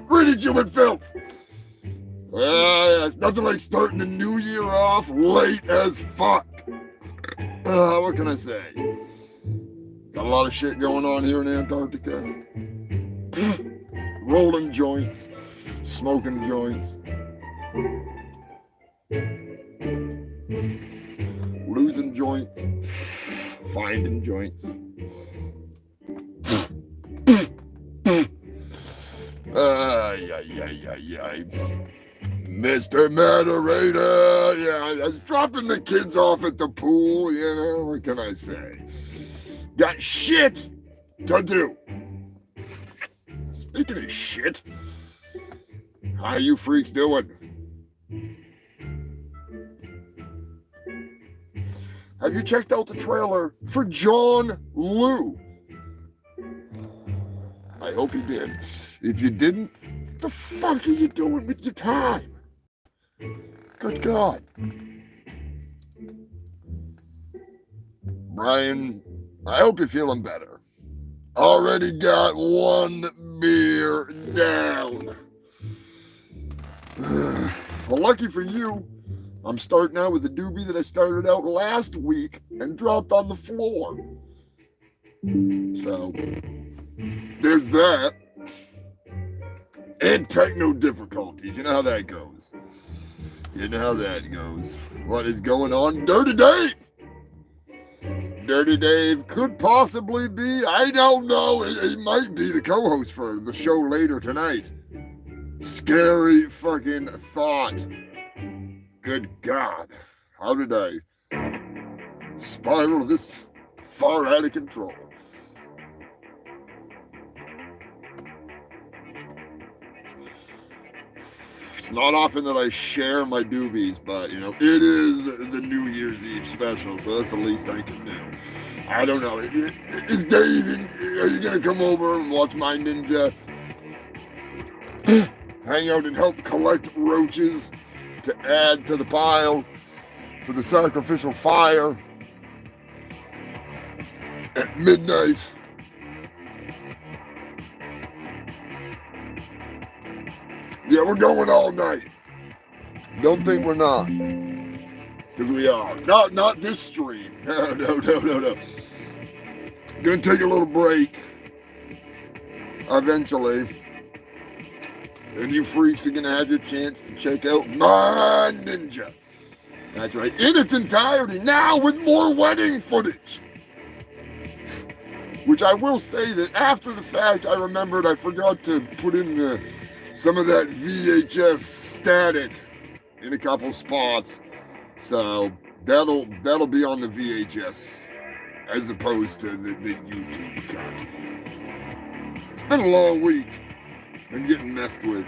Greetings, human filth! It's nothing like starting the new year off late as fuck. What can I say? Got a lot of shit going on here in Antarctica. Rolling joints, smoking joints, losing joints, finding joints. Mr. Moderator, I was dropping the kids off at the pool, what can I say? Got shit to do. Speaking of shit, how you freaks doing? Have you checked out the trailer for John Liu? I hope you did. If you didn't, what the fuck are you doing with your time? Good God. Brian, I hope you're feeling better. Already got one beer down. Well, lucky for you, I'm starting out with a doobie that I started out last week and dropped on the floor. So, there's that. And techno difficulties. You know how that goes. What is going on? Dirty Dave! Dirty Dave could possibly be, I don't know, he might be the co-host for the show later tonight. Scary fucking thought. Good God. How did I spiral this far out of control? It's not often that I share my doobies, but, it is the New Year's Eve special, so that's the least I can do. I don't know. Is Dave, are you going to come over and watch my ninja hang out and help collect roaches to add to the pile for the sacrificial fire at midnight? Yeah, we're going all night. Don't think we're not. Because we are. Not this stream. No. Gonna take a little break. Eventually. And you freaks are gonna have your chance to check out my ninja. That's right. In its entirety. Now with more wedding footage. Which I will say that after the fact, I remembered I forgot to put in some of that VHS static in a couple spots, so that'll be on the VHS as opposed to the YouTube cut. It's been a long week. Been getting messed with,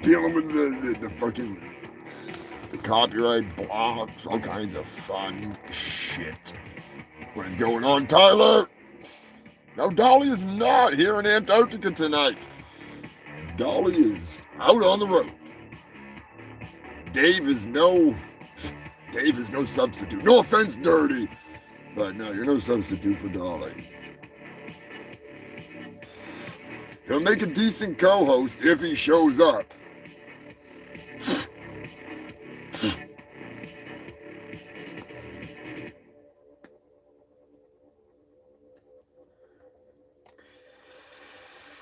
dealing with the fucking copyright blocks, all kinds of fun shit. What is going on, Tyler? No, Dolly is not here in Antarctica tonight. Dolly is out on the road. Dave is no substitute. No offense, Dirty, but no, you're no substitute for Dolly. He'll make a decent co-host if he shows up.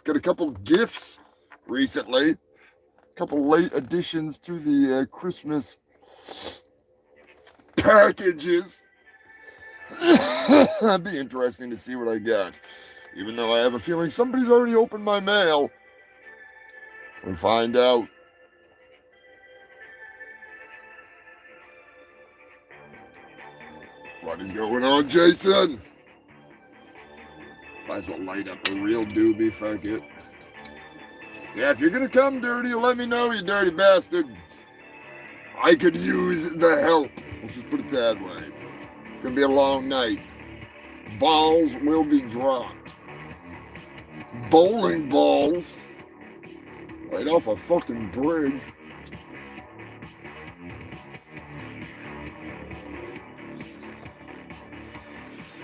Got a couple gifts recently, a couple late additions to the Christmas packages. That'd be interesting to see what I got. Even though I have a feeling somebody's already opened my mail. We'll find out. What is going on, Jason? Might as well light up a real doobie, fuck it. Yeah, if you're gonna come, Dirty, let me know, you dirty bastard. I could use the help. Let's just put it that way. It's gonna be a long night. Balls will be dropped. Bowling balls. Right off a fucking bridge.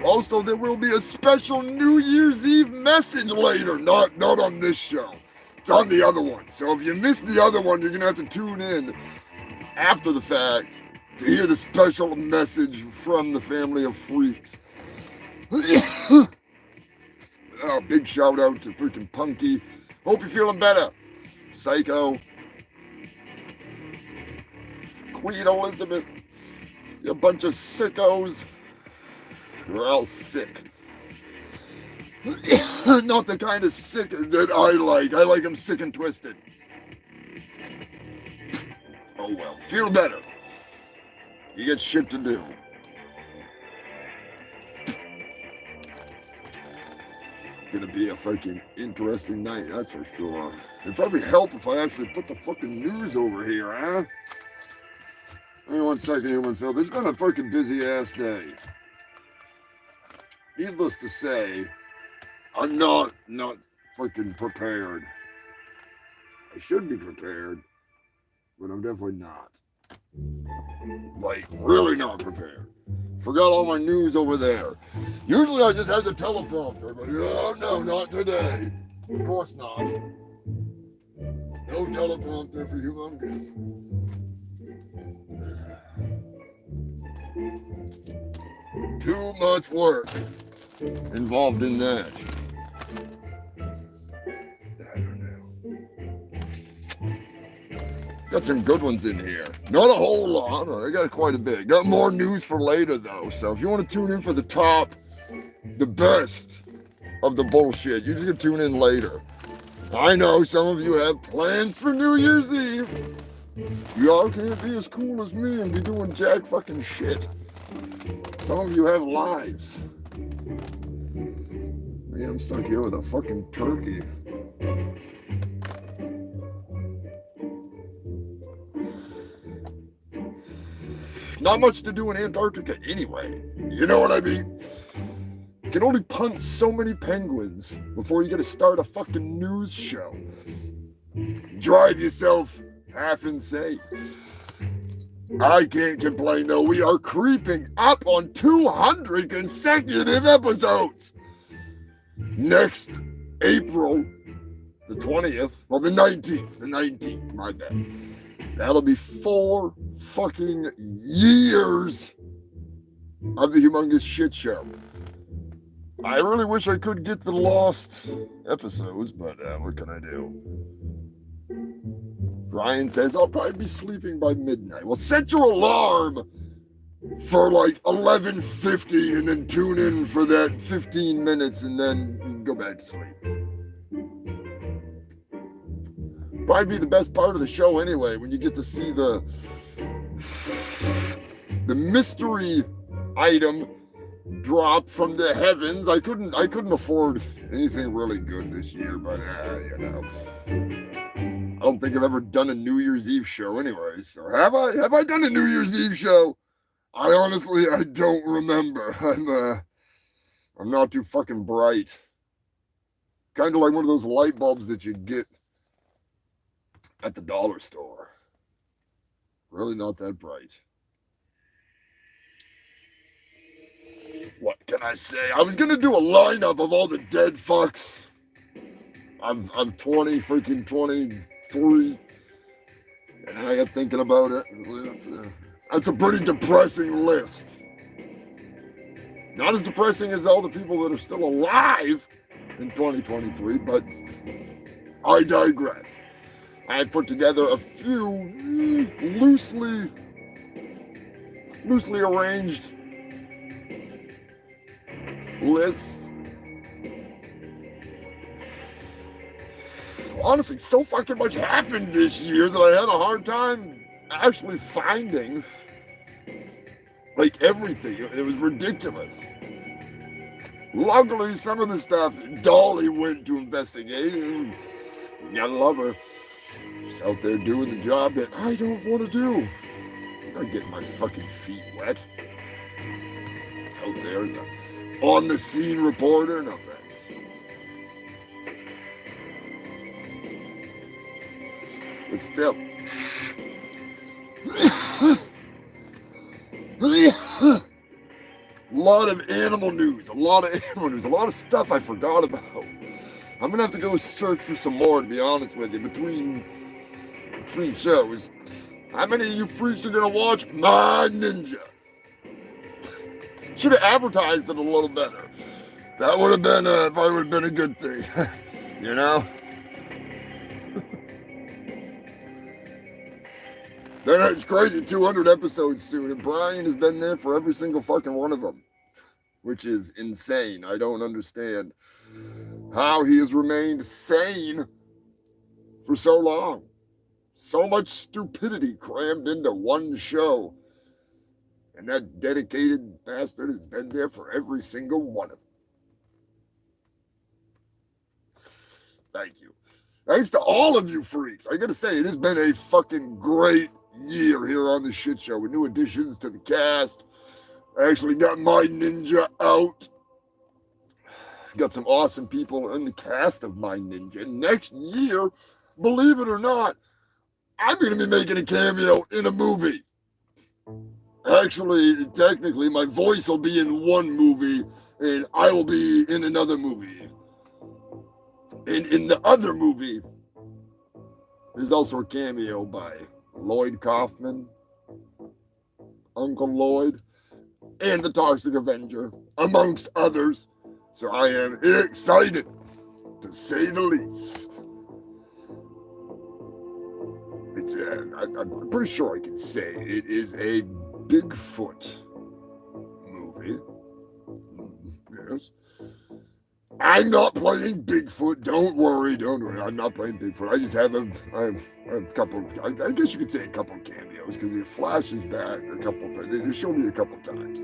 Also, there will be a special New Year's Eve message later. Not on this show. It's on the other one. So if you missed the other one, you're going to have to tune in after the fact to hear the special message from the family of freaks. Oh, big shout out to freaking Punky. Hope you're feeling better. Psycho. Queen Elizabeth. You a bunch of sickos. You're all sick. Not the kind of sick that I like. I like them sick and twisted. Oh well. Feel better. You get shit to do. Gonna be a fucking interesting night, that's for sure. It'd probably help if I actually put the fucking news over here, huh? Hang on 1 second, human Phil. There's been a fucking busy ass day. Needless to say, I'm not fucking prepared. I should be prepared, but I'm definitely not. Like, really not prepared. Forgot all my news over there. Usually I just have the teleprompter, but oh no, not today. Of course not. No teleprompter for humongous. Too much work involved in that. I don't know. Got some good ones in here. Not a whole lot. I got quite a bit. Got more news for later though. So if you want to tune in for the top, the best of the bullshit, you just can tune in later. I know some of you have plans for New Year's Eve. Y'all can't be as cool as me and be doing jack fucking shit. Some of you have lives. Man, I'm stuck here with a fucking turkey. Not much to do in Antarctica anyway. You know what I mean? You can only punt so many penguins before you get to start a fucking news show. Drive yourself half insane. I can't complain though. We are creeping up on 200 consecutive episodes. Next April the 20th, well the 19th, my bad. That'll be 4 fucking years of the humongous shit show. I really wish I could get the lost episodes, but what can I do? Ryan says, I'll probably be sleeping by midnight. Well, set your alarm for like 11:50 and then tune in for that 15 minutes and then go back to sleep. Probably be the best part of the show anyway, when you get to see the mystery item drop from the heavens. I couldn't afford anything really good this year, but you know. I don't think I've ever done a New Year's Eve show anyway. So have I done a New Year's Eve show? I don't remember. I'm not too fucking bright. Kind of like one of those light bulbs that you get at the dollar store. Really not that bright. What can I say? I was gonna do a lineup of all the dead fucks. I'm 23, and I got thinking about it. That's a pretty depressing list. Not as depressing as all the people that are still alive in 2023, but I digress. I put together a few loosely arranged lists. Honestly, so fucking much happened this year that I had a hard time actually finding like everything. It was ridiculous. Luckily, some of the stuff Dolly went to investigate, and you gotta love her. She's out there doing the job that I don't want to do. I'm not getting my fucking feet wet. Out there, on the scene reporter, no thanks. But still, lot of animal news, a lot of stuff I forgot about. I'm gonna have to go search for some more, to be honest with you, between shows. How many of you freaks are gonna watch My Ninja? Should have advertised it a little better. That would have been probably a good thing, you know. Then it's crazy, 200 episodes soon, and Brian has been there for every single fucking one of them, which is insane. I don't understand how he has remained sane for so long. So much stupidity crammed into one show, and that dedicated bastard has been there for every single one of them. Thank you. Thanks to all of you freaks. I gotta say, it has been a fucking great year here on the shit show with new additions to the cast. I actually got My Ninja out. Got some awesome people in the cast of My Ninja. Next year, believe it or not, I'm going to be making a cameo in a movie. Actually, technically, my voice will be in one movie, and I will be in another movie. And in the other movie, there's also a cameo by Lloyd Kaufman, Uncle Lloyd, and the Toxic Avenger, amongst others. So I am excited, to say the least. It's I'm pretty sure I can say it is a Bigfoot movie. Yes. I'm not playing Bigfoot. Don't worry. I'm not playing Bigfoot. I just have a couple. I guess you could say a couple of cameos because it flashes back a couple. They showed me a couple times.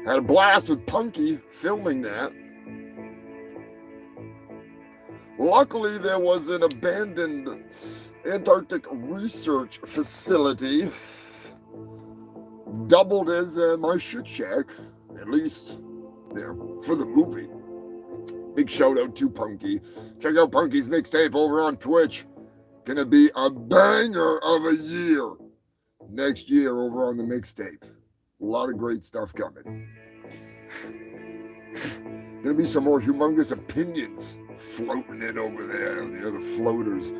Had a blast with Punky filming that. Luckily, there was an abandoned Antarctic research facility, doubled as my shit shack, at least there for the movie. Big shout out to Punky. Check out Punky's mixtape over on Twitch. Gonna be a banger of a year next year over on the mixtape. A lot of great stuff coming. Gonna be some more humongous opinions floating in over there. You know, the floaters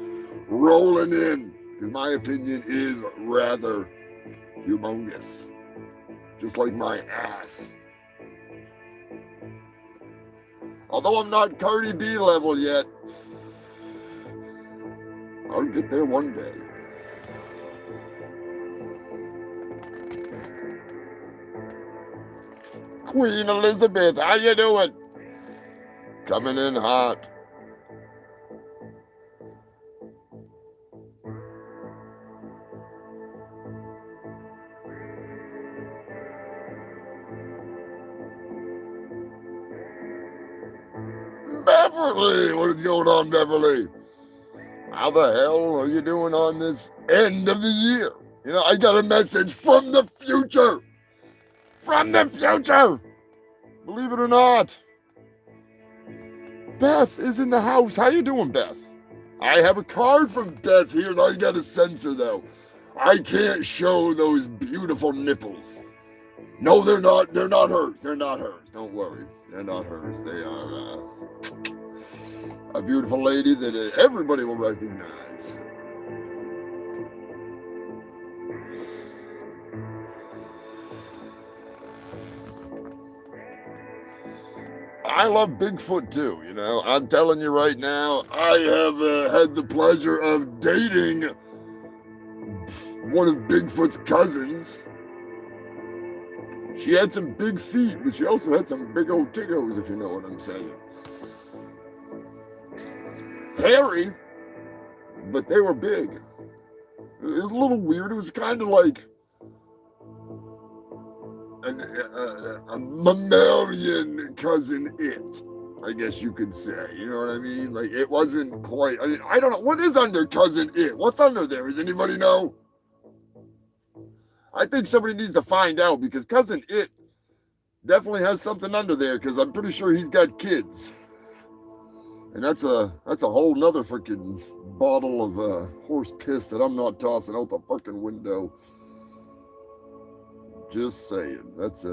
rolling in. Because my opinion is rather humongous. Just like my ass. Although I'm not Cardi B level yet, I'll get there one day. Queen Elizabeth, how you doing? Coming in hot. Beverly, what is going on, Beverly? How the hell are you doing on this end of the year? You know, I got a message from the future. From the future. Believe it or not. Beth is in the house. How you doing, Beth? I have a card from Beth here that I gotta censor, though. I can't show those beautiful nipples. No, they're not. They're not hers. They're not hers. Don't worry. They're not hers. They are a beautiful lady that everybody will recognize. I love Bigfoot too, you know. I'm telling you right now, I have had the pleasure of dating one of Bigfoot's cousins. She had some big feet, but she also had some big old tiggos, if you know what I'm saying. Hairy, but they were big. It was a little weird. It was kind of like a mammalian cousin it, I guess you could say. You know what I mean? Like, it wasn't quite, I don't know. What is under cousin it? What's under there? Does anybody know? I think somebody needs to find out because cousin it definitely has something under there because I'm pretty sure he's got kids. And that's a whole nother freaking bottle of horse piss that I'm not tossing out the fucking window. Just saying. That's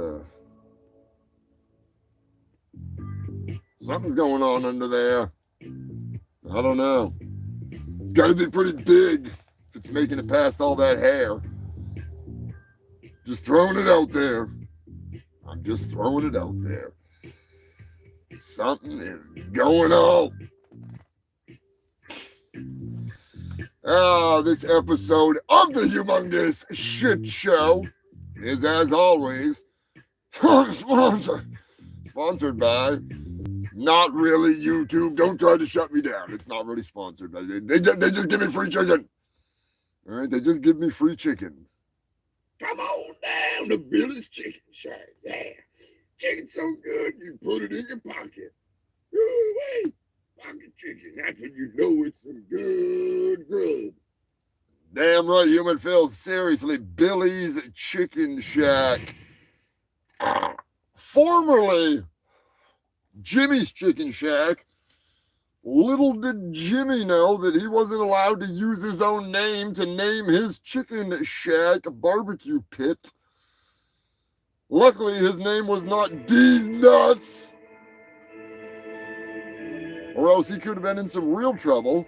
Something's going on under there. I don't know. It's got to be pretty big if it's making it past all that hair. Just throwing it out there. I'm just throwing it out there. Something is going on. This episode of the Humongous Shit Show is, as always, sponsored by Not Really YouTube. Don't try to shut me down. It's not really sponsored. They just give me free chicken. All right, they just give me free chicken. Come on down to Billy's Chicken Shack. Yeah, chicken's so good you put it in your pocket. Ooh, wait, pocket chicken. That's when you know it's some good grub. Damn right, human filth. Seriously, Billy's Chicken Shack. Formerly Jimmy's Chicken Shack. Little did Jimmy know that he wasn't allowed to use his own name to name his chicken shack barbecue pit. Luckily, his name was not D's Nuts, or else he could have been in some real trouble.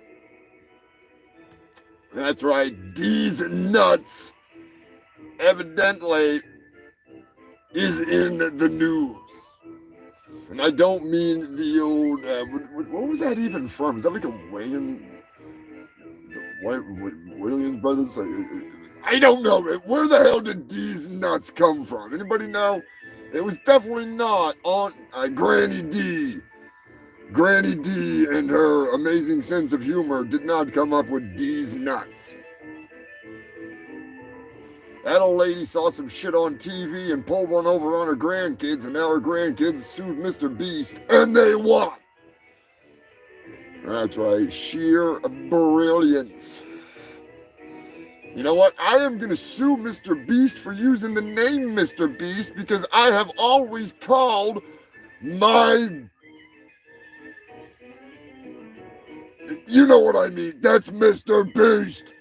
That's right, D's Nuts evidently is in the news. And I don't mean the old, what was that even from? Is that like a Williams Brothers? I don't know. Where the hell did D's Nuts come from? Anybody know? It was definitely not Aunt Granny D. Granny D and her amazing sense of humor did not come up with D's Nuts. That old lady saw some shit on TV and pulled one over on her grandkids, and now her grandkids sued Mr. Beast, and they won. That's right, sheer brilliance. You know what? I am going to sue Mr. Beast for using the name Mr. Beast because I have always called my... You know what I mean. That's Mr. Beast.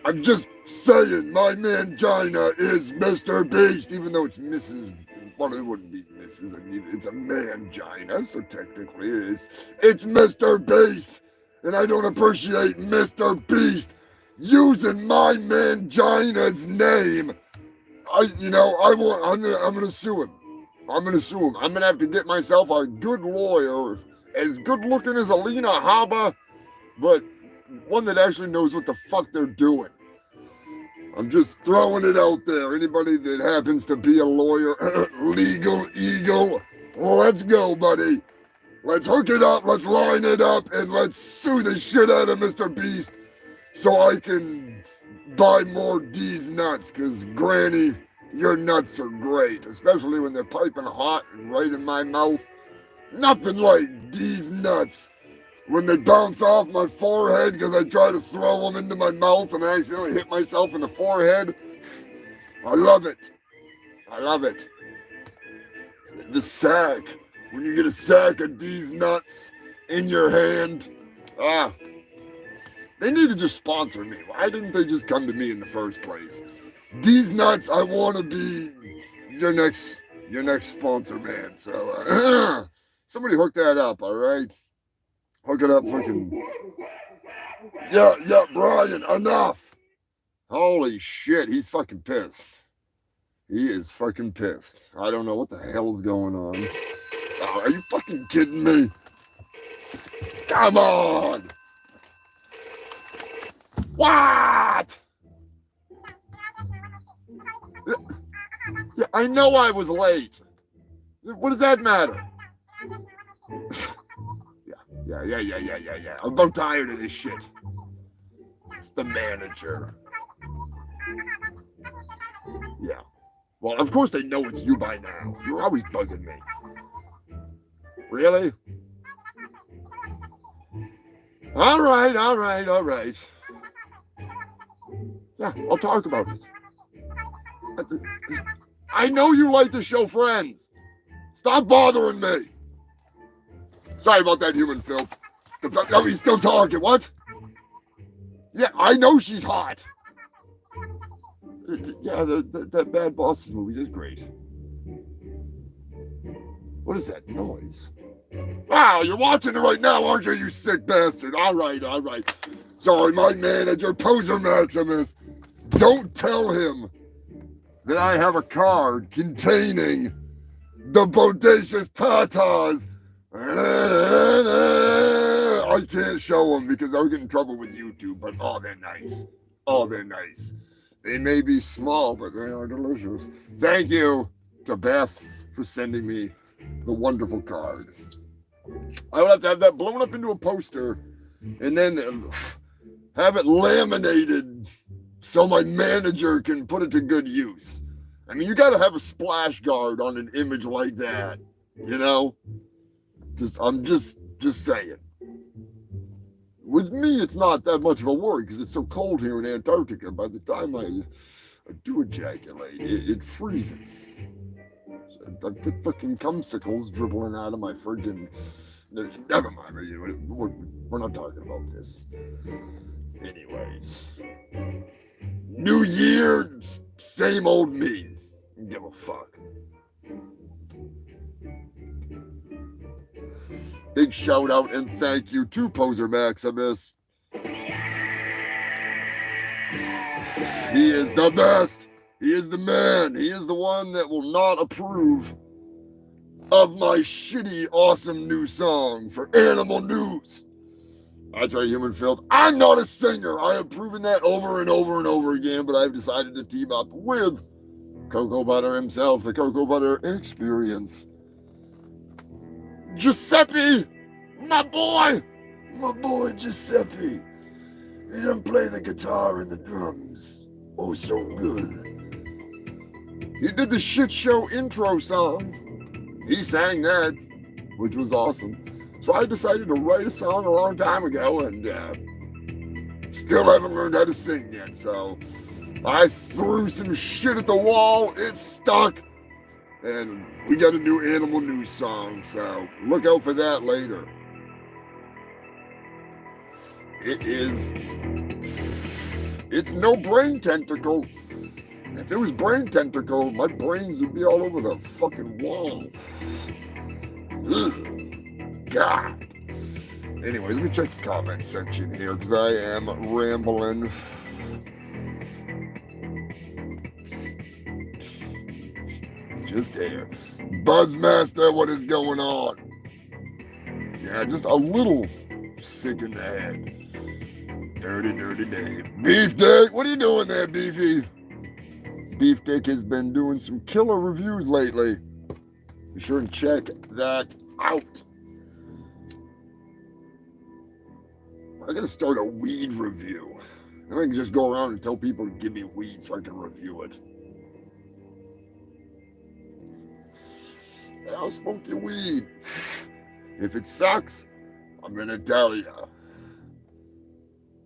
I'm just saying, my mangina is Mr. Beast, even though it's Mrs. Well, it wouldn't be Mrs. I mean, it's a mangina, so technically it is. It's Mr. Beast, and I don't appreciate Mr. Beast using my mangina's name. I'm gonna sue him. I'm gonna have to get myself a good lawyer, as good looking as Alina Haba, but one that actually knows what the fuck they're doing. I'm just throwing it out there. Anybody that happens to be a lawyer, legal eagle, let's go, buddy. Let's hook it up, let's line it up, and let's sue the shit out of Mr. Beast so I can buy more D's Nuts, because Granny, your nuts are great, especially when they're piping hot and right in my mouth. Nothing like D's Nuts when they bounce off my forehead because I try to throw them into my mouth and I accidentally hit myself in the forehead. I love it. I love it. The sack. When you get a sack of D's Nuts in your hand. They need to just sponsor me. Why didn't they just come to me in the first place? D's Nuts, I want to be your next sponsor, man. So, somebody hook that up, all right? Hook it up, fucking... Yeah, Brian, enough! Holy shit, he's fucking pissed. He is fucking pissed. I don't know what the hell is going on. Oh, are you fucking kidding me? Come on! What? Yeah, I know I was late. What does that matter? Yeah. I'm tired of this shit. It's the manager. Yeah. Well, of course they know it's you by now. You're always bugging me. Really? All right. Yeah, I'll talk about it. I know you like the show Friends. Stop bothering me. Sorry about that, human filth. Oh, he's still talking. What? Yeah, I know she's hot. Yeah, that Bad Bosses movie is great. What is that noise? Wow, you're watching it right now, aren't you, you sick bastard? All right. Sorry, my manager, Poser Maximus. Don't tell him that I have a card containing the bodacious tatas. I can't show them because I'll get in trouble with YouTube, but oh, they're nice. Oh, they're nice. They may be small, but they are delicious. Thank you to Beth for sending me the wonderful card. I would have to have that blown up into a poster and then have it laminated so my manager can put it to good use. I mean, you got to have a splash guard on an image like that, you know? I'm just saying. With me, it's not that much of a worry because it's so cold here in Antarctica. By the time I do ejaculate, it freezes. So I get fucking cumsicles dribbling out of my friggin'... Never mind, we're not talking about this. Anyways. New year, same old me. Give a fuck. Big shout out and thank you to Poser Maximus. He is the best. He is the man. He is the one that will not approve of my shitty, awesome new song for Animal News. That's right, Human Filth. I'm not a singer. I have proven that over and over and over again, but I've decided to team up with Cocoa Butter himself, the Cocoa Butter Experience. Giuseppe, my boy Giuseppe. He doesn't play the guitar and the drums. Oh, so good. He did the shit show intro song. He sang that, which was awesome. So I decided to write a song a long time ago and still haven't learned how to sing yet. So I threw some shit at the wall. It stuck. And we got a new Animal News song, so look out for that later. It's no brain tentacle. If it was brain tentacle, my brains would be all over the fucking wall. Ugh. God. Anyways, let me check the comment section here, because I am rambling. Just here. Buzzmaster, what is going on? Yeah, just a little sick in the head. Dirty day. Beefsteak, what are you doing there, Beefy? Beefsteak has been doing some killer reviews lately. Be sure and check that out. I gotta start a weed review. Then I can just go around and tell people to give me weed so I can review it. I'll smoke your weed. If it sucks, I'm gonna tell you.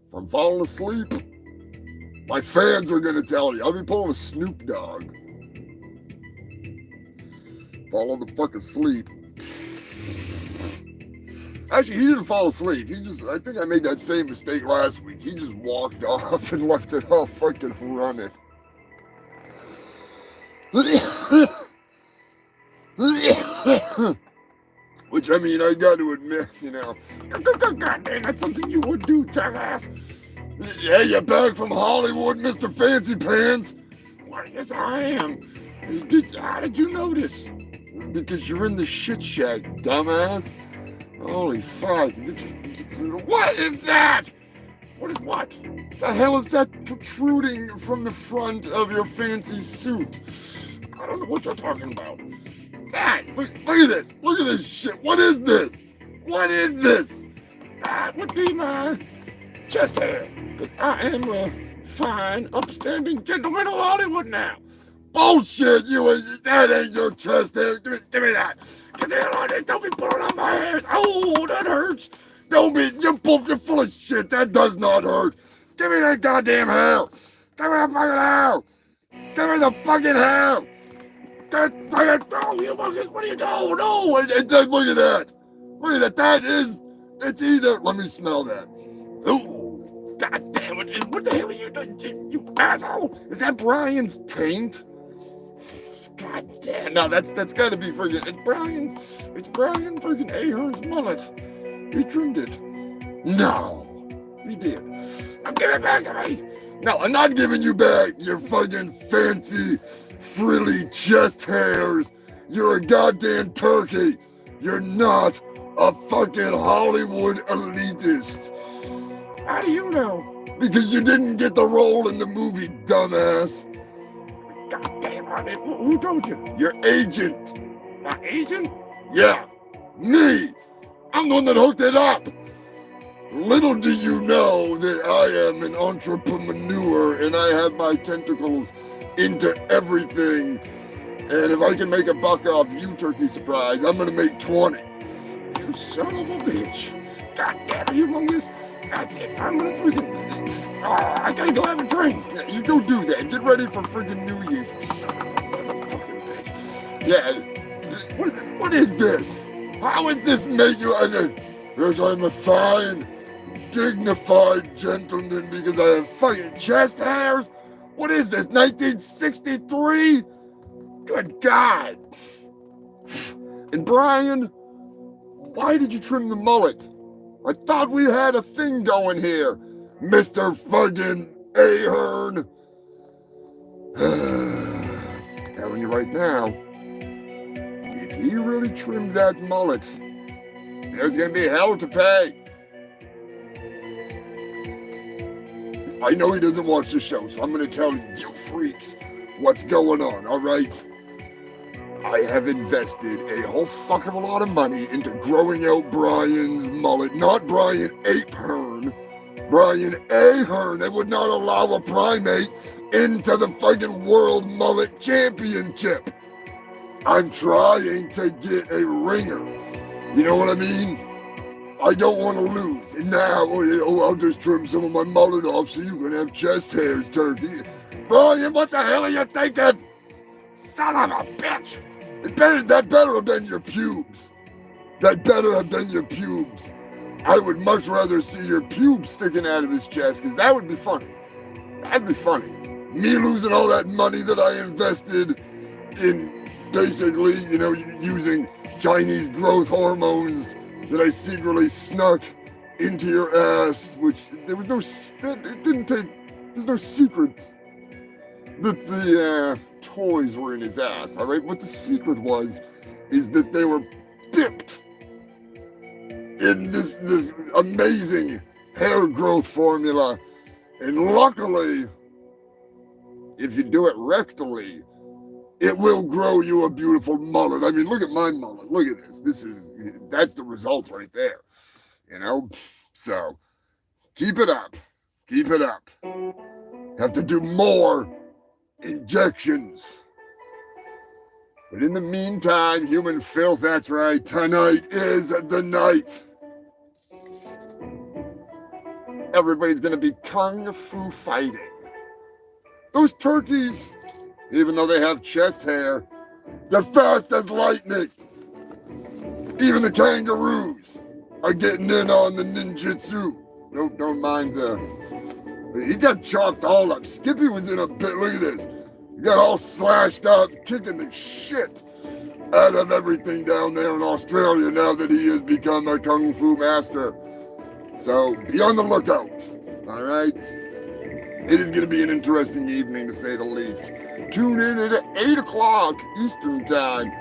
If I'm falling asleep, my fans are gonna tell you. I'll be pulling a Snoop Dogg. Fall the fuck asleep. Actually, he didn't fall asleep. I think I made that same mistake last week. He just walked off and left it all fucking running. Which, I mean, I got to admit, you know, goddamn, that's something you would do, jackass. Yeah, you're back from Hollywood, Mr. Fancy Pants. Well, yes, I am. How did you notice? Because you're in the shit shack, dumbass. Holy fuck. What is that? What is what? The hell is that protruding from the front of your fancy suit? I don't know what you're talking about. That, look at this. Look at this shit. What is this? What is this? That would be my chest hair. Because I am a fine, upstanding gentleman of Hollywood now. Bullshit, that ain't your chest hair. Give me that. Get the hell out of it. Don't be pulling on my hairs. Oh, that hurts. You're full of shit. That does not hurt. Give me that goddamn hair. Give me the fucking hair. Give me the fucking hair. Oh, you fuckers, what are you doing? No, look at that. Look at that. It's either, let me smell that. Ooh, god damn it. What the hell are you doing, you asshole? Is that Brian's taint? God damn. No, that's gotta be friggin', it's Brian friggin' Ahern's mullet. He trimmed it. No, he did. Now give it back to me. No, I'm not giving you back your fucking fancy, frilly chest hairs. You're a goddamn turkey. You're not a fucking Hollywood elitist. How do you know? Because you didn't get the role in the movie, dumbass. Goddamn, who told you? Your agent. My agent? Yeah, me. I'm the one that hooked it up. Little do you know that I am an entrepreneur and I have my tentacles into everything. And if I can make a buck off you, Turkey Surprise, I'm gonna make 20. You son of a bitch. God damn it, humongous. That's it. I'm gonna freaking... Oh, I gotta go have a drink. Yeah, you go do that. Get ready for freaking New Year's. You son of a motherfucking bitch. Yeah. What is this? How is this make you... Yes, I'm a fine, dignified gentleman because I have fucking chest hairs? What is this, 1963? Good God. And Brian, why did you trim the mullet? I thought we had a thing going here, Mr. fucking Ahern. Telling you right now, if he really trimmed that mullet, there's gonna be hell to pay. I know he doesn't watch the show, so I'm gonna tell you freaks what's going on, all right? I have invested a whole fuck of a lot of money into growing out Brian's mullet. Not Brian Ahern, Brian Ahern. They would not allow a primate into the fucking World Mullet Championship. I'm trying to get a ringer. You know what I mean? I don't want to lose. And now, I'll just trim some of my mullet off so you can have chest hairs, Turkey. Brian, what the hell are you thinking? Son of a bitch! That better have been your pubes. That better have been your pubes. I would much rather see your pubes sticking out of his chest, because that would be funny. That'd be funny. Me losing all that money that I invested in basically, using Chinese growth hormones that I secretly snuck into your ass, which there's no secret that the toys were in his ass, all right? What the secret is that they were dipped in this amazing hair growth formula. And luckily, if you do it rectally, it will grow you a beautiful mullet. I mean, look at my mullet. Look at this. That's the result right there, So, keep it up. Keep it up. Have to do more injections. But in the meantime, human filth, that's right, tonight is the night. Everybody's gonna be kung fu fighting. Those turkeys, even though they have chest hair, they're fast as lightning. Even the kangaroos are getting in on the ninjutsu. Don't mind he got chopped all up. Skippy was in a bit. Look at this. He got all slashed up, kicking the shit out of everything down there in Australia now that he has become a kung fu master. So be on the lookout. All right? It is going to be an interesting evening, to say the least. Tune in at 8 o'clock Eastern Time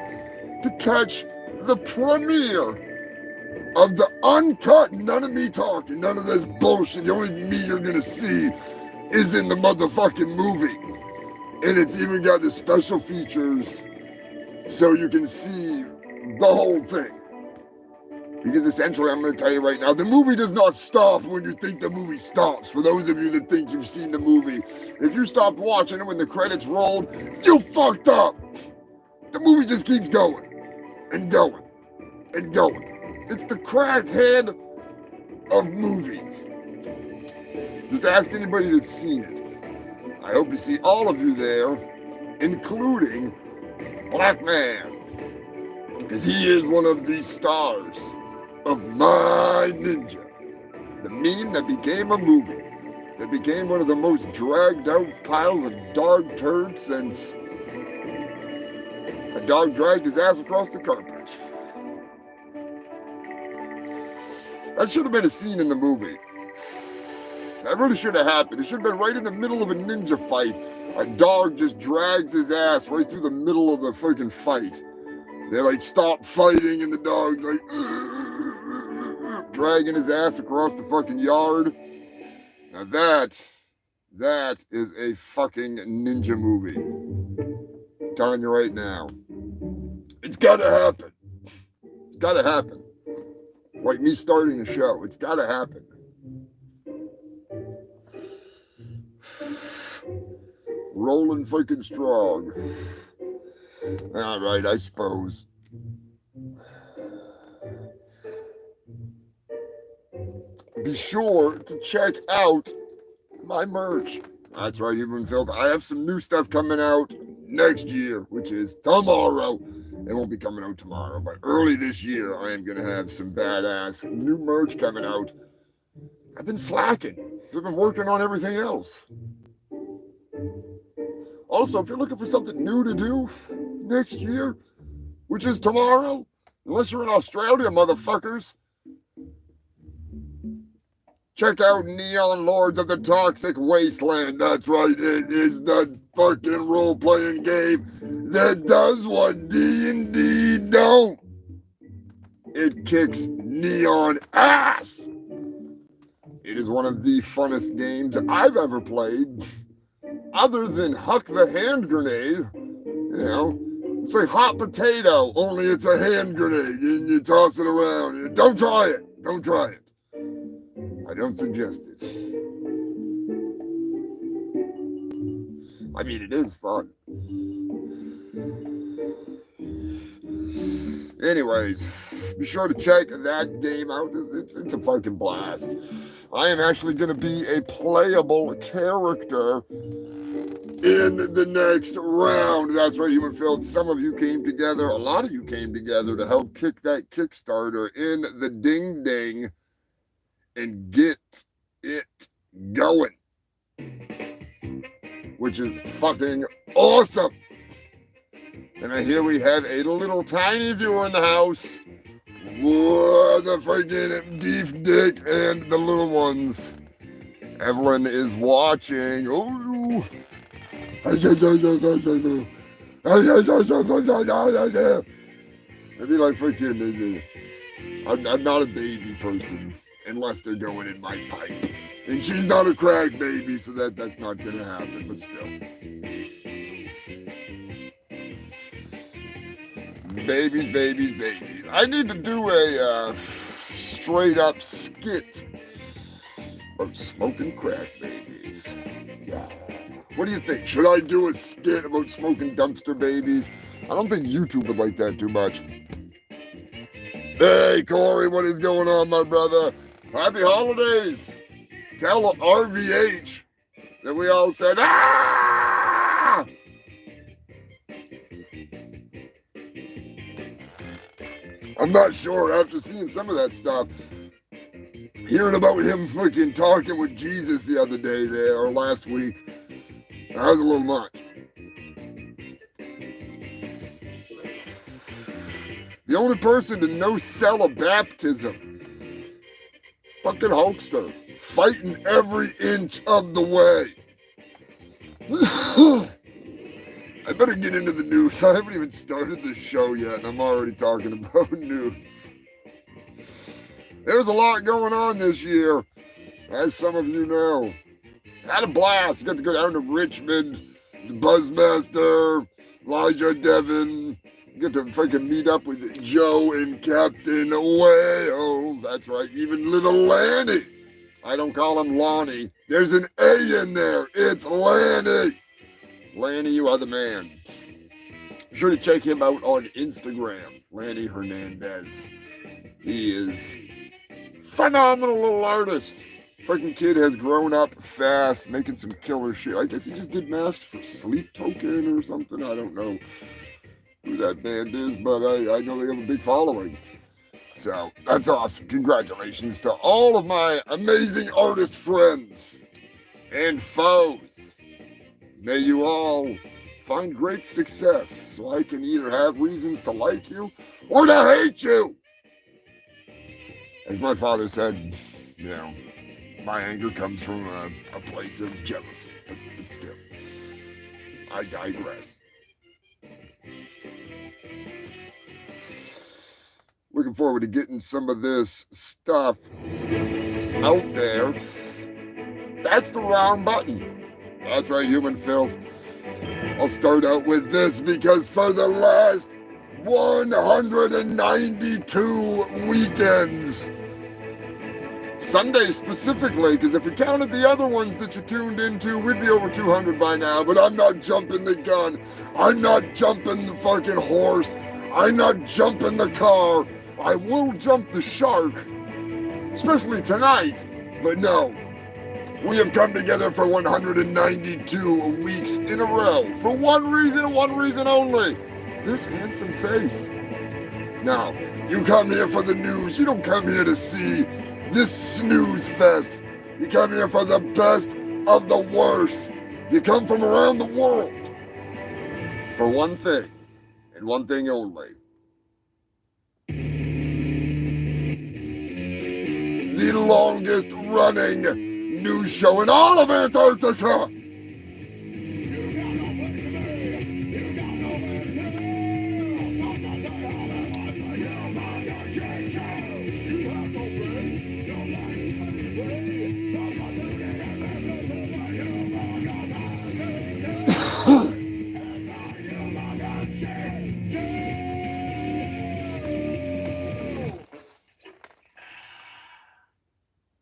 to catch the premiere of the uncut, none of me talking, none of this bullshit. The only me you're gonna see is in the motherfucking movie. And it's even got the special features so you can see the whole thing. Because essentially, I'm gonna tell you right now, the movie does not stop when you think the movie stops. For those of you that think you've seen the movie, if you stopped watching it when the credits rolled, you fucked up. The movie just keeps going and going and going. It's the crackhead of movies. Just ask anybody that's seen it. I hope to see all of you there, including Black Man, because he is one of the stars of My Ninja, the meme that became a movie, that became one of the most dragged out piles of dog turds since dog dragged his ass across the carpet. That should have been a scene in the movie. That really should have happened. It should have been right in the middle of a ninja fight. A dog just drags his ass right through the middle of the fucking fight. They like stop fighting and the dog's like dragging his ass across the fucking yard. Now that is a fucking ninja movie. I'm telling you right now. It's gotta happen. It's gotta happen. Like me starting the show. It's gotta happen. Rolling fucking strong. All right, I suppose. Be sure to check out my merch. That's right, Human Filth. I have some new stuff coming out next year, which is tomorrow. It won't be coming out tomorrow, but early this year, I am going to have some badass new merch coming out. I've been slacking. I've been working on everything else. Also, if you're looking for something new to do next year, which is tomorrow, unless you're in Australia, motherfuckers, check out Neon Lords of the Toxic Wasteland. That's right, it is the fucking role-playing game that does what D&D don't. It kicks neon ass. It is one of the funnest games I've ever played, other than Huck the Hand Grenade. You know, it's like hot potato, only it's a hand grenade, and you toss it around. Don't try it. Don't try it. I don't suggest it. I mean, it is fun. Anyways, be sure to check that game out. It's a fucking blast. I am actually going to be a playable character in the next round. That's right, Human Filth. Some of you came together, a lot of you came together to help kick that Kickstarter in the ding-ding and get it going, which is fucking awesome. And I hear we have a little tiny viewer in the house. Whoa, the freaking beef dick and the little ones. Evelyn is watching. Oh, I'd be like freaking. I'm not a baby person. Unless they're going in my pipe. And she's not a crack baby, so that's not going to happen, but still. Babies, babies, babies. I need to do a straight up skit about smoking crack babies. Yeah. What do you think? Should I do a skit about smoking dumpster babies? I don't think YouTube would like that too much. Hey, Corey, what is going on, my brother? Happy holidays. Tell RVH that we all said, ah! I'm not sure after seeing some of that stuff. Hearing about him fucking talking with Jesus the other day there, or last week. That was a little much. The only person to no-sell a baptism. Fucking Hulkster, fighting every inch of the way. I better get into the news. I haven't even started the show yet, and I'm already talking about news. There's a lot going on this year, as some of you know. Had a blast. Got to go down to Richmond, the Buzzmaster, Elijah Devon. Get to freaking meet up with Joe and Captain Wales. That's right, even little Lanny. I don't call him Lonnie. There's an A in there. It's Lanny. Lanny, you are the man. Be sure to check him out on Instagram. Lanny Hernandez. He is phenomenal little artist. Freaking kid has grown up fast, making some killer shit. I guess he just did masks for Sleep Token or something. I don't know who that band is, but I know they have a big following. So that's awesome. Congratulations to all of my amazing artist friends and foes. May you all find great success so I can either have reasons to like you or to hate you. As my father said, my anger comes from a place of jealousy. But still, I digress. Looking forward to getting some of this stuff out there. That's the round button. That's right, human filth. I'll start out with this because for the last 192 weekends, Sundays specifically, because if we counted the other ones that you tuned into, we'd be over 200 by now, but I'm not jumping the gun. I'm not jumping the fucking horse. I'm not jumping the car. I will jump the shark, especially tonight, but no. We have come together for 192 weeks in a row for one reason and one reason only. This handsome face. Now, you come here for the news. You don't come here to see this snooze fest. You come here for the best of the worst. You come from around the world for one thing and one thing only. The longest running news show in all of Antarctica.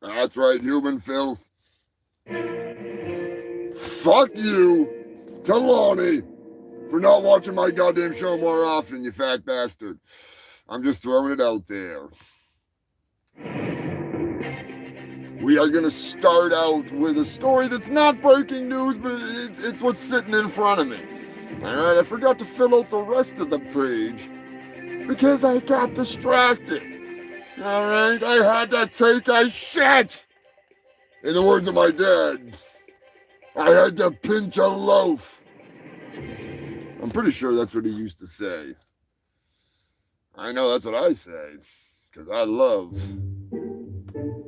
That's right, human filth. Fuck you to Lonnie for not watching my goddamn show more often, you fat bastard. I'm just throwing it out there. We are going to start out with a story that's not breaking news, but it's what's sitting in front of me. Alright, I forgot to fill out the rest of the page because I got distracted. Alright, I had to take a shit. In the words of my dad, I had to pinch a loaf. I'm pretty sure that's what he used to say. I know that's what I say, because I love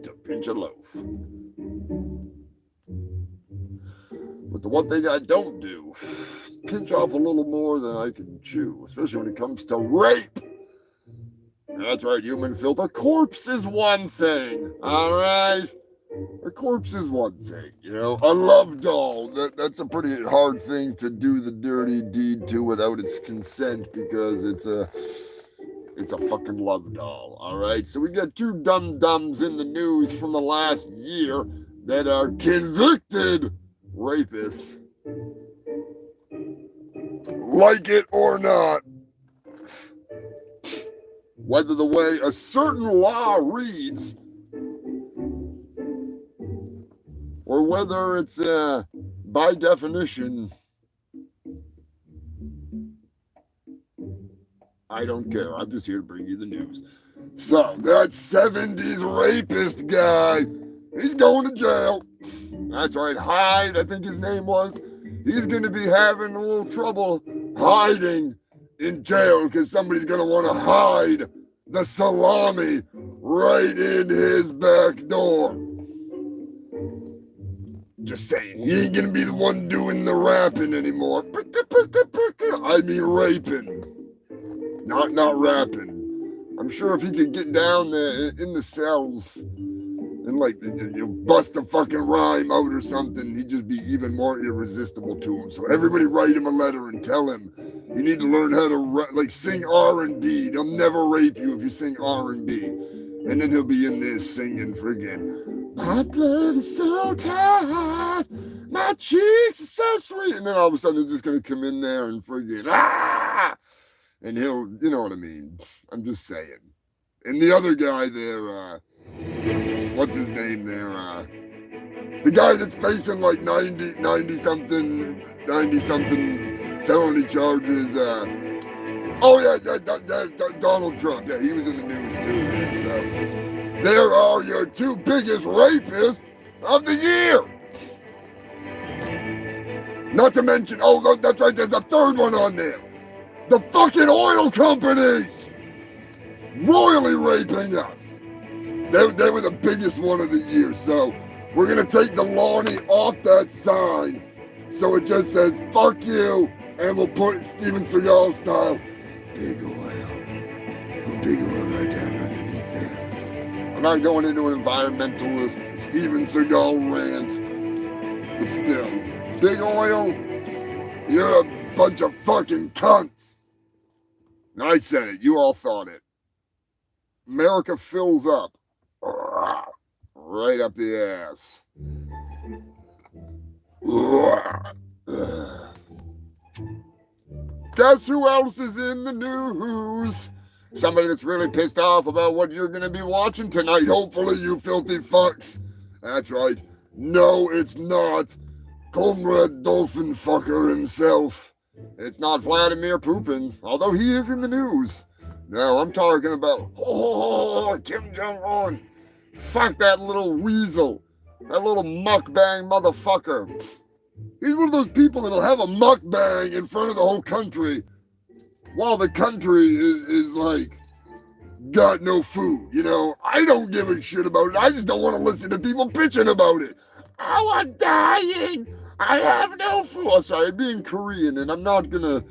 to pinch a loaf. But the one thing I don't do is pinch off a little more than I can chew, especially when it comes to rape. That's right, human filth. A corpse is one thing, all right? A corpse is one thing, A love doll, that's a pretty hard thing to do the dirty deed to without its consent because it's a fucking love doll, all right? So we got two dum-dums in the news from the last year that are convicted rapists. Like it or not, whether the way a certain law reads or whether it's, by definition, I don't care. I'm just here to bring you the news. So, that 70s rapist guy, he's going to jail. That's right, Hyde, I think his name was. He's going to be having a little trouble hiding in jail because somebody's going to want to hide the salami right in his back door. Just saying, he ain't gonna be the one doing the rapping anymore. I mean raping. Not rapping. I'm sure if he could get down there in the cells and bust a fucking rhyme out or something, he'd just be even more irresistible to him. So everybody write him a letter and tell him you need to learn how to sing R&B. They'll never rape you if you sing R&B. And then he'll be in there singing friggin', my blood is so tight, my cheeks are so sweet. And then all of a sudden they're just going to come in there and friggin', ah! And he'll, you know what I mean. I'm just saying. And the other guy there, what's his name there? The guy that's facing 90 something felony charges. Donald Trump. Yeah, he was in the news too. So there are your two biggest rapists of the year. Not to mention, oh, that's right, there's a third one on there. The fucking oil companies royally raping us. They were the biggest one of the year, so we're gonna take the Lonnie off that sign so it just says, fuck you, and we'll put Steven Seagal style, big oil. A big oil right down underneath there. I'm not going into an environmentalist Steven Seagal rant, but still, big oil, you're a bunch of fucking cunts. And I said it, you all thought it. America fills up. Right up the ass. Guess who else is in the news? Somebody that's really pissed off about what you're going to be watching tonight. Hopefully, you filthy fucks. That's right. No, it's not Comrade Dolphin Fucker himself. It's not Vladimir Putin, although he is in the news. No, I'm talking about, Kim Jong-un. Fuck that little weasel. That little mukbang motherfucker. He's one of those people that'll have a mukbang in front of the whole country while the country is like, got no food, you know? I don't give a shit about it. I just don't want to listen to people bitching about it. Oh, I'm dying. I have no food. Oh, sorry, I'm being Korean, and I'm not gonna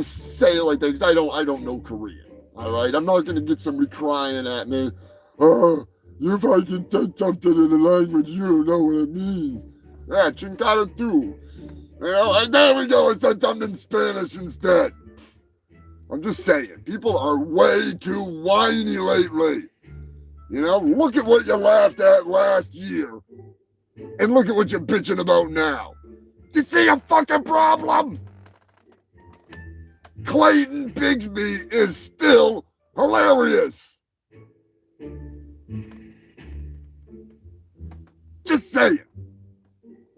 say it like that because I don't know Korean. All right, I'm not gonna get somebody crying at me. Oh, you fucking say something in a language you don't know what it means. Yeah, chingada too. You know, and there we go. I said something in Spanish instead. I'm just saying, people are way too whiny lately. You know, look at what you laughed at last year, and look at what you're bitching about now. You see a fucking problem? Clayton Bigsby is still hilarious. Just saying.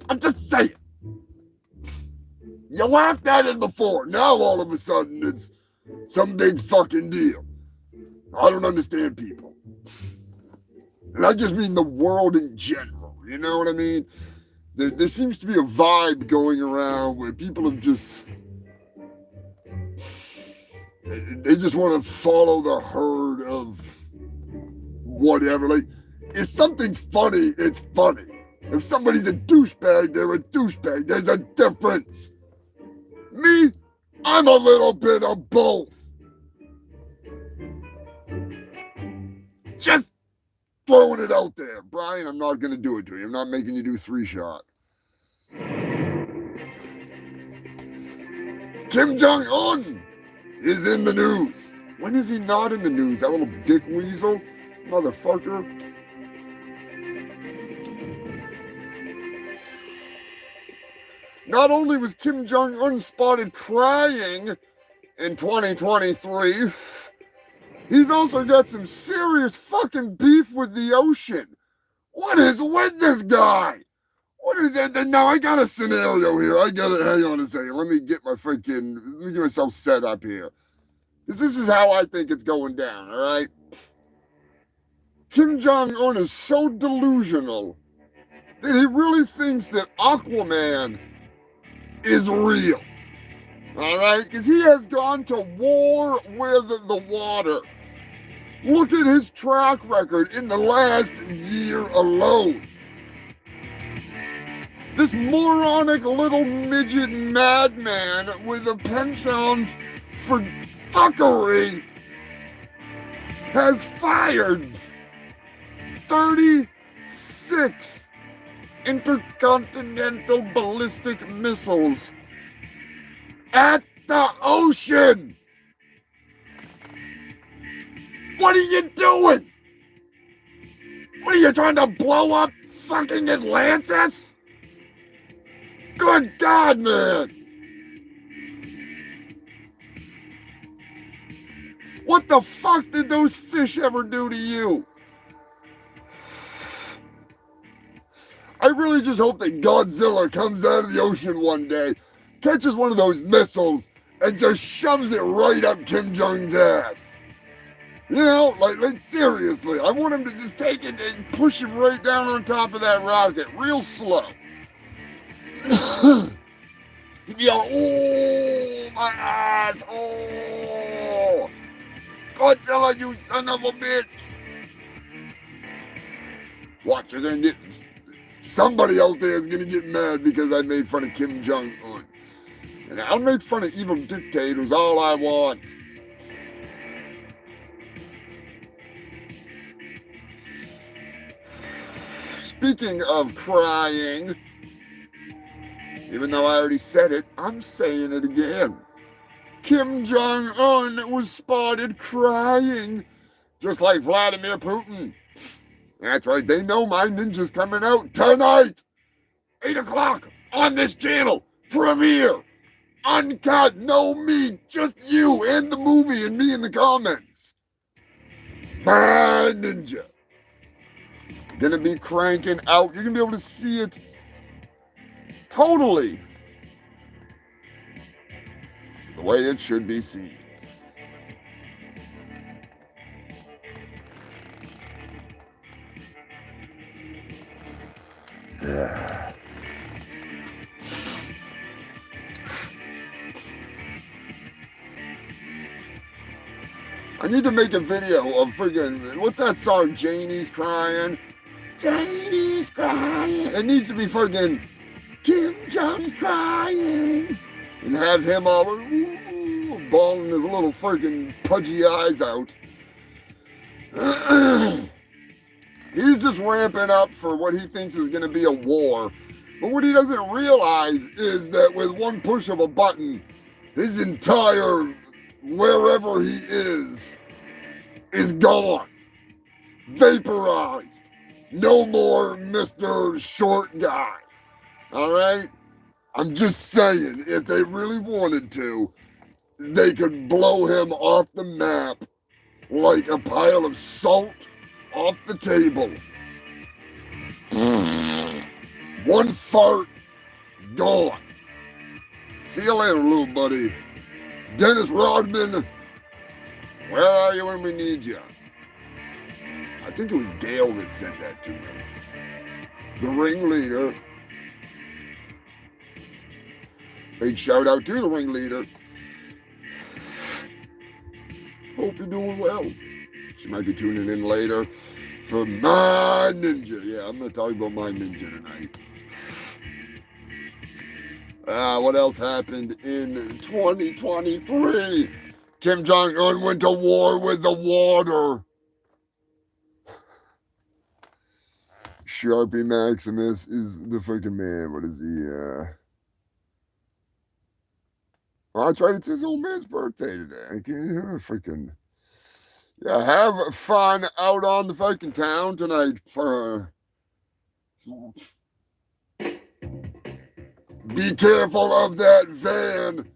I'm just saying. You laughed at it before. Now all of a sudden it's some big fucking deal. I don't understand people. And I just mean the world in general. You know what I mean? There seems to be a vibe going around where people have just... They just want to follow the herd of whatever. Like, if something's funny, it's funny. If somebody's a douchebag, they're a douchebag. There's a difference. Me, I'm a little bit of both. Just throwing it out there. Brian, I'm not going to do it to you. I'm not making you do 3-shot. Kim Jong-un is in the news. When is he not in the news? That little dick weasel? Motherfucker. Not only was Kim Jong-un spotted crying in 2023, he's also got some serious fucking beef with the ocean. What is with this guy? What is it? Now I got a scenario here. I got it. Hang on a second. Let me get myself set up here. This is how I think it's going down, all right? Kim Jong-un is so delusional that he really thinks that Aquaman is real, all right? Because he has gone to war with the water. Look at his track record in the last year alone. This moronic little midget madman with a penchant for fuckery has fired 36 intercontinental ballistic missiles at the ocean. What are you doing? What are you trying to blow up fucking Atlantis? Good God, man. What the fuck did those fish ever do to you? I really just hope that Godzilla comes out of the ocean one day, catches one of those missiles, and just shoves it right up Kim Jong's ass. You know, like seriously, I want him to just take it and push him right down on top of that rocket, real slow. He'd be all, oh, my ass, oh, Godzilla, you son of a bitch. Watch, you're gonna get, somebody out there is gonna get mad because I made fun of Kim Jong-un. And I'll make fun of evil dictators all I want. Speaking of crying, even though I already said it, I'm saying it again. Kim Jong-un was spotted crying, just like Vladimir Putin. That's right, they know my ninja's coming out tonight, 8 o'clock on this channel, premiere, uncut, no me, just you and the movie and me in the comments. My ninja. Gonna be cranking out, you're gonna be able to see it totally the way it should be seen. I need to make a video of friggin', what's that song, Janie's Crying? Janie's Crying. It needs to be friggin' Kim Jong's crying. And have him all bawling his little friggin' pudgy eyes out. He's just ramping up for what he thinks is gonna be a war. But what he doesn't realize is that with one push of a button, his entire wherever he is gone. Vaporized. No more Mr. Short Guy. Alright? I'm just saying, if they really wanted to, they could blow him off the map like a pile of salt off the table. One fart, gone. See you later, little buddy. Dennis Rodman, where are you when we need you? I think it was Gail that sent that to me. The ringleader. Big shout out to the ringleader. Hope you're doing well. She might be tuning in later for my ninja. Yeah, I'm going to talk about my ninja tonight. What else happened in 2023? Kim Jong-un went to war with the water. Sharpie Maximus is the fucking man. What is he? I tried. It's his old man's birthday today. I can't hear freaking. Yeah, have fun out on the fucking town tonight. Be careful of that van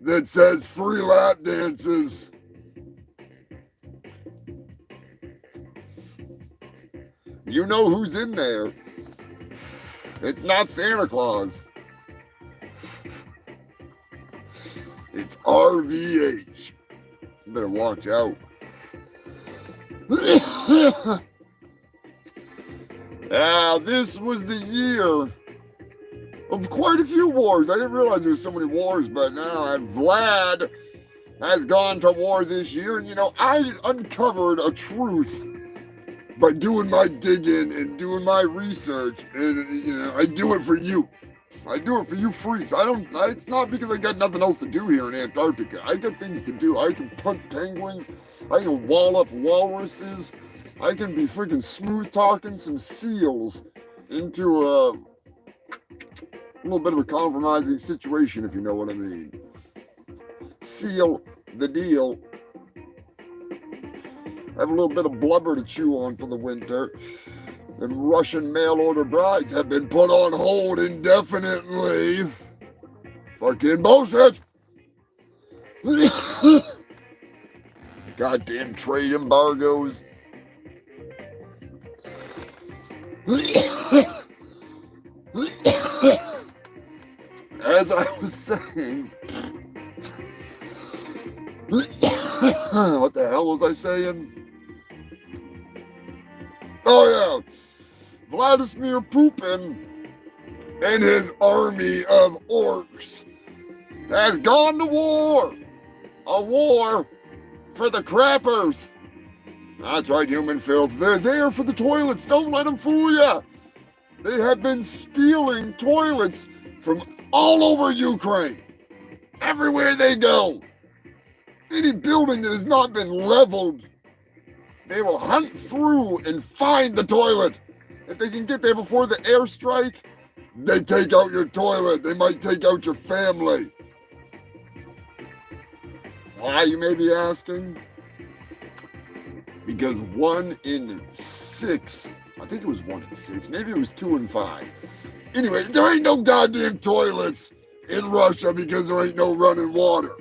that says free lap dances. You know who's in there. It's not Santa Claus. It's RVH. You better watch out. Now, this was the year of quite a few wars. I didn't realize there were so many wars, but now Vlad has gone to war this year. And, you know, I uncovered a truth by doing my digging and doing my research. And, you know, I do it for you. I do it for you freaks. It's not because I got nothing else to do here in Antarctica. I got things to do. I can punt penguins. I can wall up walruses. I can be freaking smooth talking some seals into a little bit of a compromising situation, if you know what I mean. Seal the deal. Have a little bit of blubber to chew on for the winter. And Russian mail-order brides have been put on hold indefinitely. Fucking bullshit. Goddamn trade embargoes. As I was saying, what the hell was I saying? Oh yeah, Vladimir Putin and his army of orcs has gone to war. A war for the crappers. That's right, human filth. They're there for the toilets. Don't let them fool you. They have been stealing toilets from all over Ukraine. Everywhere they go. Any building that has not been leveled, they will hunt through and find the toilet. If they can get there before the airstrike, they take out your toilet. They might take out your family. Why, you may be asking? Because 1 in 6, I think it was 1 in 6, maybe it was 2 in 5. Anyway, there ain't no goddamn toilets in Russia because there ain't no running water.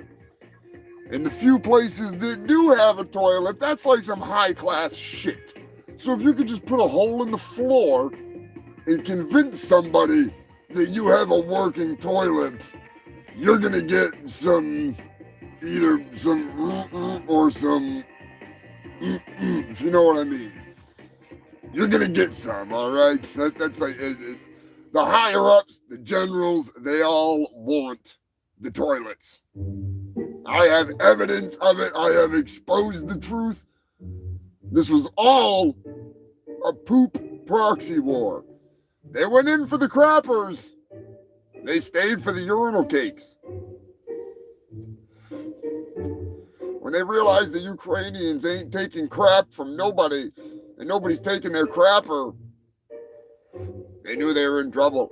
And the few places that do have a toilet, that's like some high-class shit. So if you could just put a hole in the floor and convince somebody that you have a working toilet, you're gonna get either some or some, if you know what I mean. You're gonna get some, all right? That's like the higher-ups, the generals, they all want the toilets. I have evidence of it. I have exposed the truth. This was all a poop proxy war. They went in for the crappers. They stayed for the urinal cakes. When they realized the Ukrainians ain't taking crap from nobody and nobody's taking their crapper, they knew they were in trouble.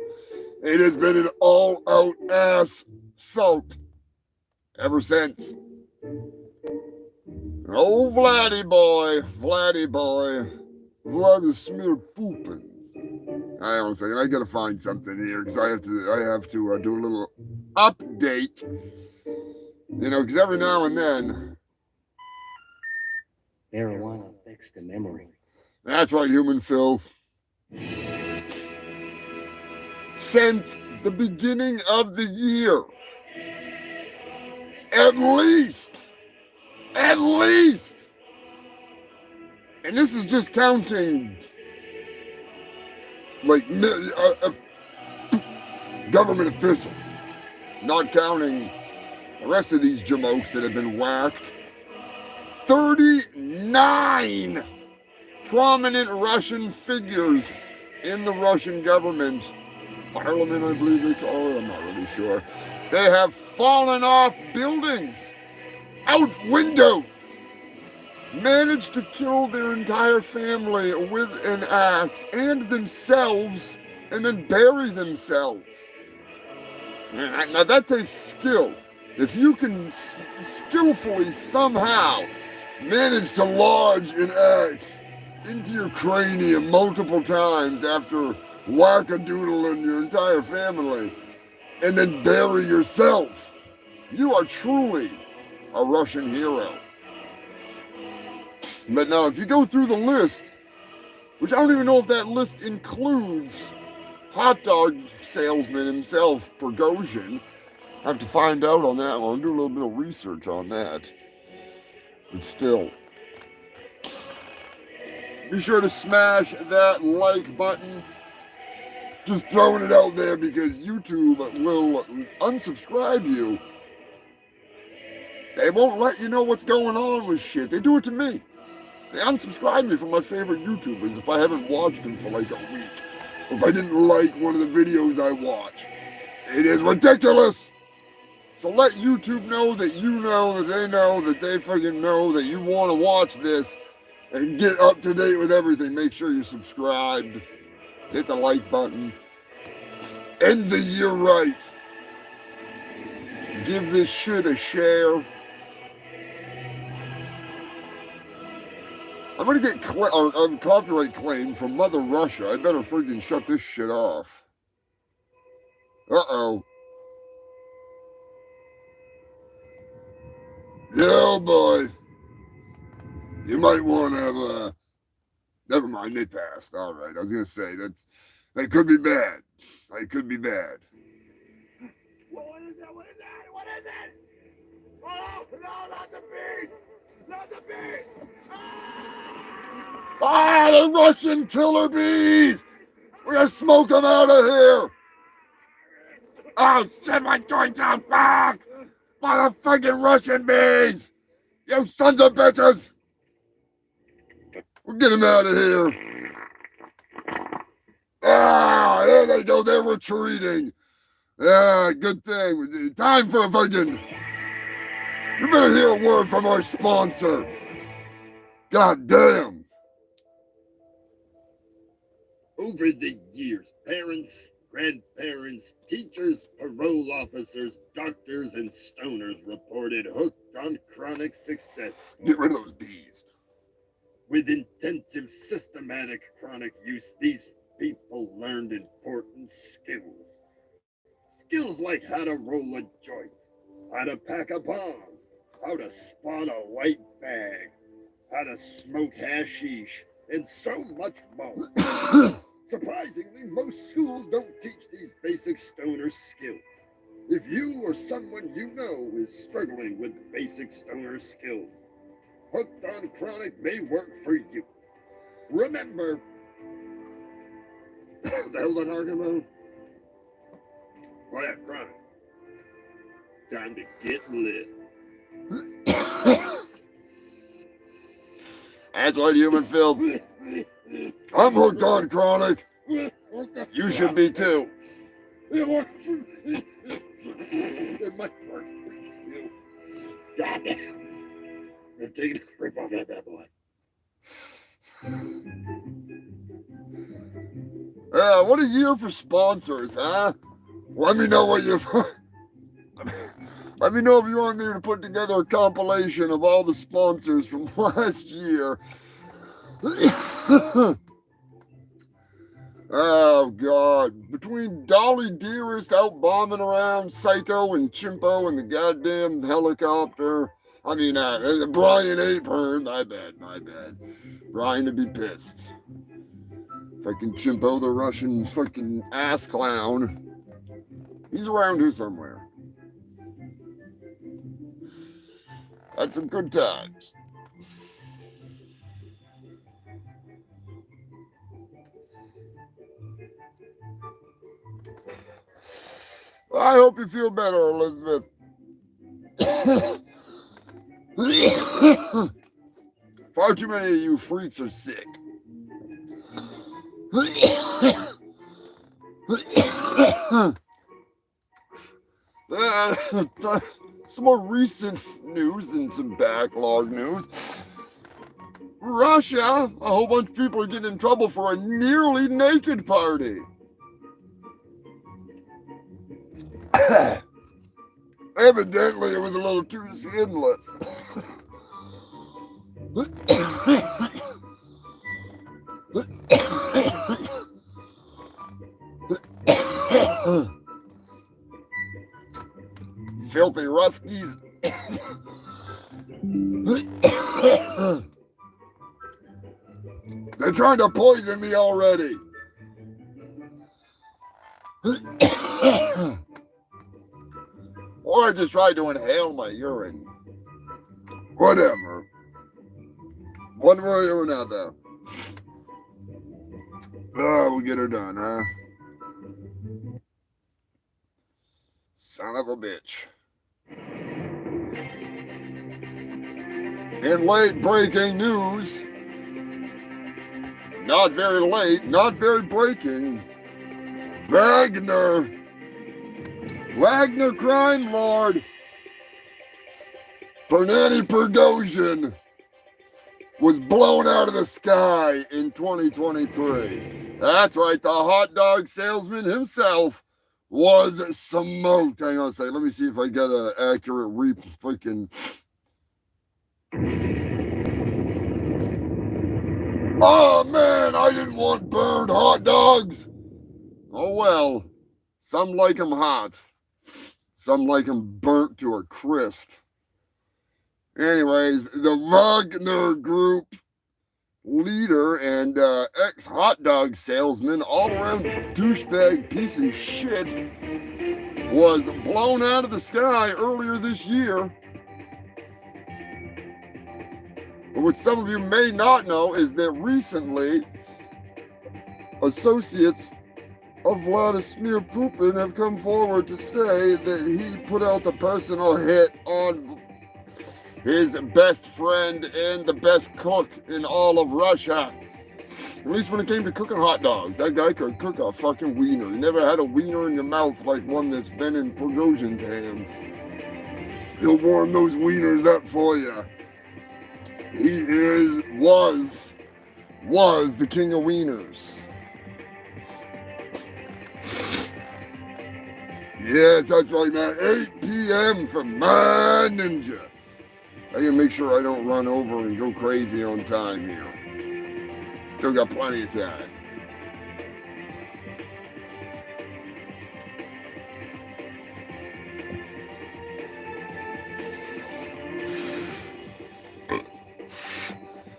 It has been an all-out ass assault ever since. Oh, Vladdy boy, Vladimir Putin. Hang on a second, I gotta find something here because I have to do a little update. You know, because every now and then, marijuana affects the memory. That's right, human filth. Since the beginning of the year, at least, and this is just counting, like, government officials, not counting the rest of these jamokes that have been whacked. 39 prominent Russian figures in the Russian government, parliament, I believe they call it, I'm not really sure. They have fallen off buildings, out windows, managed to kill their entire family with an axe and themselves, and then bury themselves. Now that takes skill. If you can skillfully somehow manage to lodge an axe into your cranium multiple times after whack-a-doodling your entire family and then bury yourself, you are truly a Russian hero. But now, if you go through the list, which I don't even know if that list includes hot dog salesman himself, Prigozhin. I have to find out on that one. I'll do a little bit of research on that. But still, be sure to smash that like button. Just throwing it out there because YouTube will unsubscribe you. They won't let you know what's going on with shit. They do it to me. They unsubscribe me from my favorite YouTubers if I haven't watched them for like a week. Or if I didn't like one of the videos I watched. It is ridiculous. So let YouTube know that you know, that they fucking know that you want to watch this and get up to date with everything. Make sure you're subscribed. Hit the like button. End the year right. Give this shit a share. I'm gonna get a copyright claim from Mother Russia. I better freaking shut this shit off. Uh-oh. Yeah, oh boy. You might want to, never mind, they passed. All right, I was going to say, that could be bad. It could be bad. What is that? What is that? What is it? Oh, no, not the beast! Not the beast! Ah, the Russian killer bees! We're going to smoke them out of here! Oh shit, my joint's out back! Motherfucking Russian bees! You sons of bitches! We'll get him out of here. Ah, there they go, they're retreating. Yeah, good thing. Time for a fucking... You better hear a word from our sponsor. God damn. Over the years, parents, grandparents, teachers, parole officers, doctors, and stoners reported hooked on chronic success. Get rid of those bees. With intensive, systematic chronic use, these people learned important skills. Skills like how to roll a joint, how to pack a bomb, how to spot a white bag, how to smoke hashish, and so much more. Surprisingly, most schools don't teach these basic stoner skills. If you or someone you know is struggling with basic stoner skills, Hooked on Chronic may work for you. Remember, what the hell's I talking about? Oh yeah, Chronic. Time to get lit. That's right, human filth. I'm hooked on Chronic. You should be too. It worked for me. It might work for you. Goddamn. I'm taking a rip off that bad boy. What a year for sponsors, huh? Let me know what you... Let me know if you want me to put together a compilation of all the sponsors from last year. Oh, God. Between Dolly Dearest out bombing around, Psycho and Chimpo and the goddamn helicopter. I mean, Brian Apern. My bad. Brian would be pissed. Fucking Chimpo, the Russian fucking ass clown. He's around here somewhere. Had some good times. Well, I hope you feel better, Elizabeth. Far too many of you freaks are sick. Some more recent news and some backlog news. Russia, a whole bunch of people are getting in trouble for a nearly naked party. Evidently, it was a little too sinless. Filthy Ruskies. They're trying to poison me already. Or I just tried to inhale my urine. Whatever. One way or another. Oh, we'll get her done, huh? Son of a bitch. In late breaking news, not very late, not very breaking, Wagner crime lord, Bernani Prigozhin, was blown out of the sky in 2023. That's right, the hot dog salesman himself was smoked. Hang on a second, let me see if I got an accurate freaking... Oh man, I didn't want burned hot dogs. Oh well, some like them hot. Some like them burnt to a crisp. Anyways, the Wagner Group leader and ex-hot dog salesman, all-around douchebag piece of shit, was blown out of the sky earlier this year. What some of you may not know is that recently, associates of Vladimir Putin have come forward to say that he put out the personal hit on his best friend and the best cook in all of Russia. At least when it came to cooking hot dogs, that guy could cook a fucking wiener. You never had a wiener in your mouth like one that's been in Prigozhin's hands. He'll warm those wieners up for you. He was the king of wieners. Yes, that's right, man. 8 p.m. for my ninja. I gotta make sure I don't run over and go crazy on time here. Still got plenty of time.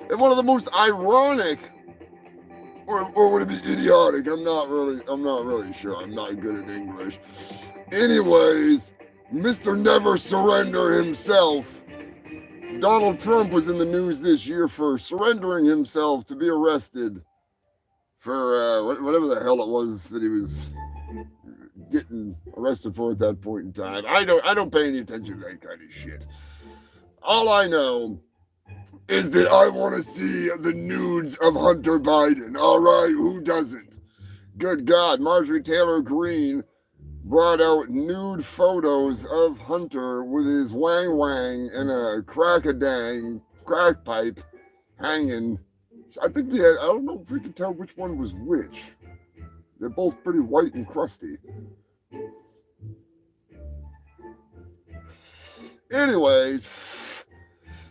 And one of the most ironic, or would it be idiotic? I'm not really sure. I'm not good at English. Anyways, Mr. Never Surrender himself, Donald Trump, was in the news this year for surrendering himself to be arrested for whatever the hell it was that he was getting arrested for at that point in time. I don't pay any attention to that kind of shit. All I know is that I want to see the nudes of Hunter Biden. All right, who doesn't? Good God, Marjorie Taylor Greene brought out nude photos of Hunter with his wang wang and a crack-a-dang crack pipe hanging. I think I don't know if we can tell which one was which. They're both pretty white and crusty. Anyways,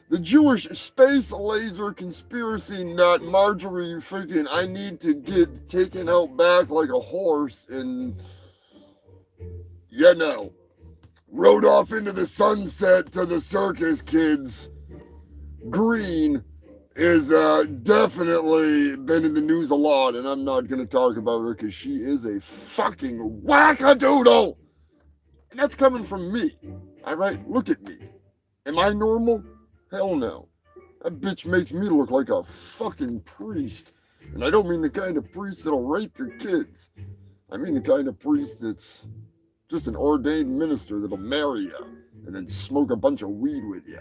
the Jewish space laser conspiracy nut Marjorie freaking I need to get taken out back like a horse and rode off into the sunset to the circus, kids. Green is definitely been in the news a lot, and I'm not going to talk about her because she is a fucking wackadoodle. And that's coming from me. All right, look at me. Am I normal? Hell no. That bitch makes me look like a fucking priest. And I don't mean the kind of priest that'll rape your kids. I mean the kind of priest that's just an ordained minister that'll marry you and then smoke a bunch of weed with you.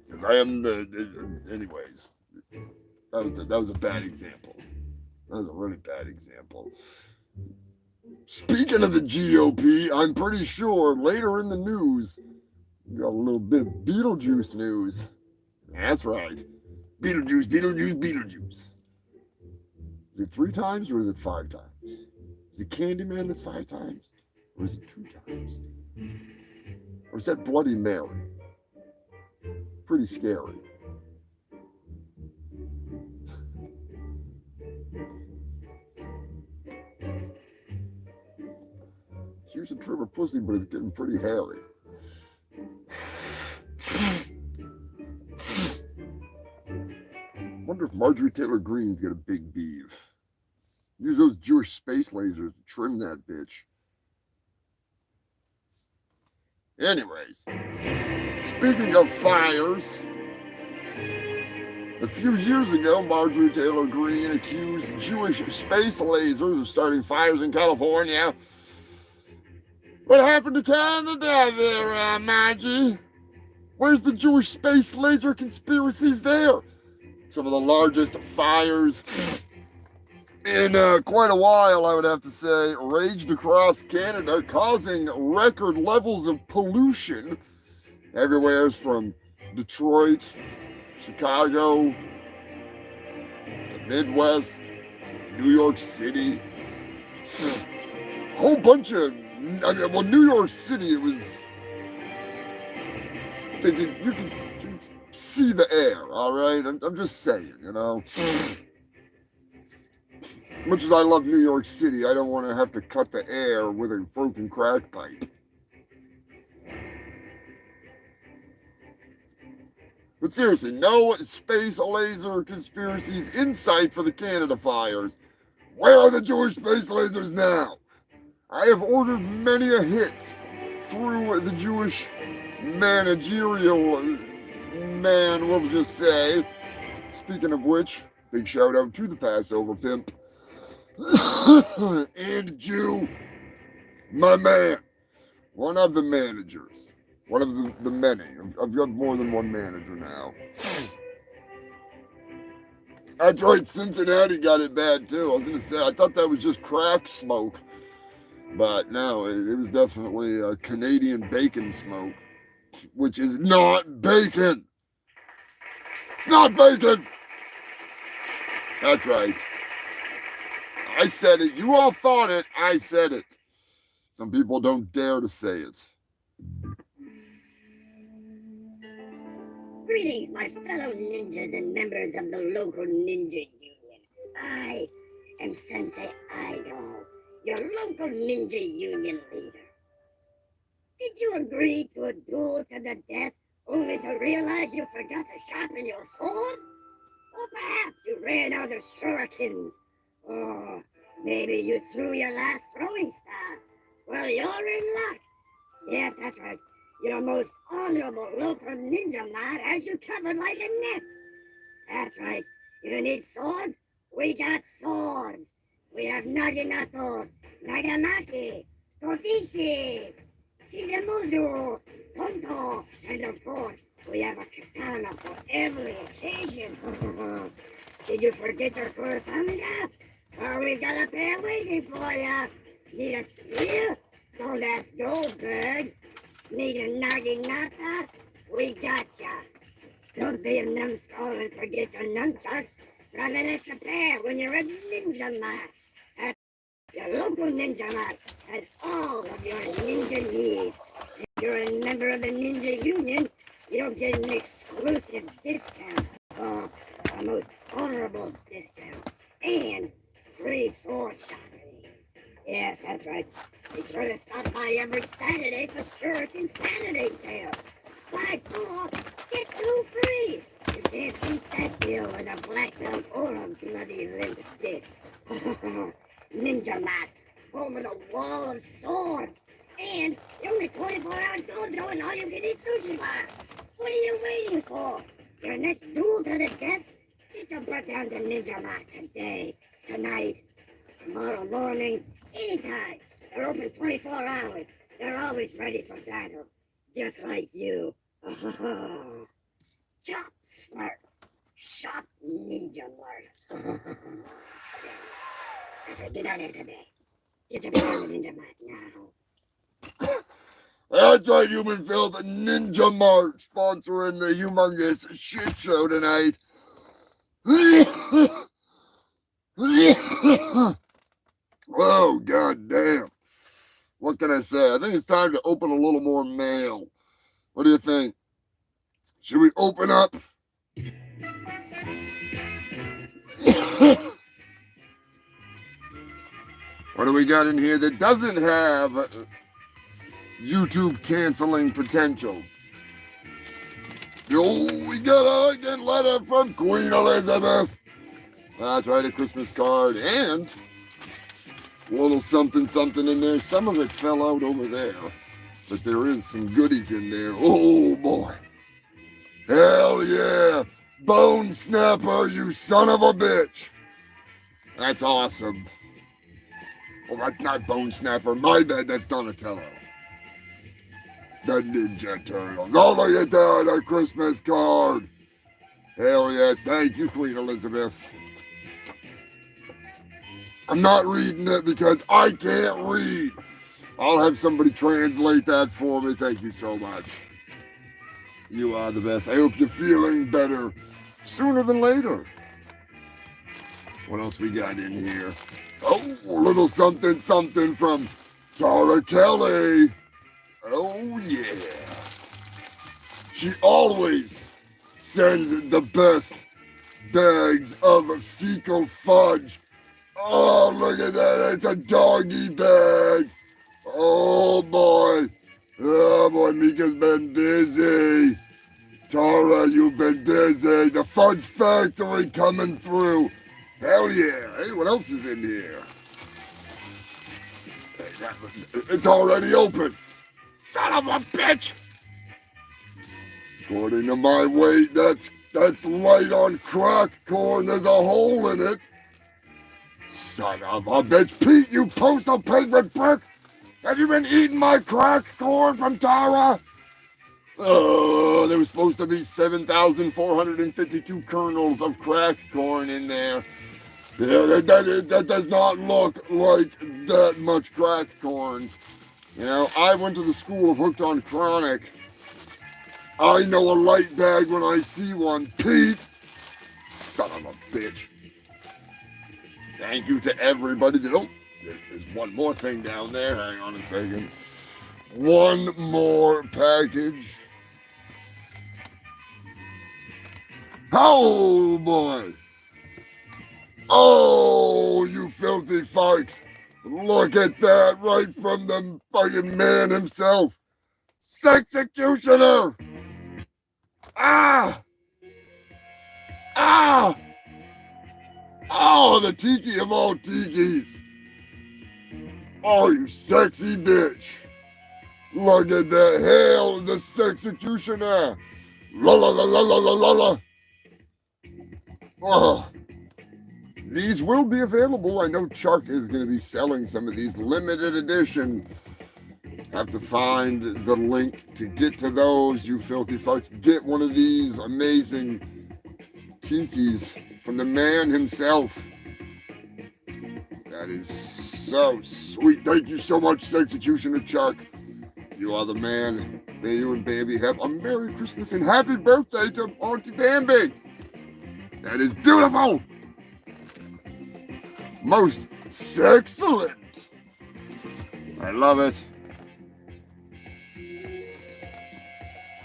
Because I am anyways, that was a bad example. That was a really bad example. Speaking of the GOP, I'm pretty sure later in the news, we got a little bit of Beetlejuice news. That's right. Beetlejuice. Is it 3 times or is it 5 times? Is it Candyman that's 5 times? Or is it 2 times? Or is that Bloody Mary? Pretty scary. She used to trim her pussy, but it's getting pretty hairy. Wonder if Marjorie Taylor Greene's got a big beeve. Use those Jewish space lasers to trim that bitch. Anyways, speaking of fires, a few years ago, Marjorie Taylor Greene accused Jewish space lasers of starting fires in California. What happened to Canada there, Margie? Where's the Jewish space laser conspiracies there? Some of the largest fires in quite a while, I would have to say, raged across Canada, causing record levels of pollution everywhere from Detroit, Chicago, the Midwest, New York City. A whole bunch of, New York City, it was, you can see the air, all right? I'm just saying, Much as I love New York City, I don't want to have to cut the air with a broken crack pipe. But seriously, no space laser conspiracies in sight for the Canada fires. Where are the Jewish space lasers now? I have ordered many a hit through the Jewish managerial man, we'll just say. Speaking of which, big shout out to the Passover pimp. and Jew, my man, one of the managers, one of the many. I've got more than one manager now. That's right, Cincinnati got it bad too. I was gonna say, I thought that was just crack smoke, but no, it was definitely a Canadian bacon smoke, which is not bacon. It's not bacon. That's right. I said it. You all thought it. I said it. Some people don't dare to say it. Greetings, my fellow ninjas and members of the local ninja union. I am Sensei Ido, your local ninja union leader. Did you agree to a duel to the death only to realize you forgot to sharpen your sword? Or perhaps you ran out of shurikens? Or maybe you threw your last throwing star? Well, you're in luck. Yes, that's right. Your most honorable local ninja mod has you covered like a net. That's right. You need swords? We got swords. We have Naginatos, Nagamaki, Totishis, Shizemuzu, Tonto, and of course, we have a katana for every occasion. Did you forget your Kurosamiya? Well, we've got a pair waiting for you. Need a spear? Don't ask Goldberg. Need a naginata? We gotcha. Don't be a numbskull and forget your nunchucks. Grab an extra pair when you're a ninja mod. Your local ninja mod has all of your ninja needs. If you're a member of the ninja union, you'll get an exclusive discount. Oh, a most honorable discount. And free sword sharpenings. Yes, that's right. Be sure to stop by every Saturday for Shuriken Saturday sale. Buy 4, get 2 free. You can't beat that deal with a black belt or a bloody lipstick. Ninja Mat, home of the wall of swords. And the only 24-hour dojo and all-you-can-eat sushi bar. What are you waiting for? Your next duel to the death? Get your butt down to Ninja Mat today, tonight, tomorrow morning, anytime. They're open 24 hours. They're always ready for battle. Just like you. Chop smart. Shop ninja mart. I said, get out there today. Get your butt on the ninja mart now. That's right, Human Filth, Ninja Mart sponsoring the humongous shit show tonight. Oh, god damn. What can I say? I think it's time to open a little more mail. What do you think? Should we open up? What do we got in here that doesn't have YouTube canceling potential? Oh, we got a letter from Queen Elizabeth. That's right, a Christmas card and a little something in there. Some of it fell out over there, but there is some goodies in there. Oh boy. Hell yeah. Bone Snapper, you son of a bitch. That's awesome. Well, that's not Bone Snapper. My bad, that's Donatello. The Ninja Turtles. Oh, look at that, a Christmas card. Hell yes, thank you, Queen Elizabeth. I'm not reading it because I can't read. I'll have somebody translate that for me. Thank you so much. You are the best. I hope you're feeling better sooner than later. What else we got in here? Oh, a little something from Tara Kelly. Oh, yeah. She always sends the best bags of fecal fudge. Oh, look at that. It's a doggy bag. Oh, boy. Oh, boy. Mika's been busy. Tara, you've been busy. The fudge factory coming through. Hell yeah. Hey, what else is in here? It's already open. Son of a bitch! According to my weight, that's light on crack corn. There's a hole in it. Son of a bitch. Pete, you postal pigment prick! Have you been eating my crack corn from Tara? Oh, there was supposed to be 7,452 kernels of crack corn in there. Yeah, that does not look like that much crack corn. You know, I went to the school of Hooked on Chronic. I know a light bag when I see one. Pete! Son of a bitch. Thank you to everybody that... Oh, there's one more thing down there. Hang on a second. One more package. Oh, boy. Oh, you filthy fucks. Look at that, right from the fucking man himself. Sexecutioner! Ah! Ah! Oh, the tiki of all tikis. Oh, you sexy bitch. Look at that. Hail the sexecutioner. La la la la la la la la. Oh. These will be available. I know Chuck is going to be selling some of these limited edition. Have to find the link to get to those, you filthy fucks. Get one of these amazing tikis from the man himself. That is so sweet. Thank you so much, Executioner Chuck. You are the man. May you and Bambi have a Merry Christmas and Happy Birthday to Auntie Bambi. That is beautiful. Most sexcellent. I love it.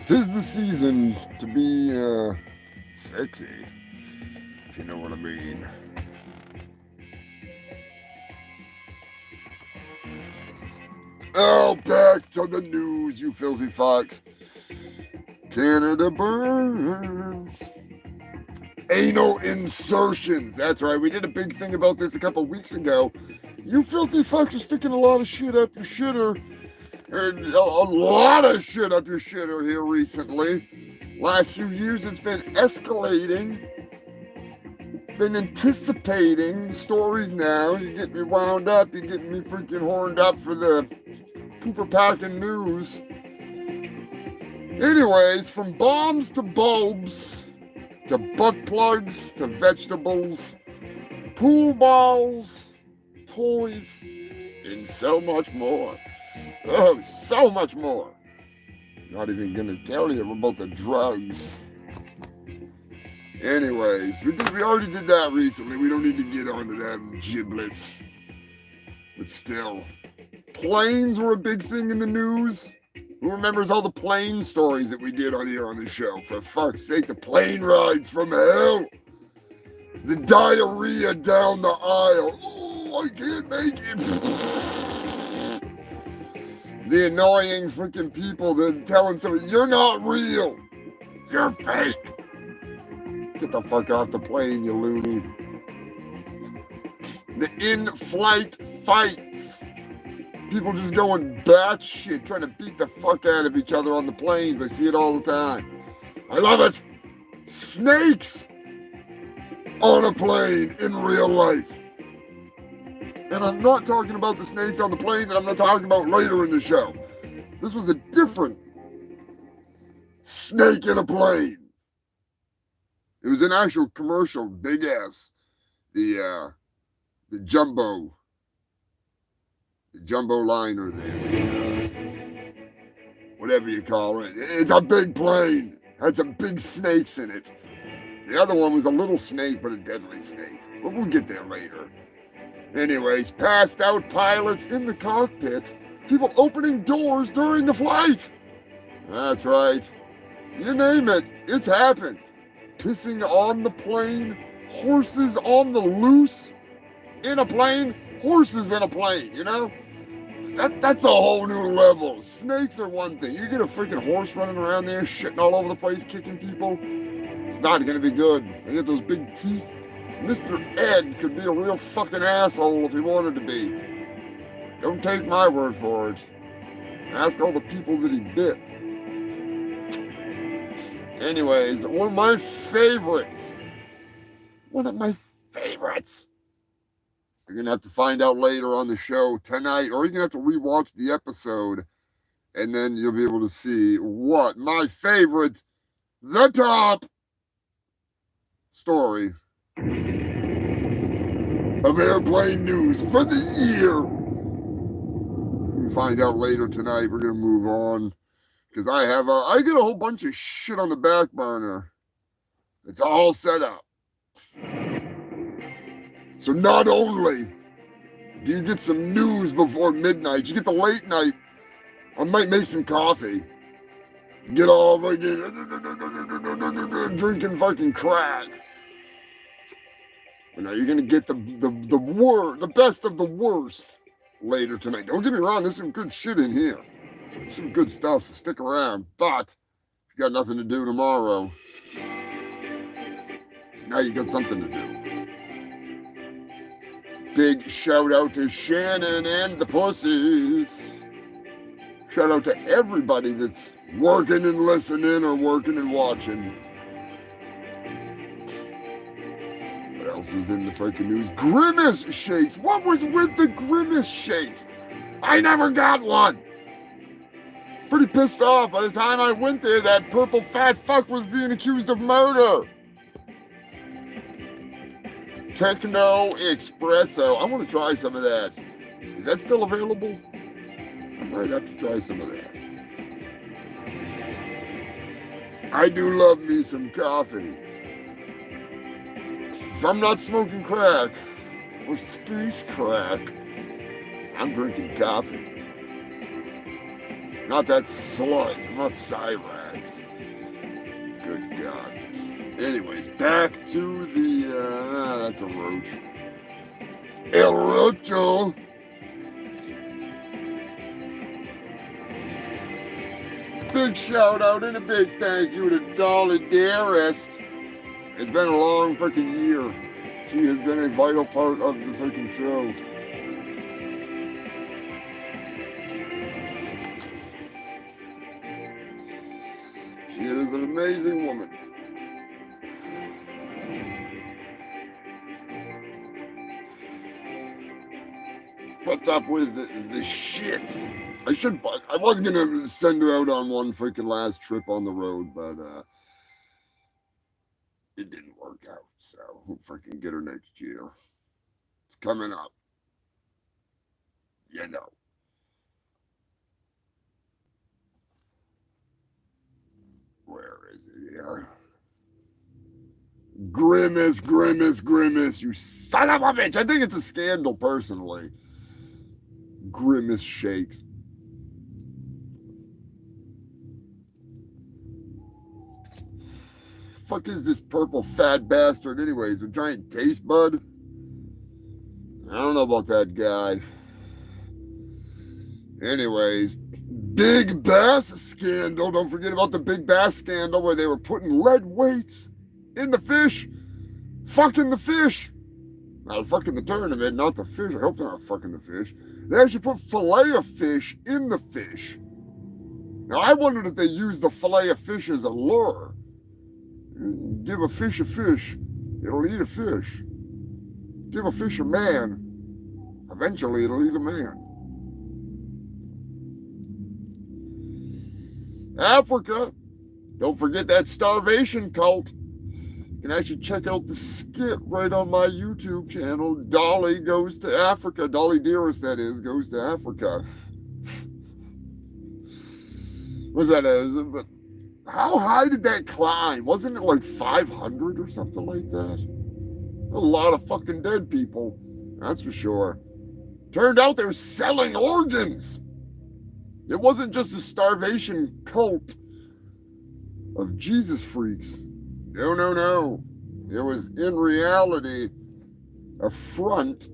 'Tis the season to be sexy, if you know what I mean. Oh, back to the news, you filthy fox. Canada burns. Anal insertions. That's right. We did a big thing about this a couple weeks ago. You filthy fucks are sticking a lot of shit up your shitter. A lot of shit up your shitter here recently. Last few years it's been escalating. Been anticipating stories now. You're getting me wound up. You're getting me freaking horned up for the pooper packing news. Anyways, from bombs to bulbs, to butt plugs, to vegetables, pool balls, toys, and so much more. Oh, so much more. Not even gonna tell you about the drugs. Anyways, we already did that recently. We don't need to get onto that giblets. But still, planes were a big thing in the news. Who remembers all the plane stories that we did on here on the show? For fuck's sake, the plane rides from hell. The diarrhea down the aisle. Oh, I can't make it. The annoying freaking people that telling somebody, you're not real. You're fake. Get the fuck off the plane, you loony. The in-flight fights. People just going batshit, trying to beat the fuck out of each other on the planes. I see it all the time. I love it. Snakes on a plane in real life. And I'm not talking about the snakes on the plane that I'm going to talk about later in the show. This was a different snake in a plane. It was an actual commercial, big ass. The jumbo liner there, whatever you call it. It's a big plane. Had some big snakes in it. The other one was a little snake, but a deadly snake. But we'll get there later. Anyways, passed out pilots in the cockpit. People opening doors during the flight. That's right. You name it, it's happened. Pissing on the plane. Horses on the loose. In a plane. Horses in a plane, you know? That's a whole new level. Snakes are one thing. You get a freaking horse running around there, shitting all over the place, kicking people. It's not going to be good. They get those big teeth. Mr. Ed could be a real fucking asshole if he wanted to be. Don't take my word for it. Ask all the people that he bit. Anyways, one of my favorites You're going to have to find out later on the show tonight, or you're going to have to rewatch the episode, and then you'll be able to see what my favorite, the top story of airplane news for the year. You can find out later tonight. We're going to move on, because I get a whole bunch of shit on the back burner. It's all set up. So not only do you get some news before midnight, you get the late night. I might make some coffee. Get all drinking fucking crack. But now you're gonna get the best of the worst later tonight. Don't get me wrong, there's some good shit in here. Some good stuff, so stick around. But if you got nothing to do tomorrow, now you got something to do. Big shout out to Shannon and the pussies. Shout out to everybody that's working and listening or working and watching. What else is in the freaking news? Grimace shakes. What was with the Grimace shakes? I never got one. Pretty pissed off. By the time I went there, that purple fat fuck was being accused of murder. Techno Espresso. I want to try some of that. Is that still available? I might have to try some of that. I do love me some coffee. If I'm not smoking crack or space crack, I'm drinking coffee. Not that sludge, not Cyrax. Good God. Anyways, back to the, that's a roach. El Rocho. Big shout out and a big thank you to Dolly Dearest. It's been a long freaking year. She has been a vital part of the freaking show. She is an amazing woman. Puts up with the shit. I wasn't gonna send her out on one freaking last trip on the road, but it didn't work out. So we'll freaking get her next year. It's coming up. You know. Where is it here? Grimace, you son of a bitch. I think it's a scandal, personally. Grimace shakes. Fuck is this purple fat bastard anyways? A giant taste bud? I don't know about that guy. Anyways, Big Bass scandal. Don't forget about the Big Bass scandal where they were putting lead weights in the fish. Fucking the fish. Not fucking the tournament, not the fish. I hope they're not fucking the fish. They actually put fillet of fish in the fish. Now, I wondered if they used the fillet of fish as a lure. Give a fish, it'll eat a fish. Give a fish a man, eventually it'll eat a man. Africa, don't forget that starvation cult. You can actually check out the skit right on my YouTube channel. Dolly goes to Africa. Dolly Dearest, that is, goes to Africa. What's that? How high did that climb? Wasn't it like 500 or something like that? A lot of fucking dead people, that's for sure. Turned out they're selling organs. It wasn't just a starvation cult of Jesus freaks. No. It was in reality a front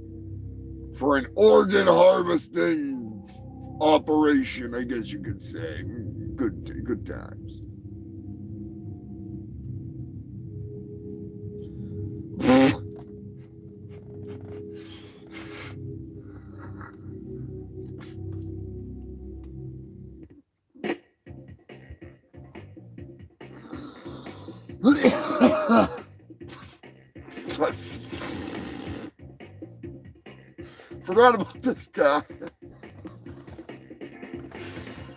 for an organ harvesting operation, I guess you could say. Good times. forgot about this guy.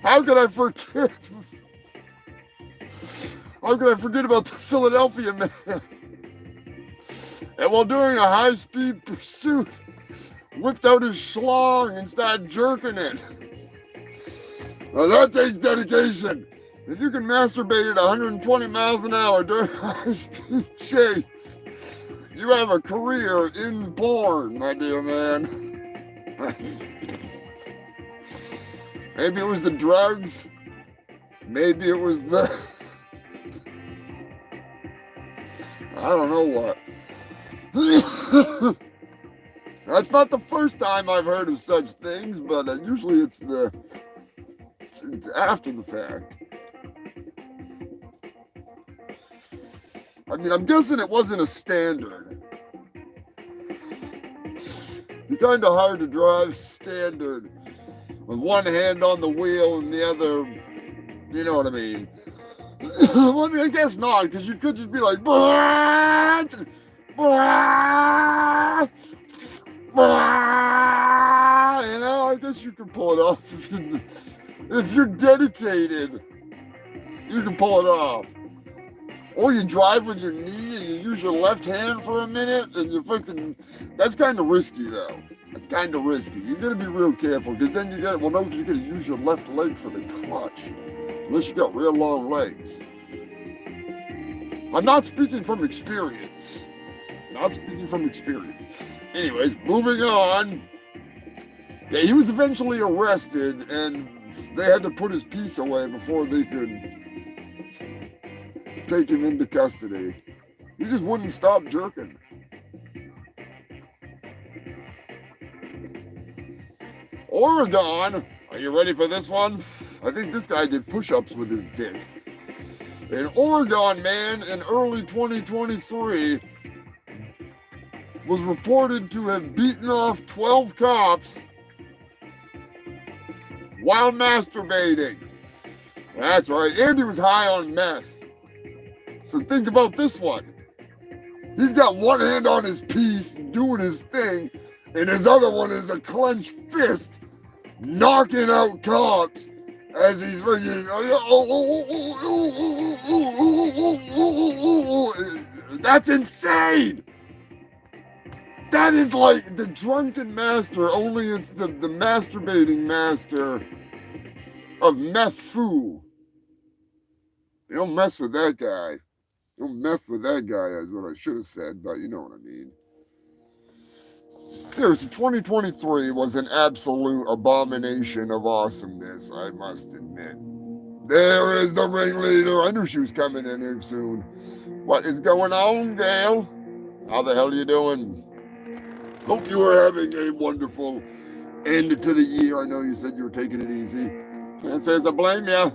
How could I forget? How could I forget about the Philadelphia man? And while doing a high-speed pursuit, whipped out his schlong and started jerking it. Now that takes dedication. If you can masturbate at 120 miles an hour during a high-speed chase, you have a career in porn, my dear man. Maybe it was the drugs. Maybe it was the... I don't know what. That's not the first time I've heard of such things, but usually it's after the fact. I mean, I'm guessing it wasn't a standard. It's kind of hard to drive standard with one hand on the wheel and the other, you know what I mean. Well, I mean, I guess not, because you could just be like, "Blah, blah, blah," you know, I guess you can pull it off. If you're dedicated, you can pull it off. Or you drive with your knee and you use your left hand for a minute and you fucking, that's kind of risky though. That's kind of risky. You gotta be real careful because then you gotta, well no, because you gotta use your left leg for the clutch. Unless you got real long legs. I'm not speaking from experience. Not speaking from experience. Anyways, moving on. Yeah, he was eventually arrested and they had to put his piece away before they could take him into custody. He just wouldn't stop jerking. Oregon, are you ready for this one? I think this guy did push-ups with his dick. An Oregon man in early 2023 was reported to have beaten off 12 cops while masturbating. That's right, and he was high on meth. So think about this one. He's got one hand on his piece doing his thing, and his other one is a clenched fist knocking out cops as he's ringing. That's insane! That is like the drunken master, only it's the masturbating master of meth foo. You don't mess with that guy. Don't mess with that guy is what I should have said, but you know what I mean. Seriously, 2023 was an absolute abomination of awesomeness, I must admit. There is the ringleader. I knew she was coming in here soon. What is going on, Gail? How the hell are you doing? Hope you are having a wonderful end to the year. I know you said you were taking it easy. Can't say I blame you.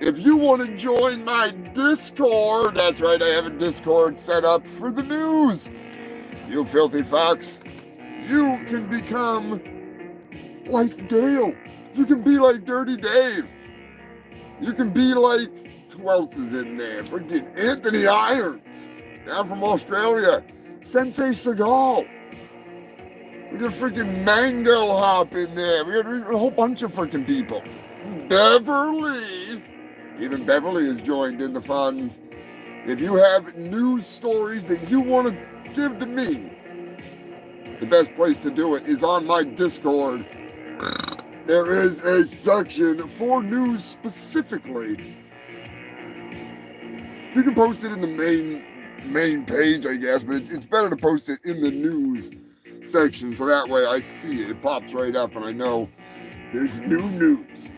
If you want to join my Discord, that's right, I have a Discord set up for the news. You filthy fox, you can become like Gail. You can be like Dirty Dave. You can be like, who else is in there? Freaking Anthony Irons, down from Australia. Sensei Seagal. We got freaking Mango Hop in there. We got a whole bunch of freaking people. Beverly. Even Beverly is joined in the fun. If you have news stories that you want to give to me, the best place to do it is on my Discord. There is a section for news specifically. You can post it in the main page, I guess, but it's better to post it in the news section so that way I see it. It pops right up and I know there's new news.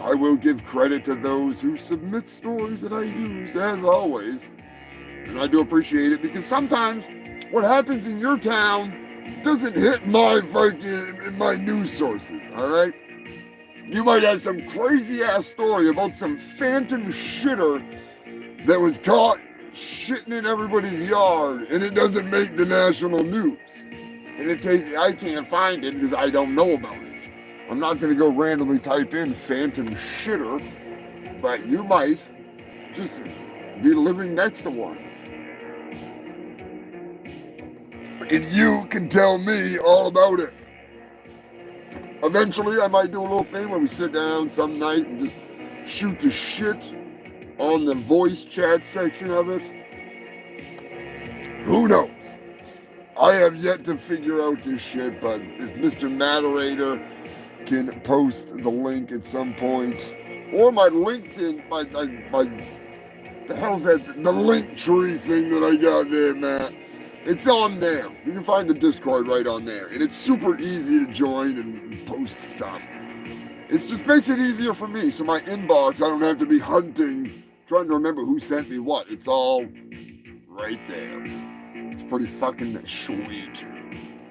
I will give credit to those who submit stories that I use, as always. And I do appreciate it because sometimes what happens in your town doesn't hit my news sources, all right? You might have some crazy-ass story about some phantom shitter that was caught shitting in everybody's yard, and it doesn't make the national news. And I can't find it because I don't know about it. I'm not going to go randomly type in phantom shitter, but you might. Just be living next to one. And you can tell me all about it. Eventually, I might do a little thing where we sit down some night and just shoot the shit on the voice chat section of it. Who knows? I have yet to figure out this shit, but if Mr. Moderator can post the link at some point, or my LinkedIn, my the hell's that? The link tree thing that I got there, Matt. It's on there. You can find the Discord right on there. And it's super easy to join and post stuff. It just makes it easier for me. So my inbox, I don't have to be hunting, trying to remember who sent me what. It's all right there. It's pretty fucking sweet.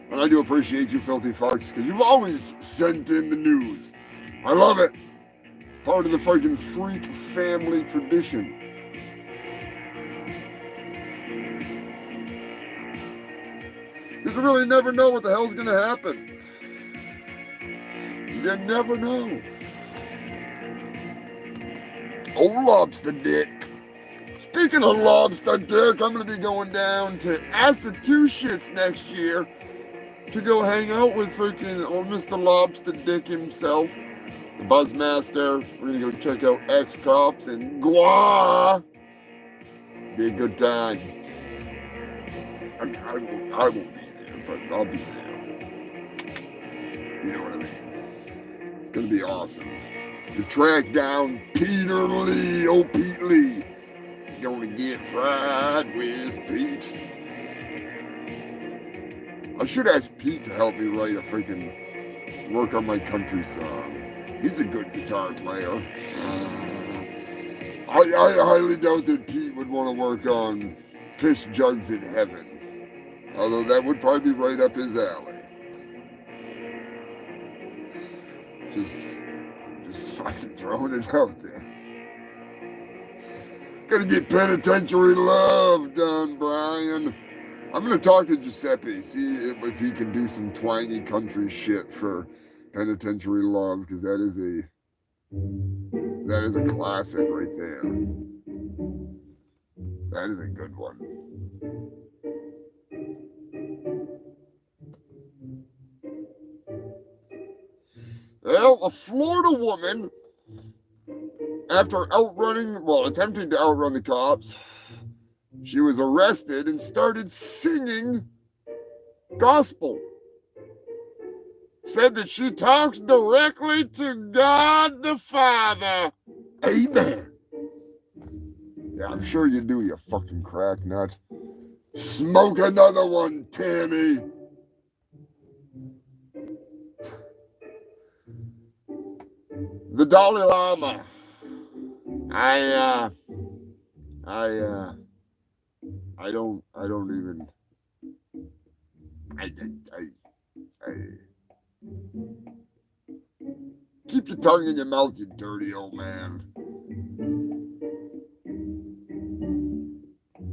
And I do appreciate you filthy fucks, because you've always sent in the news. I love it. It's part of the fucking freak family tradition. Because you really never know what the hell's going to happen. You never know. Oh, lobster dick. Speaking of lobster dick, I'm going to be going down to Massachusetts next year to go hang out with freaking old Mr. Lobster Dick himself, the Buzzmaster. We're going to go check out X-Cops and Gua. Be a good time. I mean, I won't be there, but I'll be there. You know what I mean? It's going to be awesome. To track down Peter Lee, oh Pete Lee. Gonna get fried with Pete. I should ask Pete to help me write a freaking Work on My Country song. He's a good guitar player. I highly doubt that Pete would want to work on Piss Jugs in Heaven. Although that would probably be right up his alley. Just fucking throwing it out there. Gotta get penitentiary love done, Brian. I'm gonna talk to Giuseppe, see if he can do some twangy country shit for penitentiary love, because that is a classic right there. That is a good one. Well, a Florida woman, after attempting to outrun the cops, she was arrested and started singing gospel. Said that she talks directly to God the Father. Amen. Yeah, I'm sure you do, you fucking crack nut. Smoke another one, Tammy. The Dalai Lama. I keep your tongue in your mouth, you dirty old man.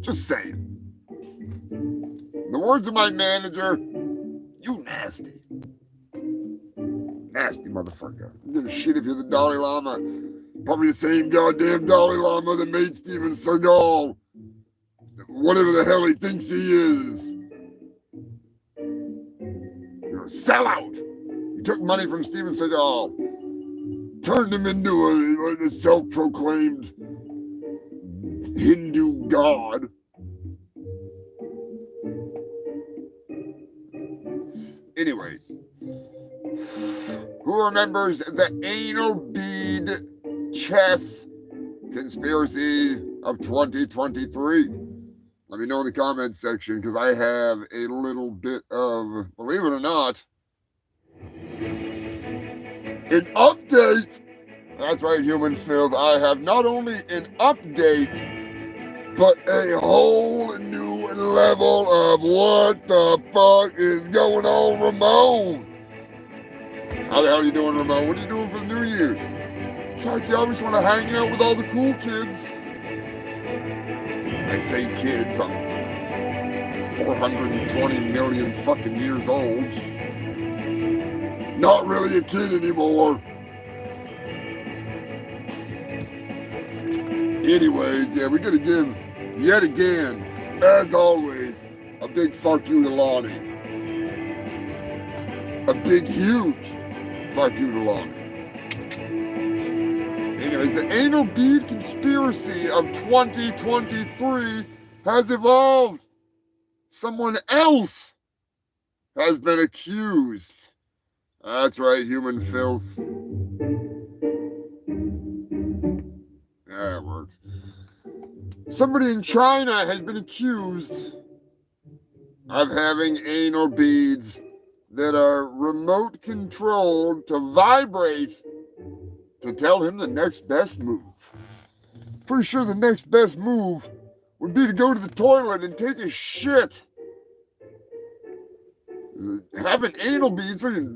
Just saying. In the words of my manager, you nasty. Nasty motherfucker. I don't give a shit if you're the Dalai Lama. Probably the same goddamn Dalai Lama that made Steven Seagal. Whatever the hell he thinks he is. You're a sellout. You took money from Steven Seagal. Turned him into a self-proclaimed Hindu god. Anyways. Who remembers the anal bead chess conspiracy of 2023? Let me know in the comments section, because I have a little bit of, believe it or not, an update. That's right, human filth. I have not only an update, but a whole new level of what the fuck is going on, Ramon. How the hell are you doing, Ramon? What are you doing for the New Year's? Besides, you always want to hang out with all the cool kids. I say kids, I'm 420 million fucking years old. Not really a kid anymore. Anyways, yeah, we're gonna give, yet again, as always, a big fuck you to Lonnie. A big, huge fuck you to Lonnie. Anyways, the anal bead conspiracy of 2023 has evolved. Someone else has been accused. That's right, human filth. Yeah, it works. Somebody in China has been accused of having anal beads that are remote controlled to vibrate to tell him the next best move. Pretty sure the next best move would be to go to the toilet and take a shit. Having anal beads freaking.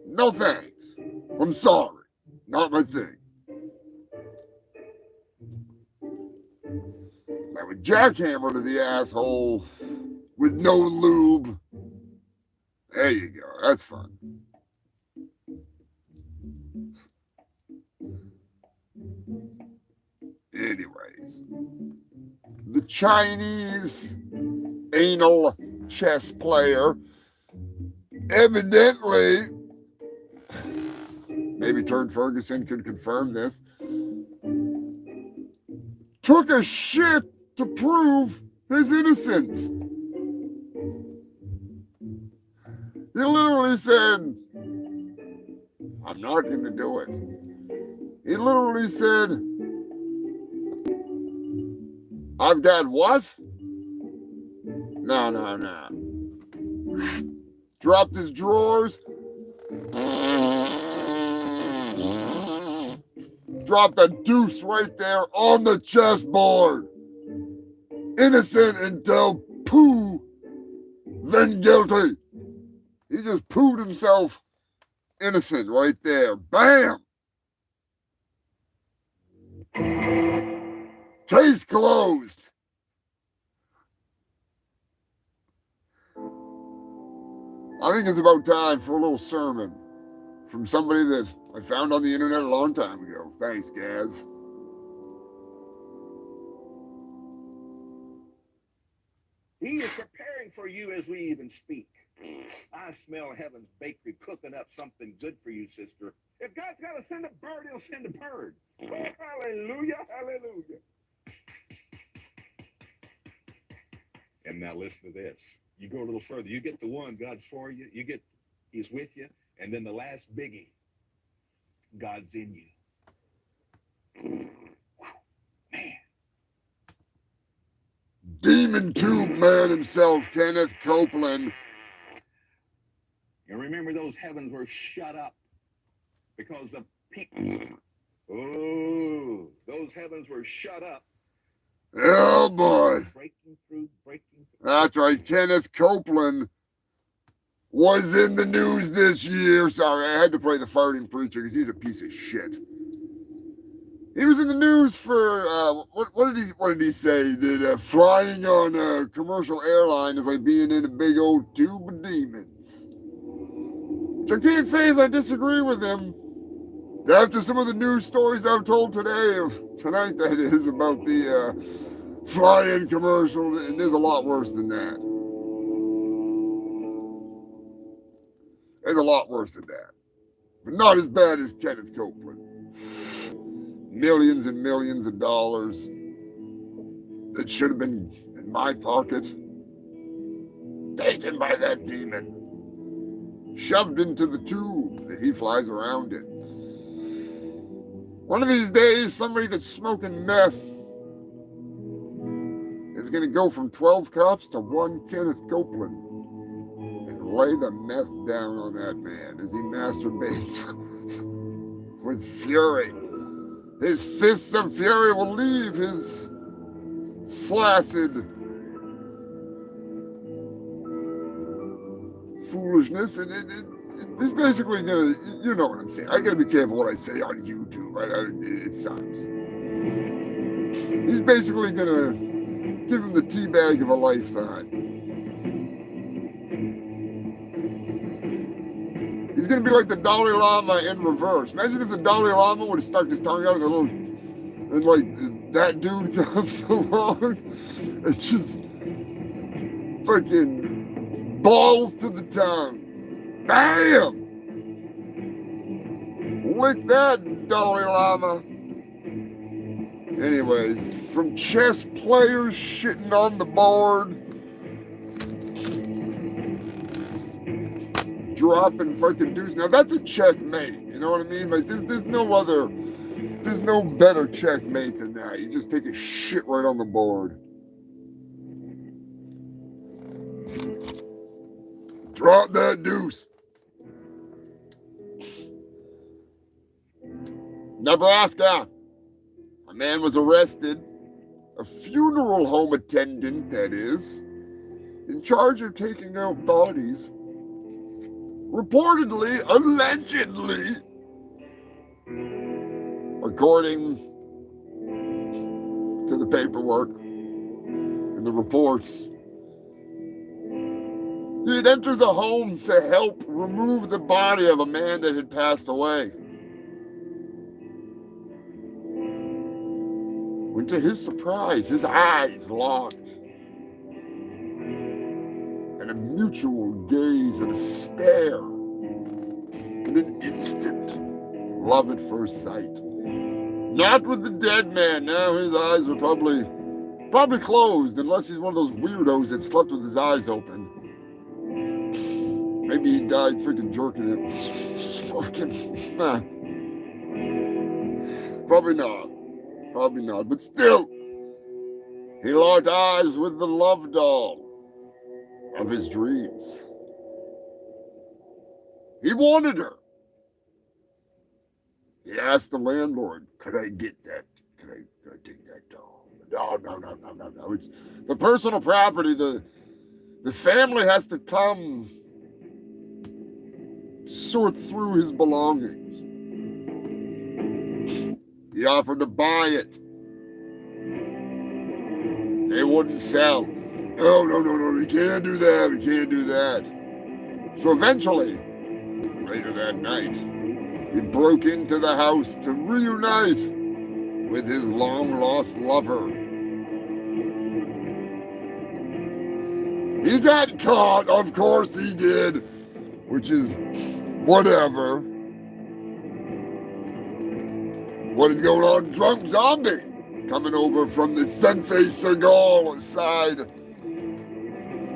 No thanks. I'm sorry. Not my thing. I would jackhammer to the asshole with no lube. There you go. That's fun. Anyways, the Chinese anal chess player evidently, maybe Turd Ferguson could confirm this, took a shit to prove his innocence. He literally said, I'm not going to do it. He literally said, I've got what? No. Dropped his drawers. Dropped a deuce right there on the chessboard. Innocent until poo, then guilty. He just pooed himself innocent right there. Bam! Case closed. I think it's about time for a little sermon from somebody that I found on the internet a long time ago. Thanks, Gaz. He is preparing for you as we even speak. I smell heaven's bakery cooking up something good for you, sister. If God's got to send a bird, he'll send a bird. Oh, hallelujah, hallelujah. And now listen to this. You go a little further. You get the one, God's for you. You get, he's with you. And then the last biggie, God's in you. Man. Demon tube man himself, Kenneth Copeland. And remember, those heavens were shut up because the people. Oh, those heavens were shut up. Oh boy. Breaking through. That's right. Kenneth Copeland was in the news this year. Sorry, I had to play the farting preacher because he's a piece of shit. He was in the news for what did he say? That flying on a commercial airline is like being in a big old tube of demons. Which I can't say is I disagree with him. After some of the news stories I've told tonight that is, about the fly-in commercial, and there's a lot worse than that. There's a lot worse than that. But not as bad as Kenneth Copeland. Millions and millions of dollars that should have been in my pocket, taken by that demon, shoved into the tube that he flies around in. One of these days, somebody that's smoking meth is going to go from 12 cops to one Kenneth Copeland and lay the meth down on that man as he masturbates with fury. His fists of fury will leave his flaccid foolishness, and it's basically gonna, you know what I'm saying. I gotta be careful what I say on YouTube. It sucks. He's basically gonna give him the teabag of a lifetime. He's gonna be like the Dalai Lama in reverse. Imagine if the Dalai Lama would have stuck his tongue out and like that dude comes along and just fucking balls to the tongue. Bam! Lick that, Dalai Lama. Anyways, from chess players shitting on the board, dropping fucking deuce. Now that's a checkmate, you know what I mean? Like there's no better checkmate than that. You just take a shit right on the board. Drop that deuce. Nebraska. A man was arrested, a funeral home attendant, that is, in charge of taking out bodies. Reportedly, allegedly, according to the paperwork and the reports, he had entered the home to help remove the body of a man that had passed away. When to his surprise, his eyes locked. And a mutual gaze and a stare. In an instant, love at first sight. Not with the dead man. Now his eyes were probably closed, unless he's one of those weirdos that slept with his eyes open. Maybe he died freaking jerking it. Smoking. Probably not. Probably not, but still, he locked eyes with the love doll of his dreams. He wanted her. He asked the landlord, could I get that? Could I take that doll? No. It's the personal property. The family has to come sort through his belongings. He offered to buy it. They wouldn't sell. No, we can't do that. So eventually, later that night, he broke into the house to reunite with his long-lost lover. He got caught, of course he did, which is whatever. What is going on? Drunk zombie coming over from the Sensei Seagal side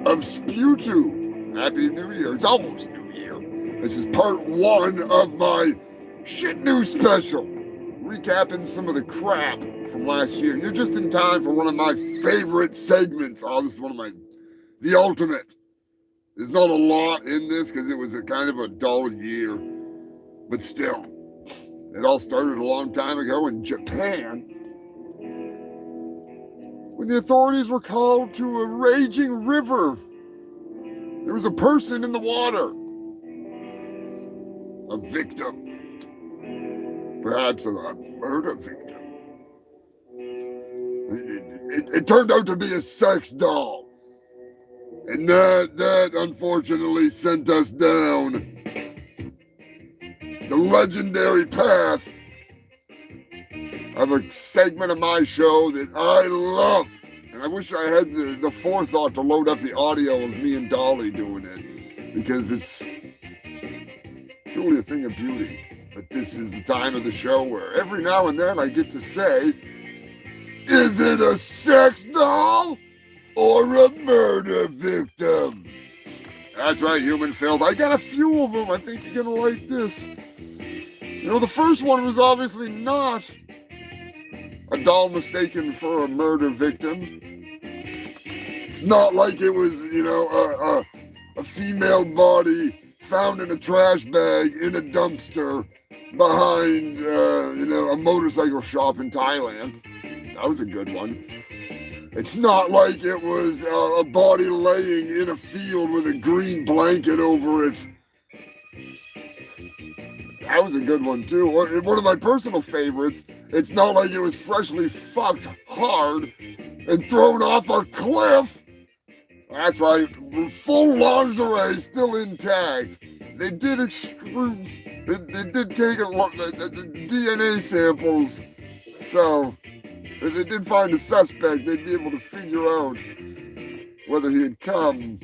of Sputu. Happy New Year. It's almost New Year. This is part 1 of my shit news special. Recapping some of the crap from last year. You're just in time for one of my favorite segments. Oh, this is the ultimate. There's not a lot in this because it was a kind of a dull year. But still. It all started a long time ago in Japan when the authorities were called to a raging river. There was a person in the water, a victim, perhaps a murder victim. It turned out to be a sex doll, and that unfortunately sent us down the legendary path of a segment of my show that I love. And I wish I had the forethought to load up the audio of me and Dolly doing it, because it's truly a thing of beauty. But this is the time of the show where every now and then I get to say, is it a sex doll or a murder victim? That's right, human filth. I got a few of them. I think you're gonna like this. You know, the first one was obviously not a doll mistaken for a murder victim. It's not like it was, a female body found in a trash bag in a dumpster behind, a motorcycle shop in Thailand. That was a good one. It's not like it was a body laying in a field with a green blanket over it. That was a good one, too. One of my personal favorites, it's not like it was freshly fucked hard and thrown off a cliff. That's right, full lingerie still intact. they did extrude, they did take the DNA samples, so if they did find a suspect, they'd be able to figure out whether he had come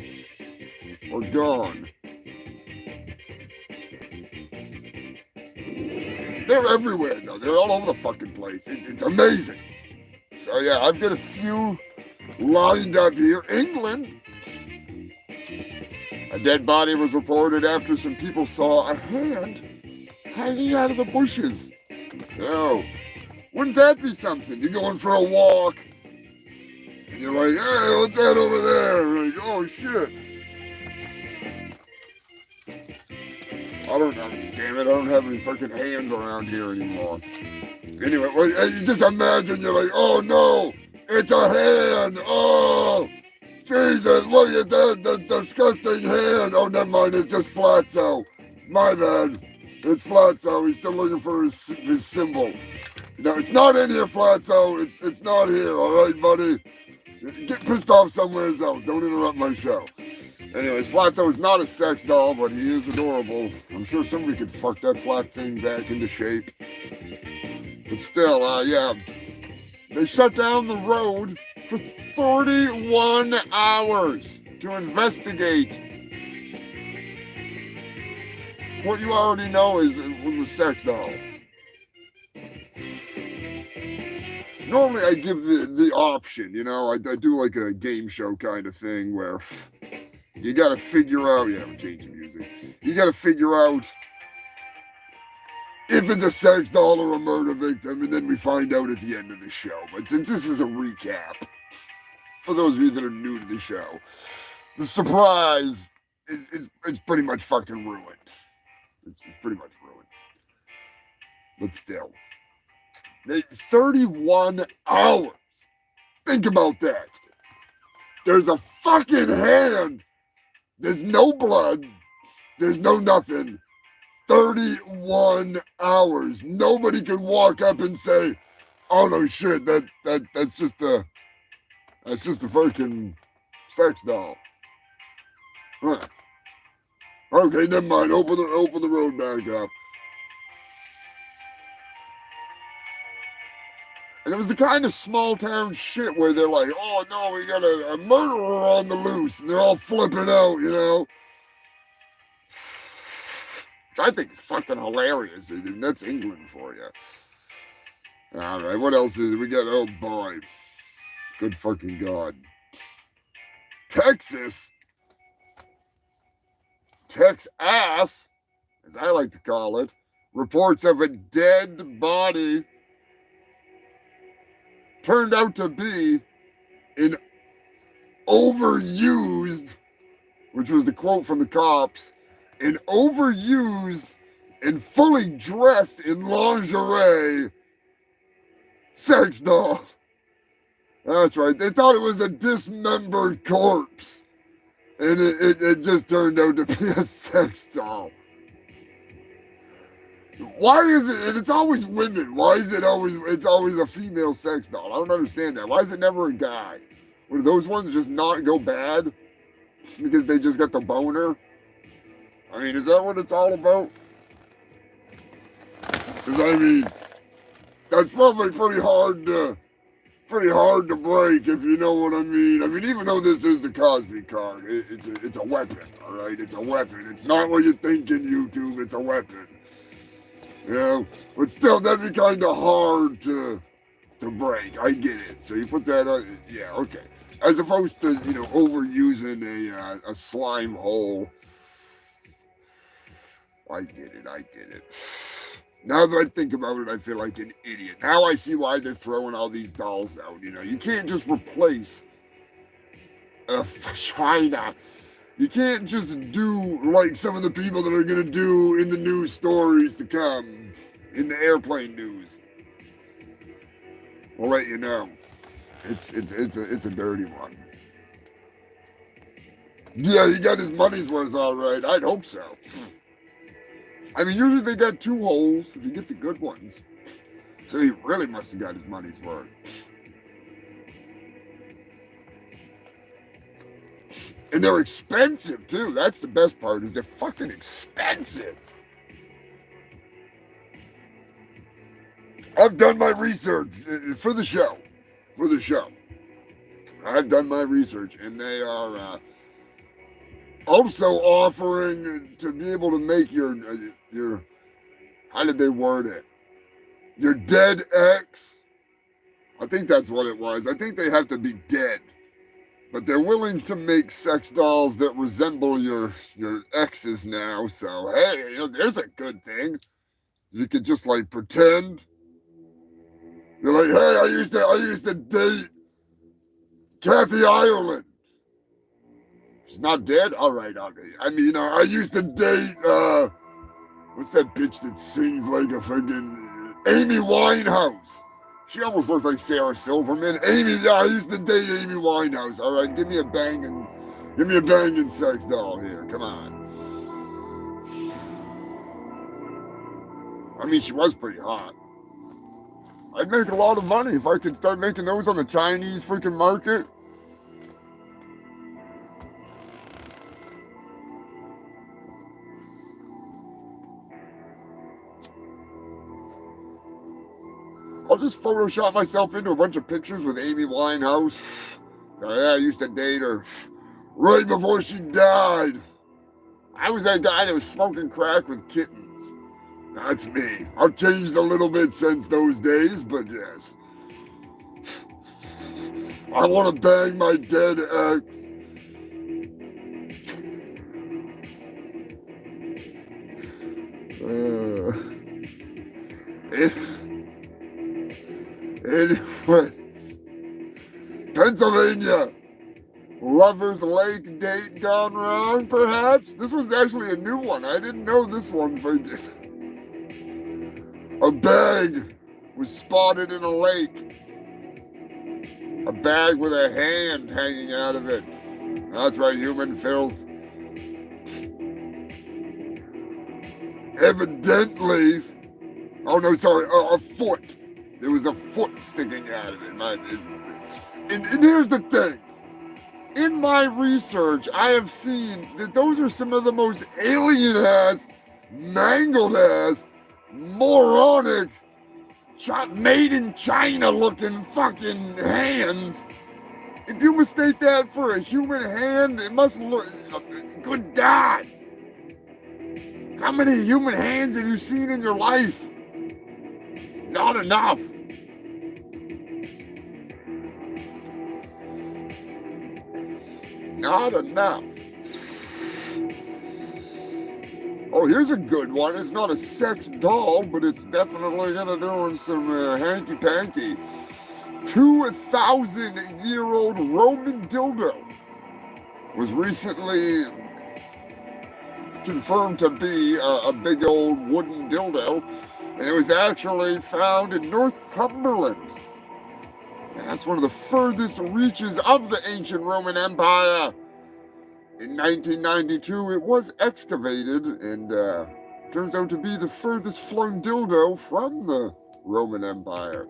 or gone. They're everywhere, though. They're all over the fucking place. It's amazing. So, yeah, I've got a few lined up here. England. A dead body was reported after some people saw a hand hanging out of the bushes. Oh, wouldn't that be something? You're going for a walk, and you're like, hey, what's that over there? Like, oh, shit. I don't know. Damn it, I don't have any fucking hands around here anymore. Anyway, well, you just imagine you're like, oh no, it's a hand. Oh, Jesus, look at that disgusting hand. Oh, never mind, it's just Flatzo. My bad. It's Flatzo. He's still looking for his symbol. No, it's not in here, Flatzo. It's not here, all right, buddy? Get pissed off somewhere else. Don't interrupt my show. Anyways, Flatzo is not a sex doll, but he is adorable. I'm sure somebody could fuck that flat thing back into shape. But still, yeah. They shut down the road for 31 hours to investigate. What you already know is it was a sex doll. Normally I give the option, you know, I do like a game show kind of thing where you gotta figure out, yeah, I'm changing music. You gotta figure out if it's a sex doll or a murder victim, and then we find out at the end of the show. But since this is a recap, for those of you that are new to the show, the surprise is pretty much fucking ruined. It's pretty much ruined. But still. 31 hours. Think about that. There's a fucking hand. There's no blood. There's no nothing. 31 hours. Nobody can walk up and say, "Oh no, shit, that's just a fucking sex doll." Huh. Okay, never mind. Open the road back up. And it was the kind of small town shit where they're like, "Oh no, we got a murderer on the loose," and they're all flipping out, you know. Which I think is fucking hilarious, and that's England for you. All right, what else is it? We got, oh boy, good fucking God. Texas, as I like to call it, reports of a dead body turned out to be an overused, which was the quote from the cops, an overused and fully dressed in lingerie sex doll. That's right. They thought it was a dismembered corpse. And it just turned out to be a sex doll. Why is it, and it's always women, why is it's always a female sex doll? I don't understand that. Why is it never a guy? Would those ones just not go bad? Because they just got the boner? I mean, is that what it's all about? Because, I mean, that's probably pretty hard to break, if you know what I mean. I mean, even though this is the Cosby card, it's a weapon, all right? It's a weapon. It's not what you think in YouTube. It's a weapon. You know? But still, that'd be kind of hard to break. I get it. So you put that on, yeah, okay. As opposed to, you know, overusing a slime hole. I get it. Now that I think about it, I feel like an idiot. Now I see why they're throwing all these dolls out, you know. You can't just replace a vagina. You can't just do like some of the people that are going to do in the news stories to come, in the airplane news. We'll let you know. It's a dirty one. Yeah, he got his money's worth all right. I'd hope so. I mean, usually they got 2 holes if you get the good ones. So he really must have got his money's worth. And they're expensive, too. That's the best part, is they're fucking expensive. I've done my research for the show. For the show. I've done my research, and they are also offering to be able to make your, how did they word it? Your dead ex. I think that's what it was. I think they have to be dead. But they're willing to make sex dolls that resemble your exes now. So, hey, you know, there's a good thing. You could just, like, pretend. You're like, hey, I used to date Kathy Ireland. She's not dead? All right, okay. I mean, I used to date, what's that bitch that sings like a fucking Amy Winehouse? She almost looks like Sarah Silverman. I used to date Amy Winehouse. All right, give me a banging sex doll here. Come on. I mean, she was pretty hot. I'd make a lot of money if I could start making those on the Chinese freaking market. I'll just Photoshop myself into a bunch of pictures with Amy Winehouse. Oh, yeah, I used to date her right before she died. I was that guy that was smoking crack with kittens. That's me. I've changed a little bit since those days, but yes. I want to bang my dead ex. Anyways, Pennsylvania. Lover's Lake date gone wrong, perhaps? This was actually a new one. I didn't know this one figured. A bag was spotted in a lake. A bag with a hand hanging out of it. That's right, human filth. Evidently, oh no, sorry, a foot. There was a foot sticking out of it. And here's the thing. In my research, I have seen that those are some of the most alien-ass, mangled-ass, moronic, made in China looking fucking hands. If you mistake that for a human hand, it must look, good God. How many human hands have you seen in your life? Not enough. Not enough. Oh, here's a good one. It's not a sex doll, but it's definitely gonna do some hanky-panky. 2,000-year-old Roman dildo was recently confirmed to be a big old wooden dildo, and it was actually found in North Cumberland. And that's one of the furthest reaches of the ancient Roman Empire. In 1992, it was excavated and turns out to be the furthest flung dildo from the Roman Empire.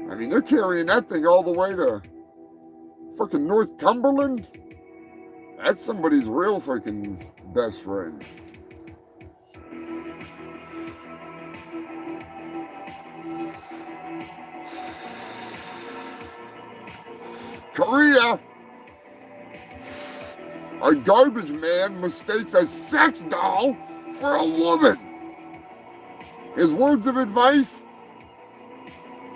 I mean, they're carrying that thing all the way to fucking North Cumberland. That's somebody's real fucking best friend. Korea. A garbage man mistakes a sex doll for a woman. His words of advice: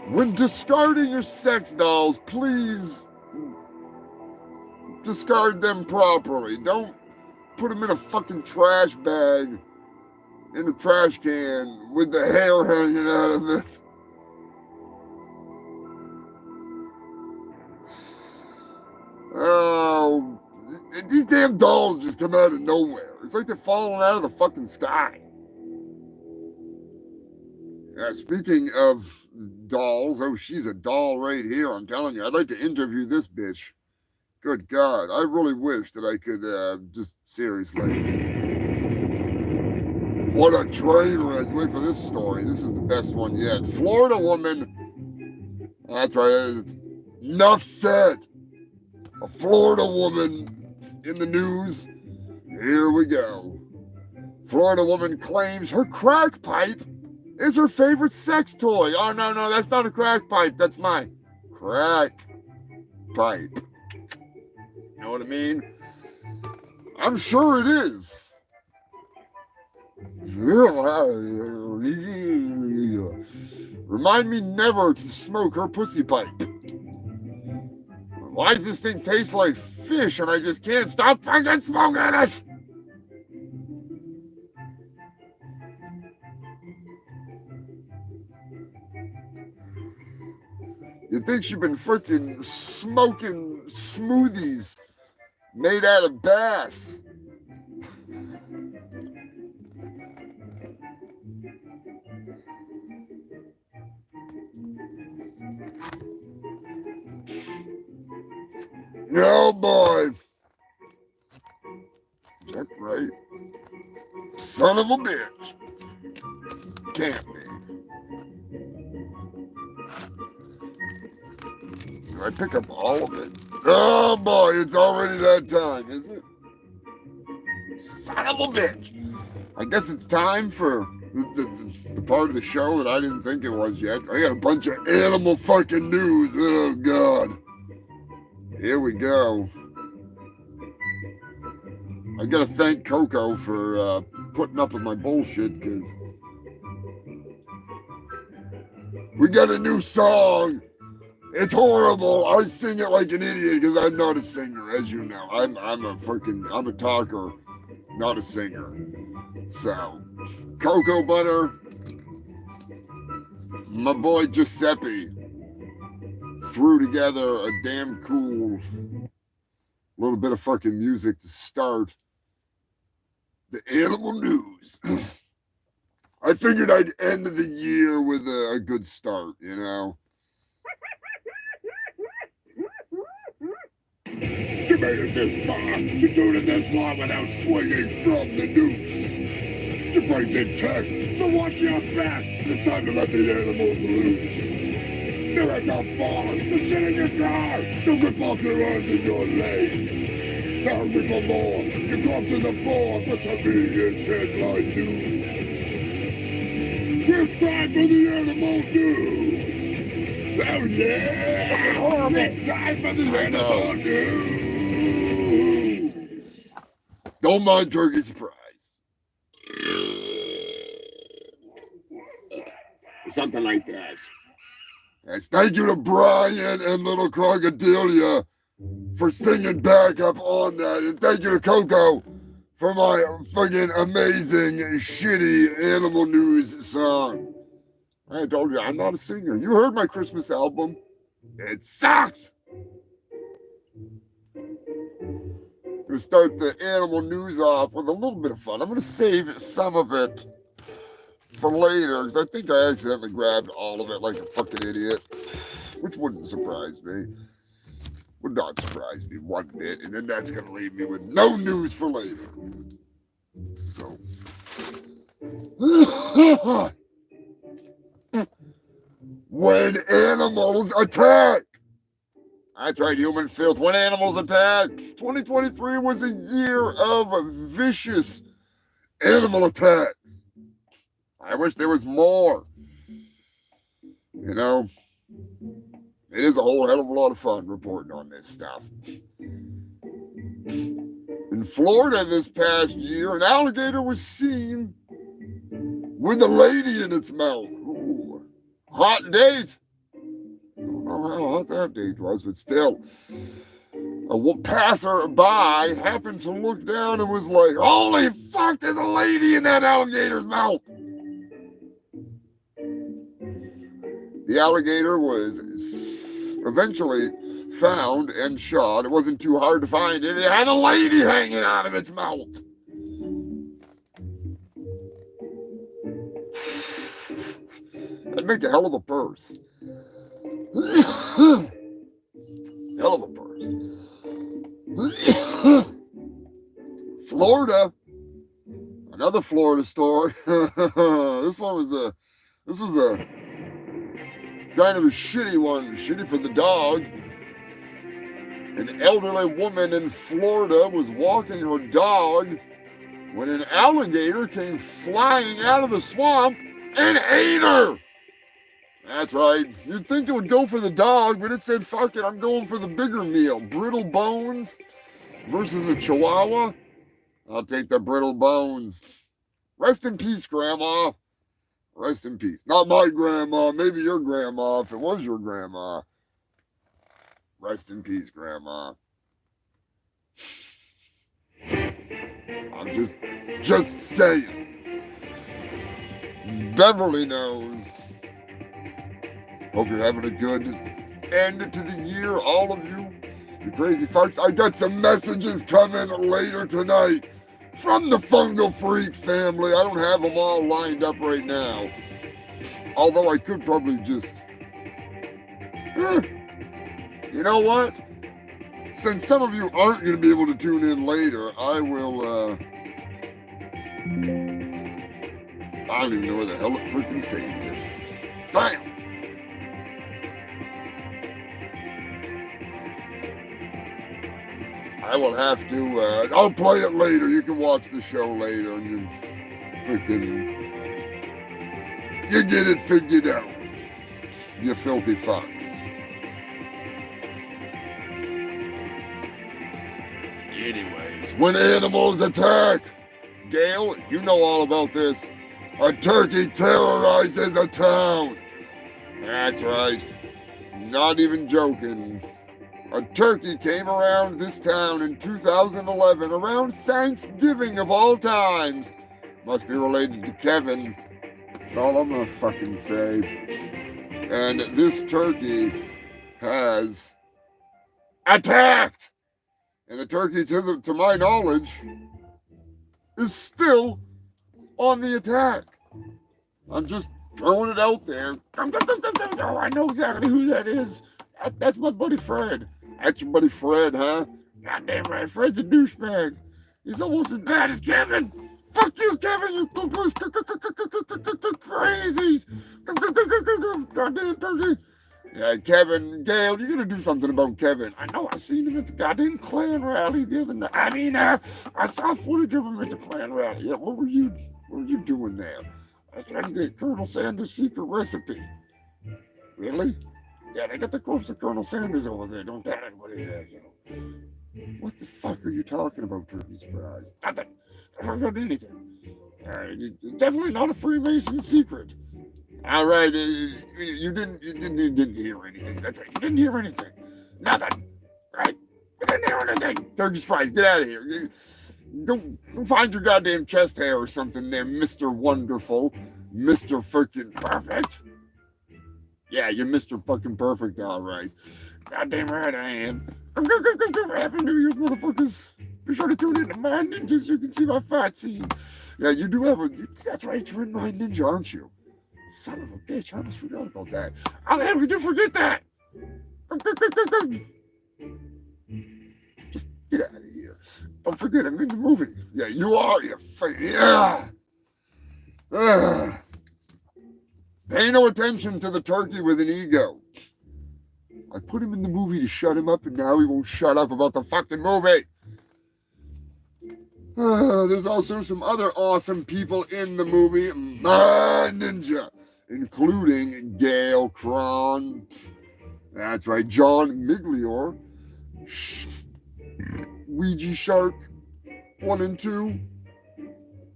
when discarding your sex dolls, please discard them properly. Don't put them in a fucking trash bag in a trash can with the hair hanging out of it. Oh, these damn dolls just come out of nowhere. It's like they're falling out of the fucking sky. Speaking of dolls, oh, she's a doll right here. I'm telling you, I'd like to interview this bitch. Good God, I really wish that I could just seriously. What a train wreck. Wait for this story. This is the best one yet. Florida woman. That's right. Enough said. A Florida woman in the news. Here we go. Florida woman claims her crack pipe is her favorite sex toy. Oh, no, that's not a crack pipe. That's my crack pipe. You know what I mean? I'm sure it is. Remind me never to smoke her pussy pipe. Why does this thing taste like fish and I just can't stop fucking smoking it? You'd think she'd been freaking smoking smoothies made out of bass. No, boy. Is that right? Son of a bitch. Can't be. Do I pick up all of it? Oh, boy, it's already that time, is it? Son of a bitch. I guess it's time for the part of the show that I didn't think it was yet. I got a bunch of animal fucking news. Oh, God. Here we go. I gotta thank Coco for putting up with my bullshit, because we got a new song. It's horrible. I sing it like an idiot because I'm not a singer, as you know. I'm a talker, not a singer. So, Cocoa Butter, my boy Giuseppe threw together a damn cool little bit of fucking music to start the animal news. I figured I'd end the year with a good start, you know. You made it this far. You're doing it this long without swinging from the noose. Your brain's intact, so watch your back. It's time to let the animals loose. They're at the farm, the shit in your car. They'll rip off your arms and your legs. They're hungry for more. Your corpse is a bore, but to me it's headline news. It's time for the animal news. Oh yeah! It's time for the animal news. Don't mind turkey surprise. Something like that. Yes, thank you to Brian and Little Crocodilia for singing back up on that. And thank you to Coco for my fucking amazing, shitty animal news song. I told you, I'm not a singer. You heard my Christmas album. It sucked. I'm going to start the animal news off with a little bit of fun. I'm going to save some of it for later, because I think I accidentally grabbed all of it like a fucking idiot, which wouldn't surprise me. Would not surprise me one bit, and then that's going to leave me with no news for later. So, when animals attack. That's right, human filth. When animals attack. 2023 was a year of vicious animal attacks. I wish there was more. You know, it is a whole hell of a lot of fun reporting on this stuff. In Florida this past year, an alligator was seen with a lady in its mouth. Ooh, hot date. I don't know how hot that date was, but still. A passerby happened to look down and was like, holy fuck, there's a lady in that alligator's mouth. The alligator was eventually found and shot. It wasn't too hard to find it. It had a lady hanging out of its mouth. That'd make a hell of a purse. Hell of a purse. Florida. Another Florida story. This was a kind of a shitty one. Shitty for the dog. An elderly woman in Florida was walking her dog when an alligator came flying out of the swamp and ate her. That's right. You'd think it would go for the dog, but it said, fuck it, I'm going for the bigger meal. Brittle bones versus a chihuahua. I'll take the brittle bones. Rest in peace, Grandma. Rest in peace. Not my grandma, maybe your grandma, if it was your grandma. Rest in peace, Grandma. I'm just saying. Beverly knows. Hope you're having a good end to the year, all of you. You crazy fucks. I got some messages coming later tonight from the Fungal Freak family. I don't have them all lined up right now. Although I could probably just... You know what? Since some of you aren't going to be able to tune in later, I will, I don't even know where the hell it freaking saved it. Bam! I will have to, I'll play it later. You can watch the show later and you freaking, you get it figured out. You filthy fucks. Anyways, when animals attack, Gail, you know all about this. A turkey terrorizes a town. That's right. Not even joking. A turkey came around this town in 2011, around Thanksgiving of all times. Must be related to Kevin. That's all I'm gonna fucking say. And this turkey has attacked. And the turkey, to my knowledge, is still on the attack. I'm just throwing it out there. Oh, I know exactly who that is. That's my buddy Fred. That's your buddy Fred, huh? Goddamn right, Fred's a douchebag. He's almost as bad as Kevin. Fuck you, Kevin, you crazy. Goddamn turkey. Yeah, Kevin, Gail, you gotta do something about Kevin. I know I seen him at the goddamn Klan rally the other night. I mean, I saw footage of him at the Klan rally. Yeah, what were you doing there? I was trying to get Colonel Sanders' secret recipe. Really? Yeah, they got the corpse of Colonel Sanders over there. Don't tell anybody that, you know. What the fuck are you talking about, Turkey Surprise? Nothing. I haven't heard anything. Definitely not a Freemason secret. All right, you didn't hear anything. That's right. You didn't hear anything. Nothing. Right? You didn't hear anything. Turkey Surprise, get out of here. Go find your goddamn chest hair or something there, Mr. Wonderful. Mr. Freaking Perfect. Yeah, you're Mr. fucking Perfect, all right. Goddamn right I am. Happy New Year, motherfuckers. Be sure to tune in to Mind Ninja so you can see my fight scene. Yeah, you do have that's right, you're in Mind Ninja, aren't you? Son of a bitch, I almost forgot about that. How the hell did you forget that? Just get out of here. Don't forget, I'm in the movie. Yeah, you are, you fake. Yeah. Pay no attention to the turkey with an ego. I put him in the movie to shut him up, and now he won't shut up about the fucking movie. There's also some other awesome people in the movie, My Ninja, including Gail Cron. That's right, John Miglior, Ouija Shark 1 and 2.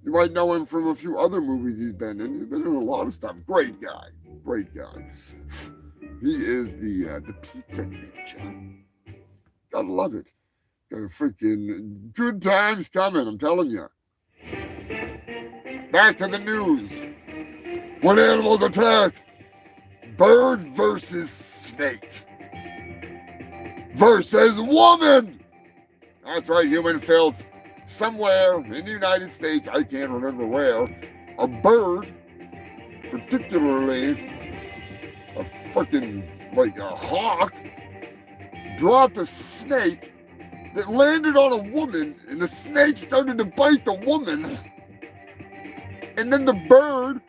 You might know him from a few other movies he's been in. He's been in a lot of stuff. Great guy. Great guy. He is the pizza ninja. Gotta love it. Got a freaking good times coming, I'm telling you. Back to the news. When animals attack, bird versus snake. Versus woman. That's right, human filth. Somewhere in the United States, I can't remember where, a bird, particularly a freaking, like a hawk, dropped a snake that landed on a woman, and the snake started to bite the woman, and then the bird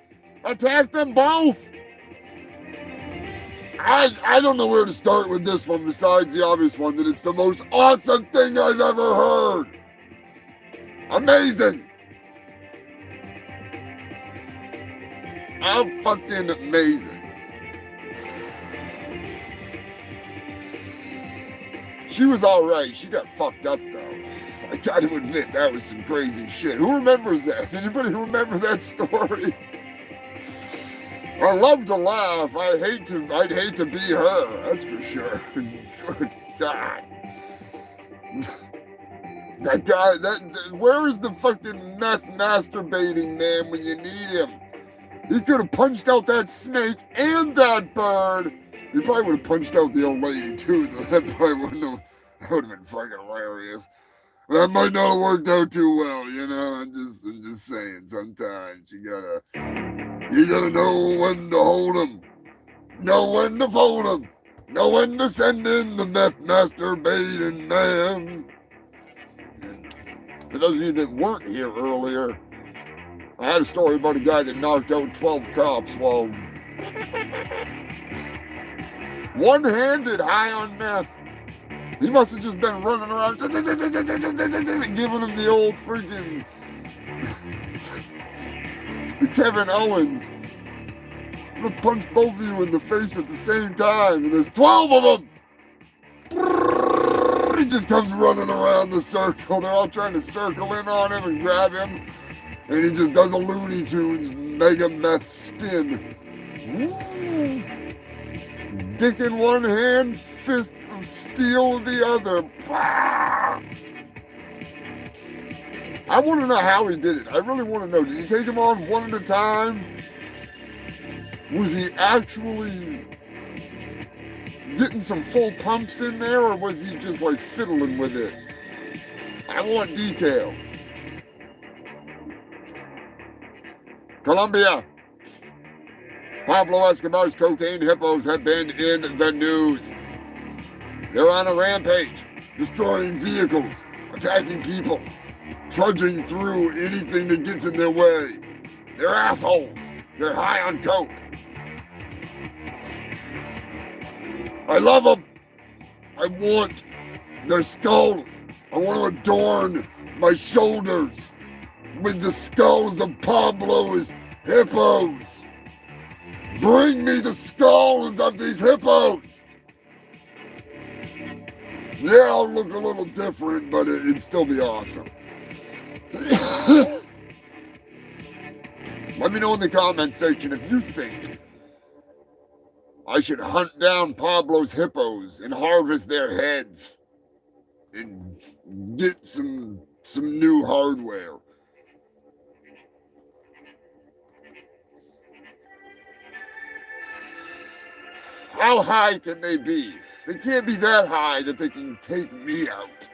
attacked them both. I don't know where to start with this one besides the obvious one that it's the most awesome thing I've ever heard. Amazing. How fucking amazing. She was alright. She got fucked up though. I gotta admit, that was some crazy shit. Who remembers that? Anybody remember that story? I love to laugh. I'd hate to be her. That's for sure. Good God. That guy, where is the fucking meth masturbating man when you need him? He could have punched out that snake and that bird. He probably would have punched out the old lady too, though. That probably wouldn't have, that would have been fucking hilarious. That might not have worked out too well, you know. I'm just saying. Sometimes you gotta know when to hold 'em, know when to fold 'em, know when to send in the meth masturbating man. And for those of you that weren't here earlier, I had a story about a guy that knocked out 12 cops while one-handed high on meth. He must have just been running around giving him the old freaking the Kevin Owens. I'm gonna punch both of you in the face at the same time, and there's 12 of them. He just comes running around the circle. They're all trying to circle in on him and grab him, and he just does a Looney Tunes mega meth spin. Woo. Dick in one hand, fist of steel in the other. I want to know how he did it. I really want to know. Did he take them on one at a time? Was he actually getting some full pumps in there, or was he just like fiddling with it? I want details. Colombia. Pablo Escobar's cocaine hippos have been in the news. They're on a rampage, destroying vehicles, attacking people, trudging through anything that gets in their way. They're assholes. They're high on coke. I love them. I want their skulls. I want to adorn my shoulders with the skulls of Pablo's hippos. Bring me the skulls of these hippos. Yeah, I'll look a little different, but it'd still be awesome. Let me know in the comment section if you think I should hunt down Pablo's hippos and harvest their heads and get some new hardware. How high can they be? They can't be that high that they can take me out.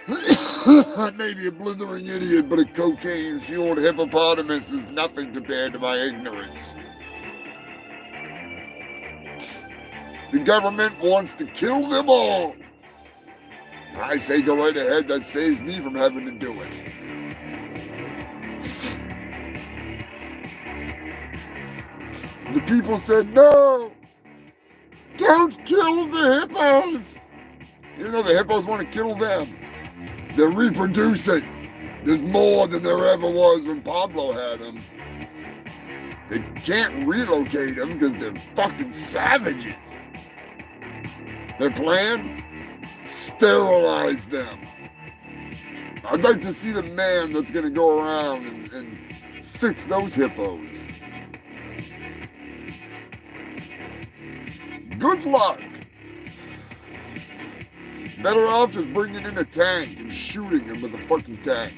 I may be a blithering idiot, but a cocaine-fueled hippopotamus is nothing compared to my ignorance. The government wants to kill them all. I say go right ahead, that saves me from having to do it. The people said, no, don't kill the hippos. You know the hippos want to kill them. They're reproducing. There's more than there ever was when Pablo had them. They can't relocate them because they're fucking savages. Their plan? Sterilize them. I'd like to see the man that's going to go around and fix those hippos. Good luck. Better off just bringing in a tank and shooting them with a fucking tank.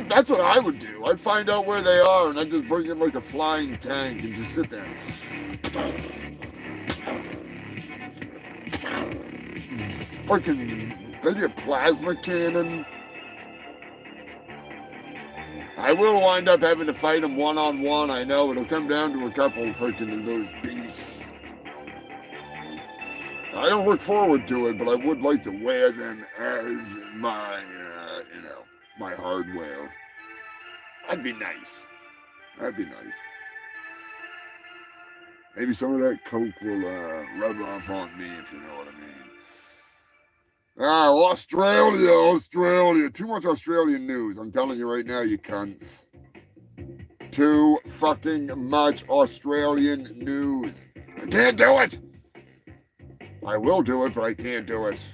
That's what I would do. I'd find out where they are and I'd just bring in like a flying tank and just sit there. Fucking, maybe a plasma cannon. I will wind up having to fight them one-on-one. I know it'll come down to a couple freaking of those beasts. I don't look forward to it, but I would like to wear them as my, my hardware. That'd be nice. That'd be nice. Maybe some of that coke will rub off on me, if you know what I mean. Australia. Too much Australian news. I'm telling you right now, you cunts. Too fucking much Australian news. I can't do it. I will do it, but I can't do it.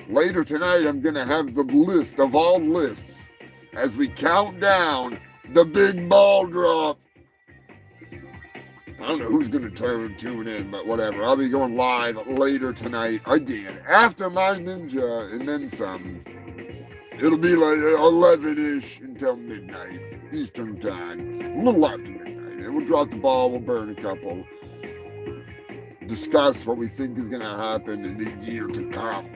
Later tonight, I'm going to have the list of all lists as we count down the big ball drop. I don't know who's going to tune in, but whatever. I'll be going live later tonight again after my ninja and then some. It'll be like 11-ish until midnight Eastern time. A little after midnight. And we'll drop the ball. We'll burn a couple. Discuss what we think is going to happen in the year to come.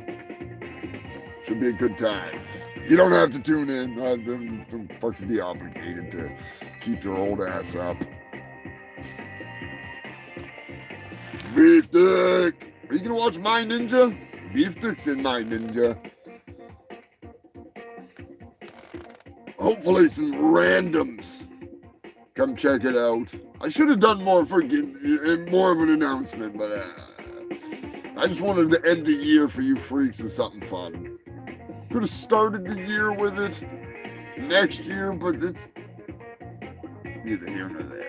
Should be a good time. You don't have to tune in. Don't fucking be obligated to keep your old ass up. Beef Stick! Are you gonna watch My Ninja? Beef Stick's in My Ninja. Hopefully some randoms come check it out. I should have done more of an announcement, but I just wanted to end the year for you freaks with something fun. Could have started the year with it next year, but it's neither here nor there.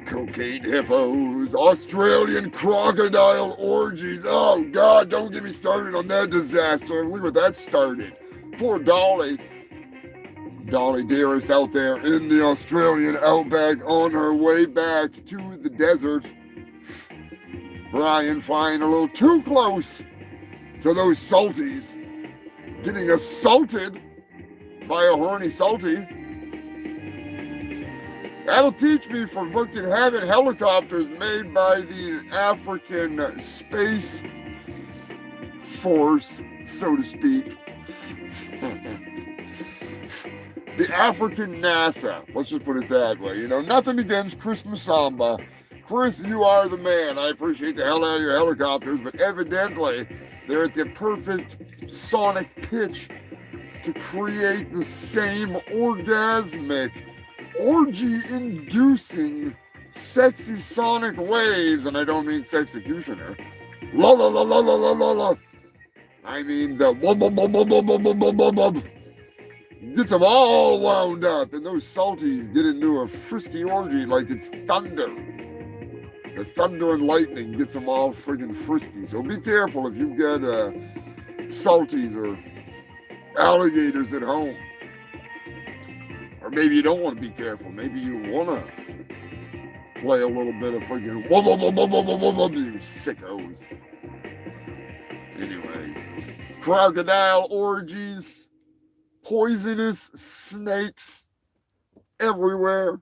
Cocaine hippos, Australian crocodile orgies. Oh God, don't get me started on that disaster. Look what that started. Poor Dolly. Dolly dearest out there in the Australian outback on her way back to the desert. Brian flying a little too close to those salties. Getting assaulted by a horny salty. That'll teach me for fucking having helicopters made by the African Space Force, so to speak. The African NASA, let's just put it that way. You know, nothing against Chris Masamba. Chris, you are the man. I appreciate the hell out of your helicopters, but evidently they're at the perfect sonic pitch to create the same orgasmic, orgy-inducing, sexy sonic waves, and I don't mean sexecutioner. La la la la la la la la. I mean the wub wub wub wub wub wub wub wub wub. Gets them all wound up, and those salties get into a frisky orgy like it's thunder. The thunder and lightning gets them all friggin' frisky. So be careful if you've got salties or alligators at home. Or maybe you don't want to be careful. Maybe you want to play a little bit of friggin' wub wub wub wub wub wub wub, you sickos. Anyways, crocodile orgies, poisonous snakes everywhere.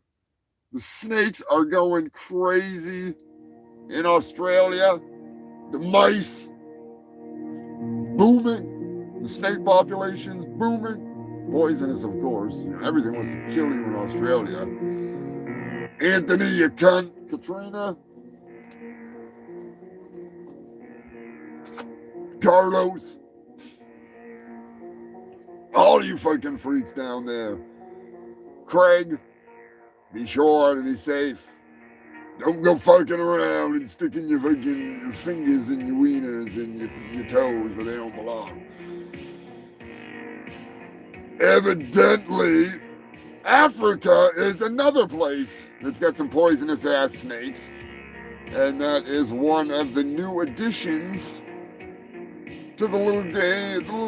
The snakes are going crazy in Australia. The mice booming. The snake population's booming. Poisonous, of course. You know, everything wants to kill you in Australia. Anthony, you cunt. Katrina. Carlos. All you fucking freaks down there. Craig, be sure to be safe. Don't go fucking around and sticking your fucking fingers in your wieners and your toes where they don't belong. Evidently, Africa is another place that's got some poisonous ass snakes. And that is one of the new additions to the little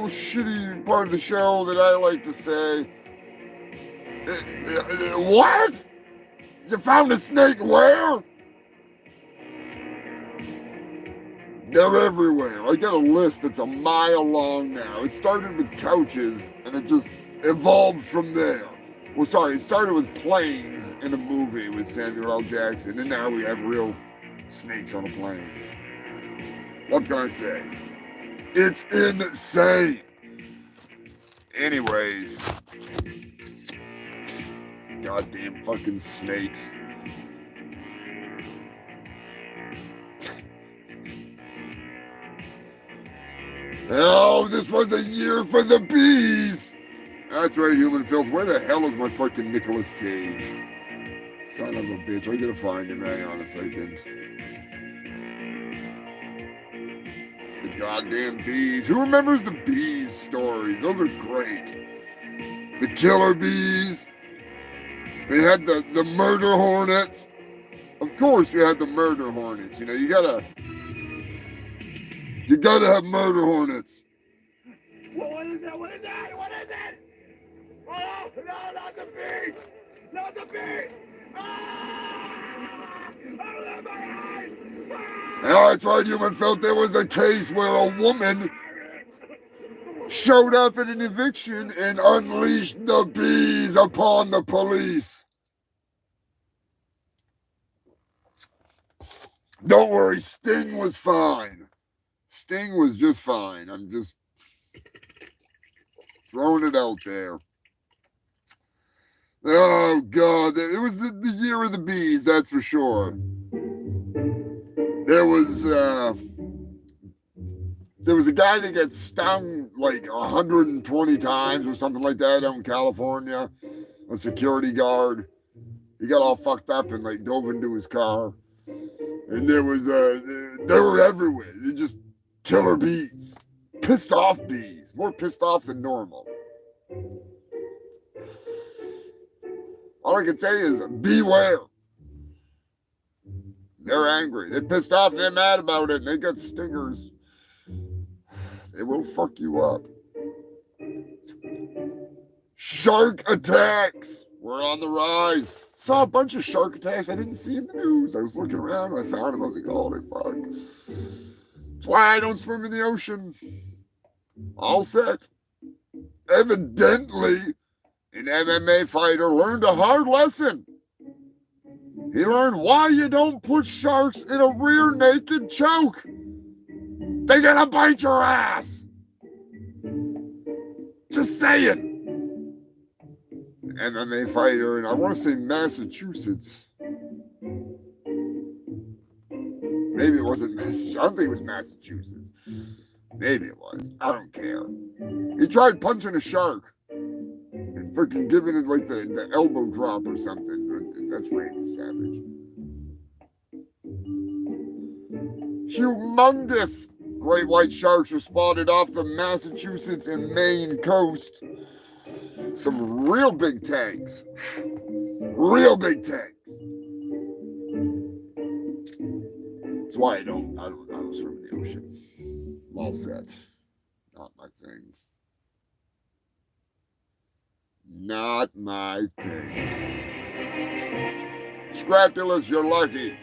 shitty part of the show that I like to say. What? You found a snake where? They're everywhere. I got a list that's a mile long now. It started with couches and it just evolved from there. Well, sorry, it started with planes in a movie with Samuel L. Jackson, and now we have real snakes on a plane. What can I say? It's insane. Anyways. Goddamn fucking snakes. Oh, this was a year for the bees. That's right, human filth. Where the hell is my fucking Nicolas Cage? Son of a bitch. I gotta find him. Hang on a second. The goddamn bees. Who remembers the bees stories? Those are great. The killer bees. We had the murder hornets. Of course we had the murder hornets. You know, you gotta have murder hornets. What is that? What is that? What is it? Oh, no, not the bees! Not the bees! Ah! Oh, my eyes! Yeah, that's right, human felt there was a case where a woman showed up at an eviction and unleashed the bees upon the police. Don't worry, Sting was fine. Sting was just fine. I'm just throwing it out there. Oh, God. It was the year of the bees, that's for sure. There was a guy that got stung like 120 times or something like that out in California. A security guard. He got all fucked up and like dove into his car. And they were everywhere. They're just killer bees. Pissed off bees. More pissed off than normal. All I can say is beware. They're angry. They're pissed off and they're mad about it. And they got stingers. They will fuck you up. Shark attacks were on the rise. Saw a bunch of shark attacks I didn't see in the news. I was looking around and I found them. I was like, holy fuck. That's why I don't swim in the ocean. All set. Evidently, an MMA fighter learned a hard lesson. He learned why you don't put sharks in a rear naked choke. They're gonna bite your ass. Just saying. MMA fighter, and I want to say Massachusetts. Maybe it wasn't Massachusetts. I don't think it was Massachusetts. Maybe it was. I don't care. He tried punching a shark and freaking giving it like the elbow drop or something. That's Randy Savage. Humongous great white sharks were spotted off the Massachusetts and Maine coast. Some real big tanks. Real big tanks. That's why I don't swim in the ocean. I'm all set. Not my thing. Not my thing. Scrapulous, you're lucky.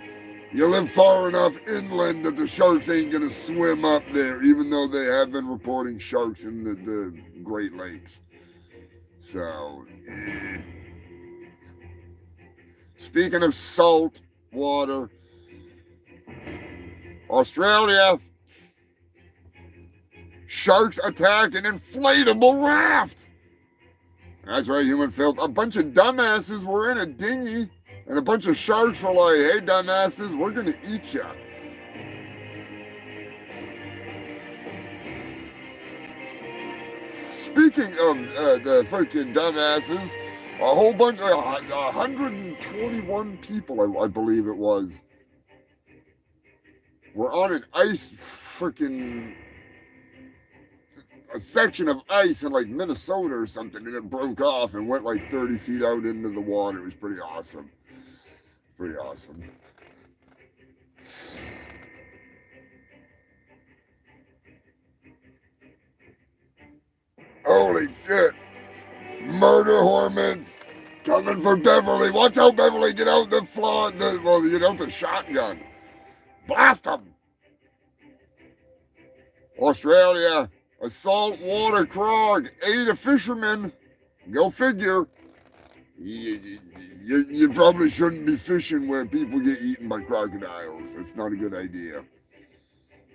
You live far enough inland that the sharks ain't gonna swim up there, even though they have been reporting sharks in the Great Lakes. So, Speaking of salt water, Australia, sharks attack an inflatable raft. That's right, human filth. A bunch of dumbasses were in a dinghy, and a bunch of sharks were like, hey, dumbasses, we're going to eat ya. Speaking of the freaking dumbasses, a whole bunch, 121 people, I believe it was, were on an ice freaking, a section of ice in like Minnesota or something, and it broke off and went like 30 feet out into the water. It was pretty awesome. Pretty awesome. Holy shit. Murder hornets coming for Beverly. Watch out, Beverly. Get out the get out the shotgun. Blast them. Australia, a saltwater frog ate a fisherman. Go figure. You probably shouldn't be fishing where people get eaten by crocodiles. That's not a good idea.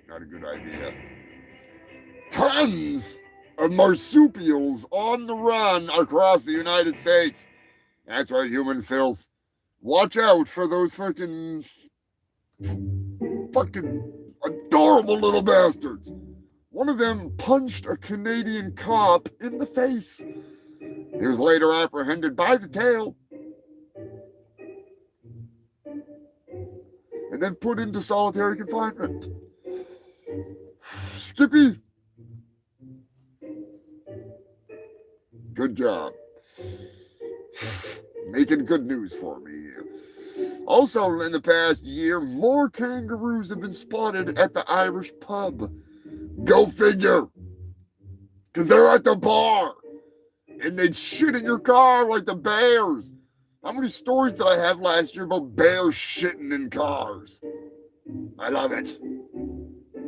Not a good idea. Tons of marsupials on the run across the United States. That's right, human filth. Watch out for those fucking adorable little bastards. One of them punched a Canadian cop in the face. He was later apprehended by the tail and then put into solitary confinement. Skippy, good job. Making good news for me here. Also, in the past year, more kangaroos have been spotted at the Irish pub. Go figure. Because they're at the bar. And they'd shit in your car like the bears. How many stories did I have last year about bears shitting in cars? I love it.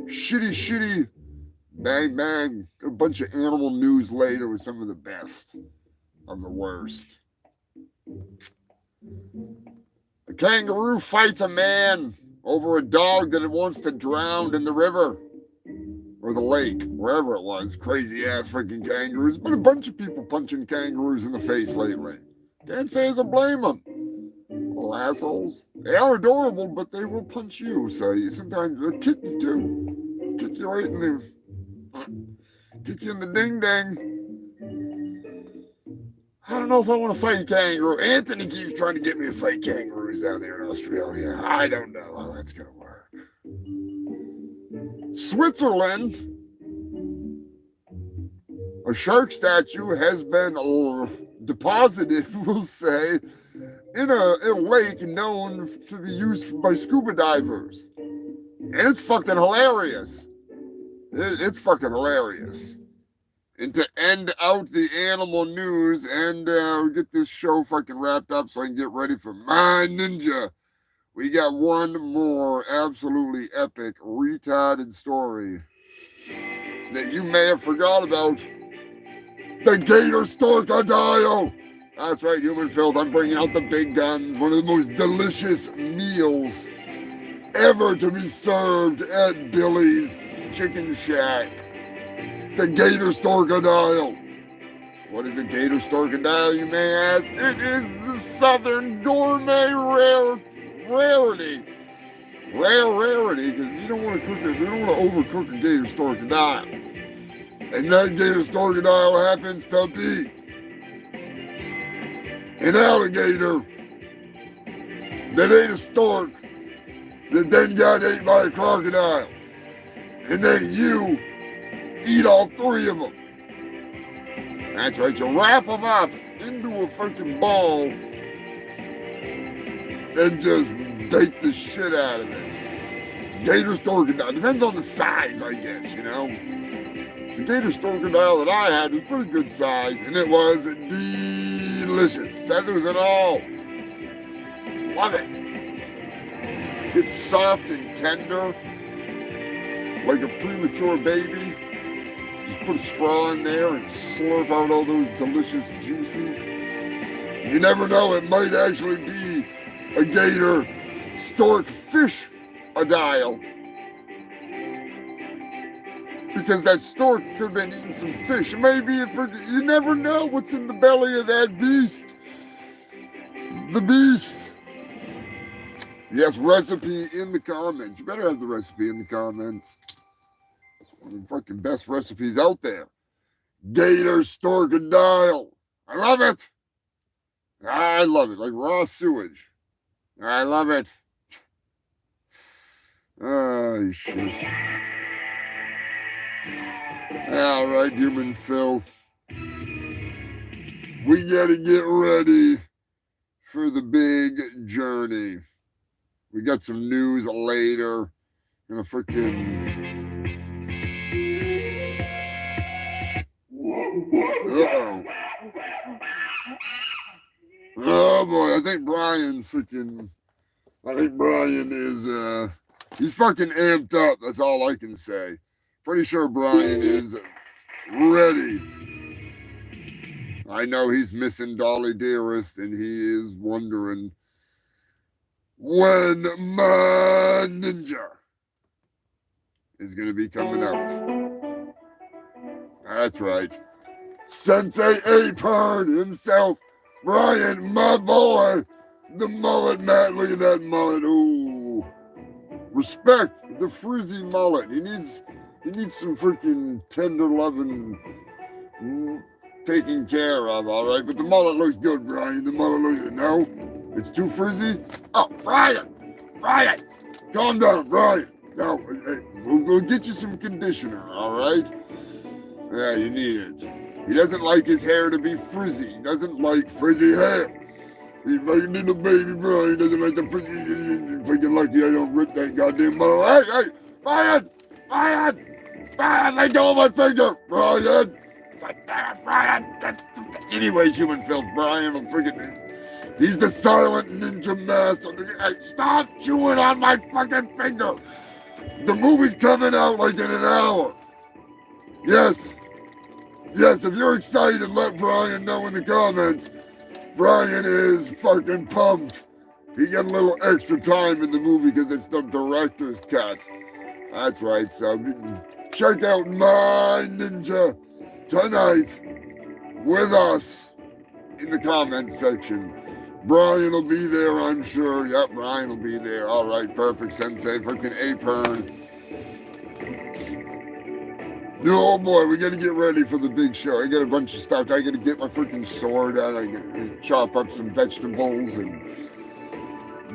Shitty. Bang, bang. A bunch of animal news later with some of the best of the worst. A kangaroo fights a man over a dog that it wants to drown in the river or the lake, wherever it was. Crazy ass freaking kangaroos. But a bunch of people punching kangaroos in the face lately. Can't say as I blame them. Little assholes. They are adorable, but they will punch you. So sometimes they'll kick you too. Kick you right in the ding dang. I don't know if I want to fight a kangaroo. Anthony keeps trying to get me to fight kangaroos down there in Australia. I don't know how that's going to work. Switzerland, a shark statue has been deposited, we'll say, in a lake known to be used by scuba divers. And it's fucking hilarious. It's fucking hilarious. And to end out the animal news and get this show fucking wrapped up so I can get ready for my ninja, we got one more absolutely epic, retarded story that you may have forgot about. The gator storkadile. That's right, human filth. I'm bringing out the big guns. One of the most delicious meals ever to be served at Billy's Chicken Shack. The gator storkadile. What is a gator storkadile, you may ask? It is the southern gourmet rarity. Rarity, because you don't want to cook it. You don't want to overcook a gator storkadile. And that gator storkadile happens to be an alligator that ate a stork that then got ate by a crocodile. And then you eat all three of them. That's right, you wrap them up into a freaking ball and just bake the shit out of it. Gator storkadile, depends on the size, I guess, you know. The gator storkadile that I had was pretty good size, and it was delicious, feathers and all. Love it. It's soft and tender, like a premature baby. Just put a straw in there and slurp out all those delicious juices. You never know, it might actually be a gator stork fish adile. Because that stork could have been eating some fish. Maybe you never know what's in the belly of that beast. The beast. Yes, recipe in the comments. You better have the recipe in the comments. It's one of the fucking best recipes out there. Gator storkadile. I love it. I love it. Like raw sewage. I love it. Oh, shit. All right, human filth. We gotta get ready for the big journey. We got some news later. Gonna freaking. Uh-oh. Oh boy, I think Brian is he's fucking amped up. That's all I can say. Pretty sure Brian is ready. I know he's missing Dolly Dearest, and he is wondering when my ninja is going to be coming out. That's right. Sensei A-Pern himself, Brian, my boy, the mullet, Matt. Look at that mullet. Ooh. Respect the frizzy mullet. He needs some freaking tender loving taken care of, all right? But the mullet looks good, Brian. The mullet looks good. No? It's too frizzy? Oh, Brian! Brian! Calm down, Brian. No, we'll get you some conditioner, all right? Yeah, you need it. He doesn't like his hair to be frizzy. He doesn't like frizzy hair. He's like a little baby, Brian. He doesn't like the frizzy. Freaking lucky I don't rip that goddamn mullet. Hey, Brian! Brian! Brian, let go of my finger! Brian! God damn it, Brian! Anyways, human filth, Brian will freaking... He's the silent ninja master. Hey, stop chewing on my fucking finger! The movie's coming out like in an hour. Yes. Yes, if you're excited, let Brian know in the comments. Brian is fucking pumped. He got a little extra time in the movie because it's the director's cut. That's right, so check out My Ninja tonight with us in the comment section. Brian will be there, I'm sure. Yep, Brian will be there. All right, perfect, Sensei. Freaking apron. Oh boy, we gotta get ready for the big show. I got a bunch of stuff. I gotta get my freaking sword out. I gotta chop up some vegetables and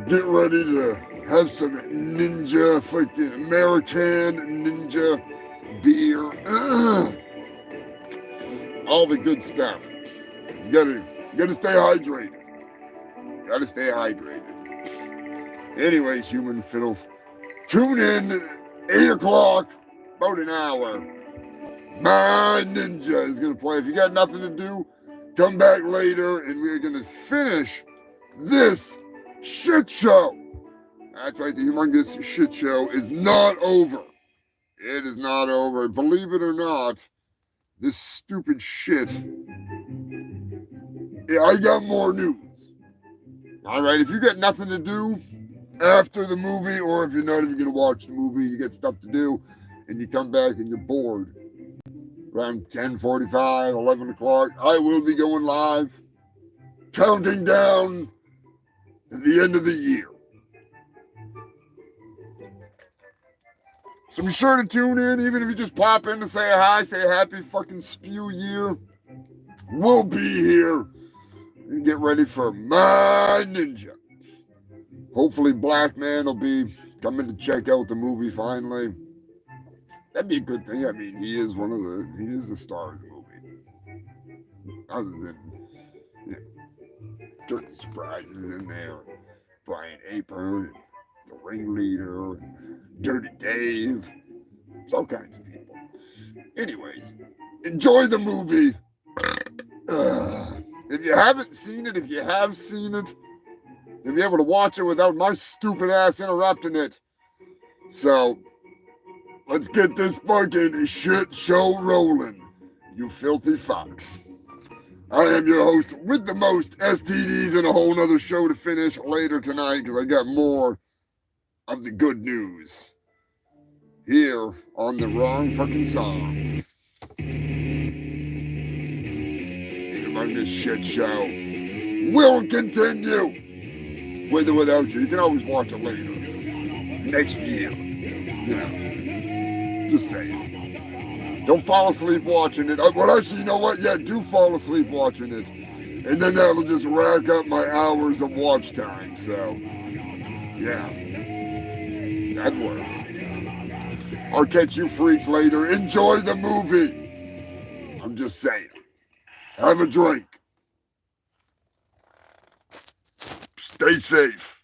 get ready to have some ninja, freaking American ninja beer. All the good stuff. You gotta stay hydrated. Gotta stay hydrated. Anyways, human filth. Tune in 8 o'clock, about an hour. My Ninja is gonna play. If you got nothing to do, come back later and we're gonna finish this shit show. That's right, the humongous shit show is not over. It is not over. Believe it or not, this stupid shit. Yeah, I got more news. All right, if you got nothing to do after the movie, or if you're not even gonna watch the movie, you got stuff to do, and you come back and you're bored, around 10:45, 11 o'clock, I will be going live, counting down to the end of the year. So be sure to tune in, even if you just pop in to say hi, say a happy fucking spew year. We'll be here and get ready for My Ninja. Hopefully Black Man will be coming to check out the movie finally. That'd be a good thing. I mean, he is the star of the movie. Other than, certain surprises in there. Brian Apron, and the ringleader, and Dirty Dave. It's all kinds of people. Anyways, enjoy the movie. If you haven't seen it, if you have seen it, you'll be able to watch it without my stupid ass interrupting it. So, let's get this fucking shit show rolling, you filthy fox. I am your host with the most STDs and a whole nother show to finish later tonight because I got more of the good news here on the wrong fucking song. This shit show will continue with or without you. You can always watch it later next year. Just saying. Don't fall asleep watching it. Well, actually, you know what? Yeah, do fall asleep watching it, and then that'll just rack up my hours of watch time. So, yeah, that'd work. I'll catch you freaks later. Enjoy the movie. I'm just saying. Have a drink. Stay safe.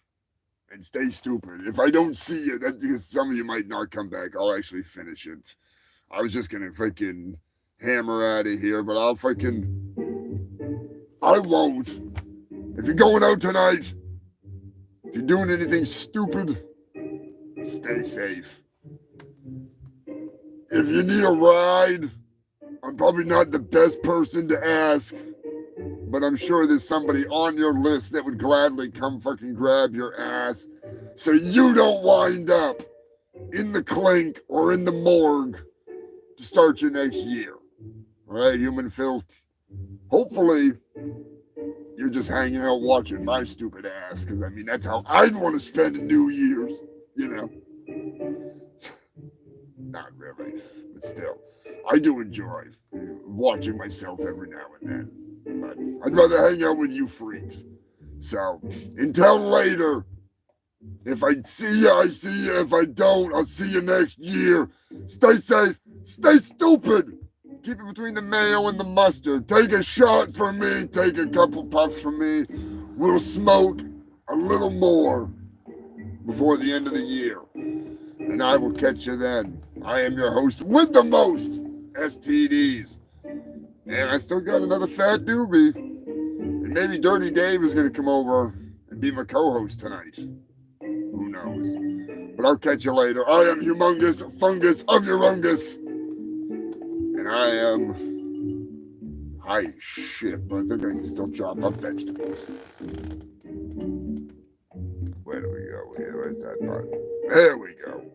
And stay stupid. If I don't see you, that's because some of you might not come back. I'll actually finish it. I was just gonna freaking hammer out of here, but I won't. If you're going out tonight, if you're doing anything stupid, stay safe. If you need a ride, I'm probably not the best person to ask, but I'm sure there's somebody on your list that would gladly come fucking grab your ass so you don't wind up in the clink or in the morgue to start your next year. All right, human filth. Hopefully, you're just hanging out watching my stupid ass, because, I mean, that's how I'd want to spend a New Year's, you know? Not really, but still. I do enjoy watching myself every now and then. But I'd rather hang out with you freaks. So, until later, if I see you, I see you. If I don't, I'll see you next year. Stay safe. Stay stupid. Keep it between the mayo and the mustard. Take a shot for me. Take a couple puffs for me. We'll smoke a little more before the end of the year. And I will catch you then. I am your host with the most STDs. And I still got another fat doobie. And maybe Dirty Dave is going to come over and be my co-host tonight. Who knows? But I'll catch you later. I am humongous fungus of Urungus. And I am high as shit, but I think I can still chop up vegetables. Where do we go here? Where's that button? There we go.